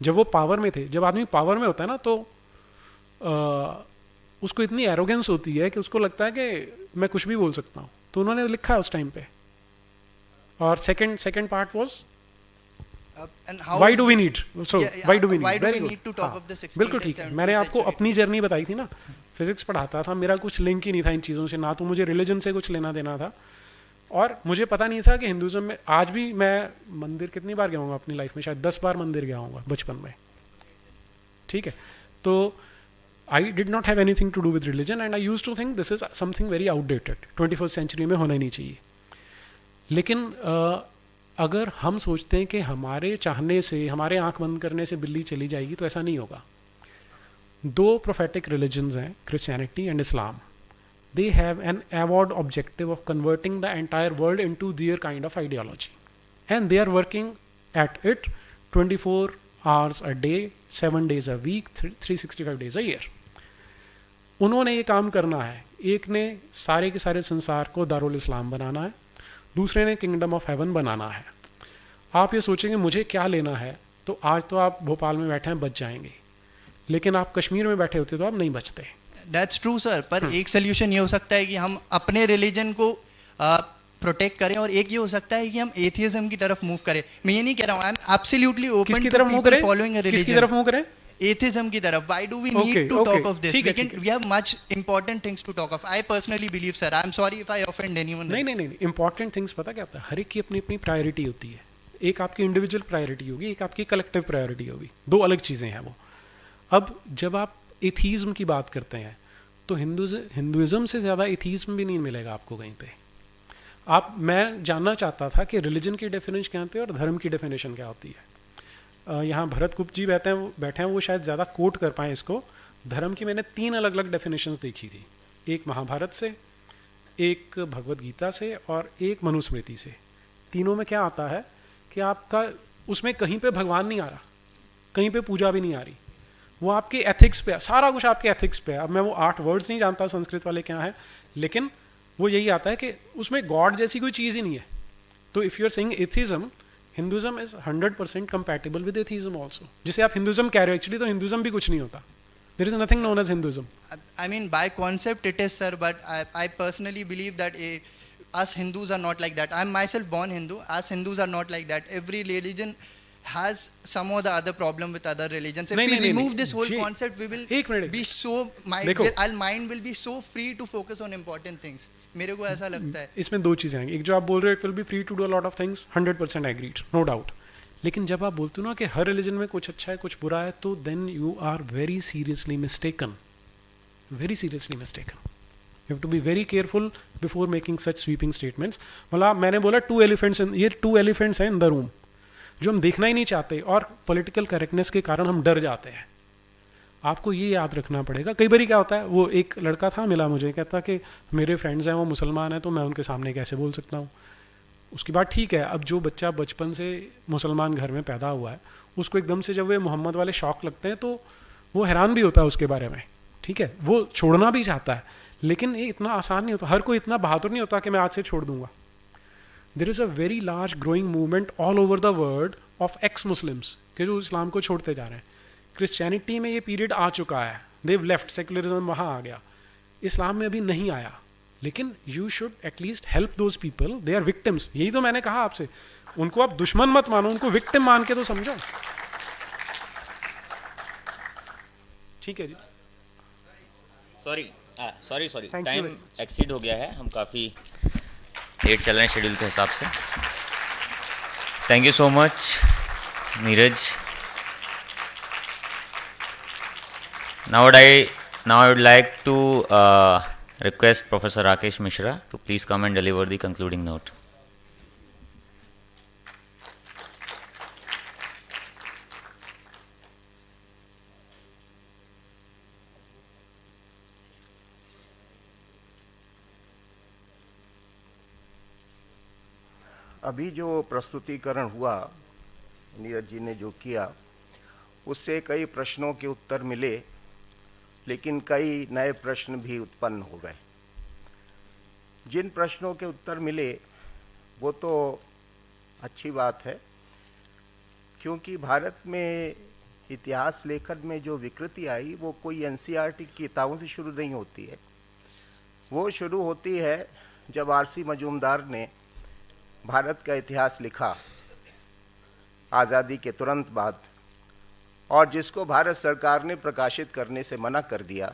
जब वो पावर में थे, जब आदमी पावर में होता है ना, तो उसको इतनी एरोगेंस होती है कि उसको लगता है कि मैं कुछ भी बोल सकता हूँ। तो उन्होंने लिखा है उस टाइम पे। और second part was, And how Why is do we this- need? So Yeah, why do we why need? do Very we good. need to talk हाँ, of the 16th बिल्कुल and ठीक है. 17th मैंने आपको century? अपनी journey बताई थी ना. फिजिक्स पढ़ाता था, मेरा कुछ लिंक ही नहीं था इन चीज़ों से, ना तो मुझे रिलीजन से कुछ लेना देना था, और मुझे पता नहीं था कि हिंदुज़म में. आज भी मैं मंदिर कितनी बार गया हूँ अपनी लाइफ में, शायद 10 बार मंदिर गया हूँ बचपन में. ठीक है, तो I did not have anything to do with religion and I use to think this is something very outdated, 21st century में होना ही नहीं चाहिए. लेकिन अगर हम सोचते हैं कि हमारे चाहने से, हमारे आंख बंद करने से बिल्ली चली जाएगी, तो ऐसा नहीं होगा. दो प्रोफेटिक रिलीजन्स हैं, Christianity and Islam. They have an avowed objective of converting the entire world into their kind of ideology. And they are working at it 24 hours a day, 7 days a week, 365 days a year. उन्होंने ये काम करना है. एक ने सारे के सारे संसार को दारुल इस्लाम बनाना है, दूसरे ने किंगडम ऑफ हेवन बनाना है. आप ये सोचेंगे मुझे क्या लेना है, तो आज तो आप भोपाल में बैठे हैं, बच जाएंगे. लेकिन आप कश्मीर में बैठे होते तो आप नहीं बचते. दैट्स ट्रू सर, पर एक सोल्यूशन ये हो सकता है कि हम अपने रिलीजन को प्रोटेक्ट करें, और एक ये हो सकता है कि हम एथियज्म की तरफ मूव करें. मैं ये नहीं कह रहा हूँ, आई एम एब्सोल्युटली ओपन किसकी टू तरफ मूव पीपल करें? फॉलोइंग अ किसकी रिलीजन. तरफ मूव करें? Atheism की तरफ. Why do we Okay, need to okay. talk of this? ठीक है, We can. ठीक है. We have much important things to talk of. I personally believe, sir. I'm sorry if I offend anyone. नहीं else. नहीं नहीं, important things पता क्या होता है, हर एक की अपनी अपनी प्रायोरिटी होती है. एक आपकी इंडिविजुअल प्रायोरिटी होगी, एक आपकी कलेक्टिव प्रायोरिटी होगी. दो अलग चीज़ें हैं वो. अब जब आप एथीज्म की बात करते हैं, तो हिंदुइज्म से ज़्यादा एथीज्म भी नहीं मिलेगा आपको कहीं पे. मैं जानना चाहता था कि रिलीजन की डेफिनेशन क्या होती है और धर्म की डेफिनेशन क्या होती है. यहाँ भरत गुप्त जी बैठे हैं, वो शायद ज़्यादा कोट कर पाएँ इसको. धर्म की मैंने 3 अलग अलग डेफिनेशंस देखी थी. एक महाभारत से, एक भगवत गीता से, और एक मनुस्मृति से. तीनों में क्या आता है कि आपका उसमें कहीं पे भगवान नहीं आ रहा, कहीं पे पूजा भी नहीं आ रही, वो आपके एथिक्स पे, सारा कुछ आपके एथिक्स पे है. अब मैं वो 8 वर्ड्स नहीं जानता संस्कृत वाले क्या है, लेकिन वो यही आता है कि उसमें गॉड जैसी कोई चीज़ ही नहीं है. तो if you are saying atheism, Hinduism is 100% compatible with atheism also. जिसे आप हिंदुइज्म कह रहे हो, एक्चुअली तो हिंदुइज्म भी कुछ नहीं होता. There is nothing known as Hinduism. I mean, by concept it is, sir. But I personally believe that us Hindus are not like that. I'm myself born Hindu. Us Hindus are not like that. Every religion has some or the other problem with other religions. If नहीं, we नहीं, remove नहीं, this whole जी, concept, we will एक minute. be so देखो. our mind will be so free to focus on important things. मेरे को ऐसा लगता है. इसमें 2 चीज़ें आएंगी. एक जो आप बोल रहे हो, it will be free to do a lot of things, 100% agreed, no doubt. लेकिन जब आप बोलते हो ना कि हर रिलीजन में कुछ अच्छा है कुछ बुरा है, तो then you are very seriously mistaken. Very seriously mistaken. You have to be very careful before making such sweeping statements. मतलब मैंने बोला 2 एलिफेंट्स, ये 2 एलिफेंट्स हैं इन द रूम जो हम देखना ही नहीं चाहते, और पॉलिटिकल करेक्टनेस के कारण हम डर जाते हैं. आपको ये याद रखना पड़ेगा. कई बार क्या होता है, वो एक लड़का था मिला मुझे, कहता कि मेरे फ्रेंड्स हैं वो मुसलमान हैं, तो मैं उनके सामने कैसे बोल सकता हूँ. उसकी बात ठीक है. अब जो बच्चा बचपन से मुसलमान घर में पैदा हुआ है, उसको एकदम से जब वे मोहम्मद वाले शौक लगते हैं, तो वो हैरान भी होता है उसके बारे में. ठीक है, वो छोड़ना भी चाहता है, लेकिन ये इतना आसान नहीं होता. हर कोई इतना बहादुर नहीं होता कि मैं आज से छोड़ दूंगा. There is a very large growing movement all over the world of ex Muslims के जो इस्लाम को छोड़ते जा रहे हैं. क्रिश्चियनिटी में ये पीरियड आ चुका है, देव लेफ्ट, सेकुलरिज्म वहाँ आ गया. इस्लाम में अभी नहीं आया. लेकिन you should at least help those people, they are victims. यही तो मैंने कहा आपसे, उनको आप दुश्मन मत मानो, उनको विक्टिम मान के तो समझो. ठीक है जी. Sorry Thank you time very much. Exceed हो गया है, हम काफ़ी लेट चल रहे हैं शेड्यूल के हिसाब से. Thank you so much Neeraj. Now I would like to request Professor Rakesh Mishra to please come and deliver the concluding note. अभी जो प्रस्तुतिकरण हुआ नीरज जी ने जो किया, उससे कई प्रश्नों के उत्तर मिले, लेकिन कई नए प्रश्न भी उत्पन्न हो गए. जिन प्रश्नों के उत्तर मिले वो तो अच्छी बात है, क्योंकि भारत में इतिहास लेखन में जो विकृति आई वो कोई एनसीईआरटी की किताबों से शुरू नहीं होती है. वो शुरू होती है जब आरसी मजूमदार ने भारत का इतिहास लिखा, आज़ादी के तुरंत बाद, और जिसको भारत सरकार ने प्रकाशित करने से मना कर दिया,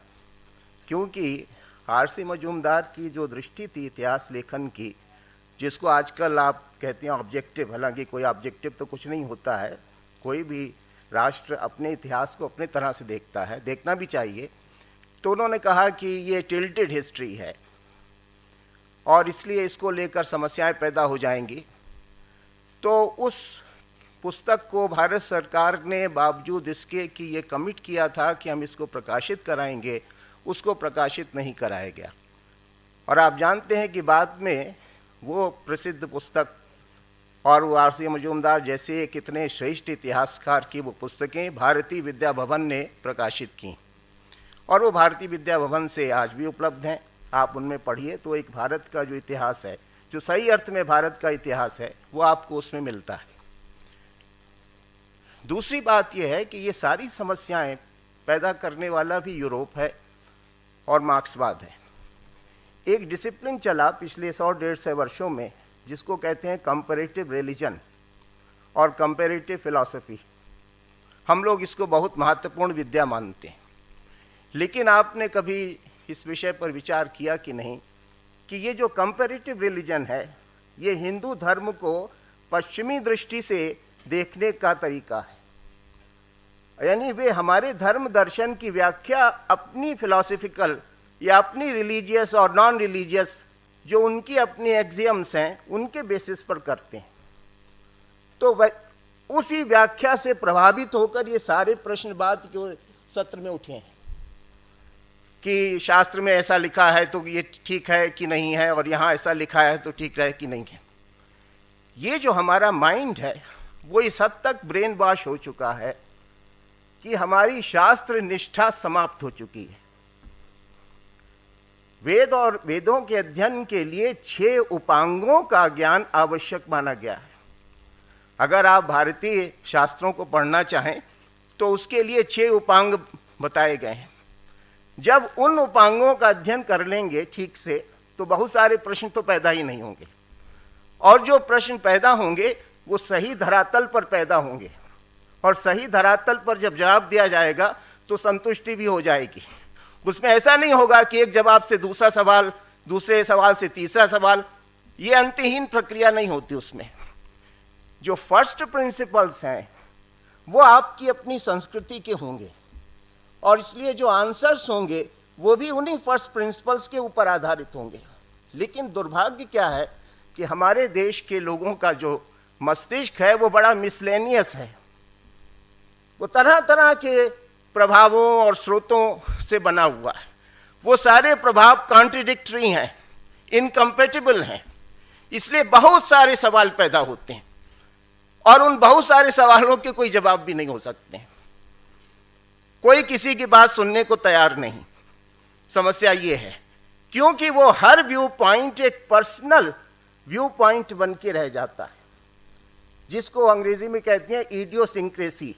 क्योंकि आरसी मजूमदार की जो दृष्टि थी इतिहास लेखन की, जिसको आजकल आप कहते हैं ऑब्जेक्टिव, हालांकि कोई ऑब्जेक्टिव तो कुछ नहीं होता है, कोई भी राष्ट्र अपने इतिहास को अपने तरह से देखता है, देखना भी चाहिए। तो उन्होंने कहा कि ये टिल्टेड हिस्ट्री है और इसलिए इसको लेकर समस्याएं पैदा हो जाएंगी। तो उस पुस्तक को भारत सरकार ने बावजूद इसके कि ये कमिट किया था कि हम इसको प्रकाशित कराएंगे, उसको प्रकाशित नहीं कराया गया। और आप जानते हैं कि बाद में वो प्रसिद्ध पुस्तक और वो आरसी मजूमदार जैसे कितने श्रेष्ठ इतिहासकार की वो पुस्तकें भारतीय विद्या भवन ने प्रकाशित की, और वो भारतीय विद्या भवन से आज भी उपलब्ध हैं। आप उनमें पढ़िए तो एक भारत का जो इतिहास है, जो सही अर्थ में भारत का इतिहास है, वो आपको उसमें मिलता है। दूसरी बात यह है कि ये सारी समस्याएं पैदा करने वाला भी यूरोप है और मार्क्सवाद है। एक डिसिप्लिन चला पिछले 100-150 वर्षों में जिसको कहते हैं कंपैरेटिव रिलीजन और कंपैरेटिव फिलॉसफी। हम लोग इसको बहुत महत्वपूर्ण विद्या मानते हैं, लेकिन आपने कभी इस विषय पर विचार किया कि नहीं कि ये जो कंपैरेटिव रिलीजन है, ये हिंदू धर्म को पश्चिमी दृष्टि से देखने का तरीका है। यानी वे हमारे धर्म दर्शन की व्याख्या अपनी फिलॉसफिकल या अपनी रिलीजियस और नॉन रिलीजियस जो उनकी अपनी एक्सियम्स हैं उनके बेसिस पर करते हैं। तो उसी व्याख्या से प्रभावित होकर ये सारे प्रश्न बाद के सत्र में उठे हैं कि शास्त्र में ऐसा लिखा है तो ये ठीक है कि नहीं है, और यहाँ ऐसा लिखा है तो ठीक है कि नहीं है। ये जो हमारा माइंड है वो इस हद तक ब्रेन वॉश हो चुका है कि हमारी शास्त्र निष्ठा समाप्त हो चुकी है। वेद और वेदों के अध्ययन के लिए 6 उपांगों का ज्ञान आवश्यक माना गया है। अगर आप भारतीय शास्त्रों को पढ़ना चाहें तो उसके लिए 6 उपांग बताए गए हैं। जब उन उपांगों का अध्ययन कर लेंगे ठीक से तो बहुत सारे प्रश्न तो पैदा ही नहीं होंगे, और जो प्रश्न पैदा होंगे वो सही धरातल पर पैदा होंगे, और सही धरातल पर जब जवाब दिया जाएगा तो संतुष्टि भी हो जाएगी। उसमें ऐसा नहीं होगा कि एक जवाब से दूसरा सवाल, दूसरे सवाल से तीसरा सवाल, ये अंतहीन प्रक्रिया नहीं होती। उसमें जो फर्स्ट प्रिंसिपल्स हैं वो आपकी अपनी संस्कृति के होंगे, और इसलिए जो आंसर्स होंगे वो भी उन्हीं फर्स्ट प्रिंसिपल्स के ऊपर आधारित होंगे। लेकिन दुर्भाग्य क्या है कि हमारे देश के लोगों का जो मस्तिष्क है वो बड़ा मिसलेनियस है। वो तरह तरह के प्रभावों और स्रोतों से बना हुआ है। वो सारे प्रभाव कॉन्ट्रडिक्टरी हैं, इनकम्पेटिबल हैं, इसलिए बहुत सारे सवाल पैदा होते हैं, और उन बहुत सारे सवालों के कोई जवाब भी नहीं हो सकते हैं। कोई किसी की बात सुनने को तैयार नहीं। समस्या ये है क्योंकि वो हर व्यू पॉइंट एक पर्सनल व्यू पॉइंट बन के रह जाता है, जिसको अंग्रेजी में कहते हैं इडियोसिंक्रेसी।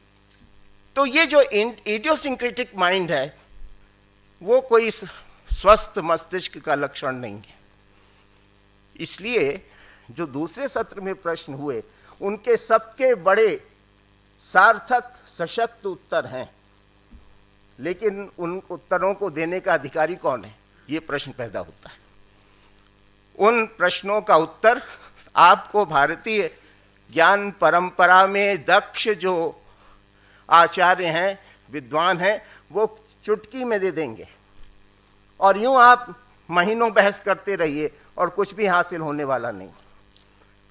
तो ये जो इडियोसिंक्रेटिक माइंड है वो कोई स्वस्थ मस्तिष्क का लक्षण नहीं है। इसलिए जो दूसरे सत्र में प्रश्न हुए उनके सबके बड़े सार्थक सशक्त उत्तर हैं, लेकिन उन उत्तरों को देने का अधिकारी कौन है, ये प्रश्न पैदा होता है। उन प्रश्नों का उत्तर आपको भारतीय ज्ञान परंपरा में दक्ष जो आचार्य हैं, विद्वान हैं, वो चुटकी में दे देंगे, और यूं आप महीनों बहस करते रहिए और कुछ भी हासिल होने वाला नहीं।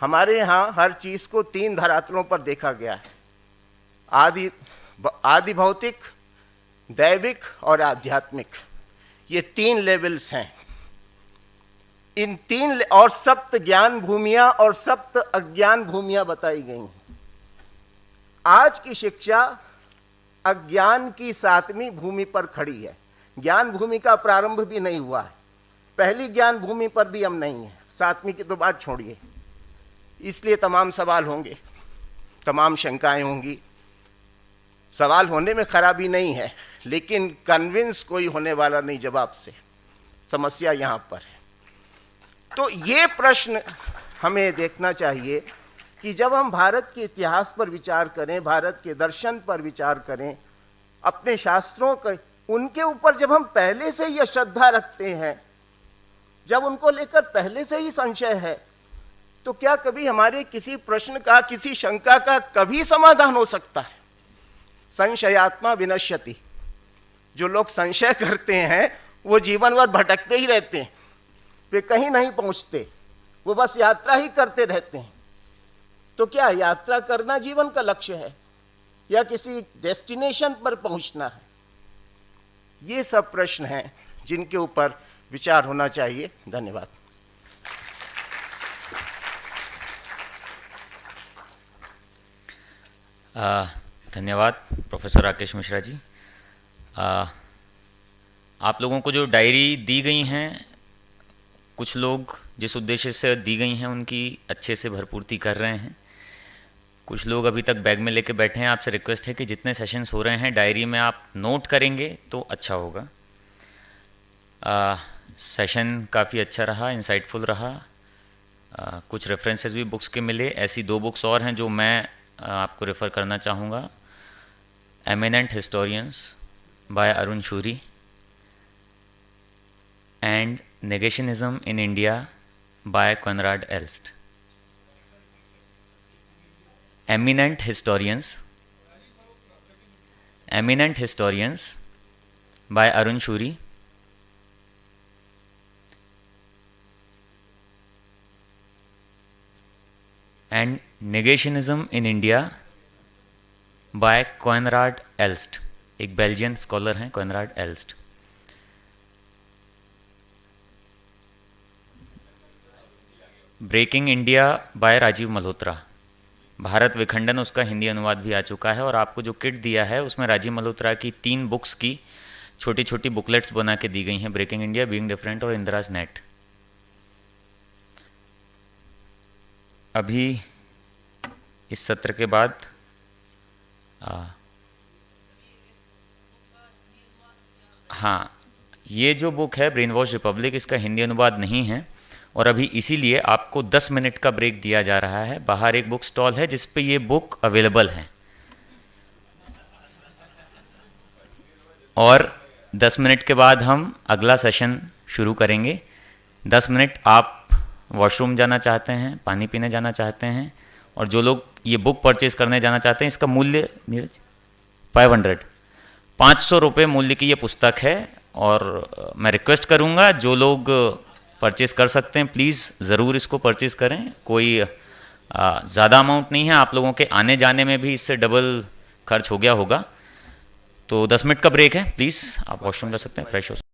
हमारे यहाँ हर चीज़ को 3 धरातलों पर देखा गया है, आदि भौतिक, दैविक और आध्यात्मिक। ये 3 लेवल्स हैं। इन 3 और सप्त ज्ञान भूमियां और सप्त अज्ञान भूमियां बताई गई हैं। आज की शिक्षा अज्ञान की 7वीं भूमि पर खड़ी है। ज्ञान भूमि का प्रारंभ भी नहीं हुआ है, पहली ज्ञान भूमि पर भी हम नहीं है, 7वीं की तो बात छोड़िए। इसलिए तमाम सवाल होंगे, तमाम शंकाएं होंगी। सवाल होने में खराबी नहीं है, लेकिन कन्विंस कोई होने वाला नहीं जवाब से। समस्या यहाँ पर है। तो ये प्रश्न हमें देखना चाहिए कि जब हम भारत के इतिहास पर विचार करें, भारत के दर्शन पर विचार करें, अपने शास्त्रों के उनके ऊपर जब हम पहले से ही श्रद्धा रखते हैं, जब उनको लेकर पहले से ही संशय है, तो क्या कभी हमारे किसी प्रश्न का, किसी शंका का कभी समाधान हो सकता है? संशयात्मा विनश्यति। जो लोग संशय करते हैं वो जीवन भर भटकते ही रहते हैं, वे कहीं नहीं पहुंचते, वो बस यात्रा ही करते रहते हैं। तो क्या यात्रा करना जीवन का लक्ष्य है या किसी डेस्टिनेशन पर पहुंचना है? ये सब प्रश्न हैं जिनके ऊपर विचार होना चाहिए। धन्यवाद। धन्यवाद प्रोफेसर राकेश मिश्रा जी। आप लोगों को जो डायरी दी गई हैं, कुछ लोग जिस उद्देश्य से दी गई हैं उनकी अच्छे से भरपूर्ति कर रहे हैं, कुछ लोग अभी तक बैग में लेके बैठे हैं। आपसे रिक्वेस्ट है कि जितने सेशंस हो रहे हैं डायरी में आप नोट करेंगे तो अच्छा होगा। सेशन काफ़ी अच्छा रहा, इंसाइटफुल रहा। कुछ रेफरेंसेस भी बुक्स के मिले। ऐसी 2 बुक्स और हैं जो मैं आपको रेफ़र करना चाहूँगा। Eminent historians by Arun Shourie and negationism in India by Koenraad Elst. Eminent historians by Arun Shourie and negationism in India by Koenraad Elst. एक बेल्जियन स्कॉलर हैं Koenraad Elst. Breaking India by Rajiv Malhotra. Bharat विखंडन, उसका हिंदी अनुवाद भी आ चुका है। और आपको जो किट दिया है उसमें राजीव मल्होत्रा की 3 बुक्स की छोटी छोटी बुकलेट्स बना के दी गई हैं, ब्रेकिंग इंडिया, बीइंग डिफरेंट और इंदिराज नेट। अभी इस सत्र के बाद हाँ, ये जो बुक है ब्रेन वॉश रिपब्लिक, इसका हिंदी अनुवाद नहीं है और अभी इसीलिए आपको 10 मिनट का ब्रेक दिया जा रहा है। बाहर एक बुक स्टॉल है जिस पे ये बुक अवेलेबल है और 10 मिनट के बाद हम अगला सेशन शुरू करेंगे। 10 मिनट आप वॉशरूम जाना चाहते हैं, पानी पीने जाना चाहते हैं, और जो लोग ये बुक परचेज करने जाना चाहते हैं, इसका मूल्य नीरज 500 रुपये मूल्य की ये पुस्तक है। और मैं रिक्वेस्ट करूँगा जो लोग परचेज कर सकते हैं प्लीज़ ज़रूर इसको परचेज करें। कोई ज़्यादा अमाउंट नहीं है, आप लोगों के आने जाने में भी इससे डबल खर्च हो गया होगा। तो 10 मिनट का ब्रेक है, प्लीज़ आप वॉशरूम जा सकते हैं, फ्रेश हो सकते हैं।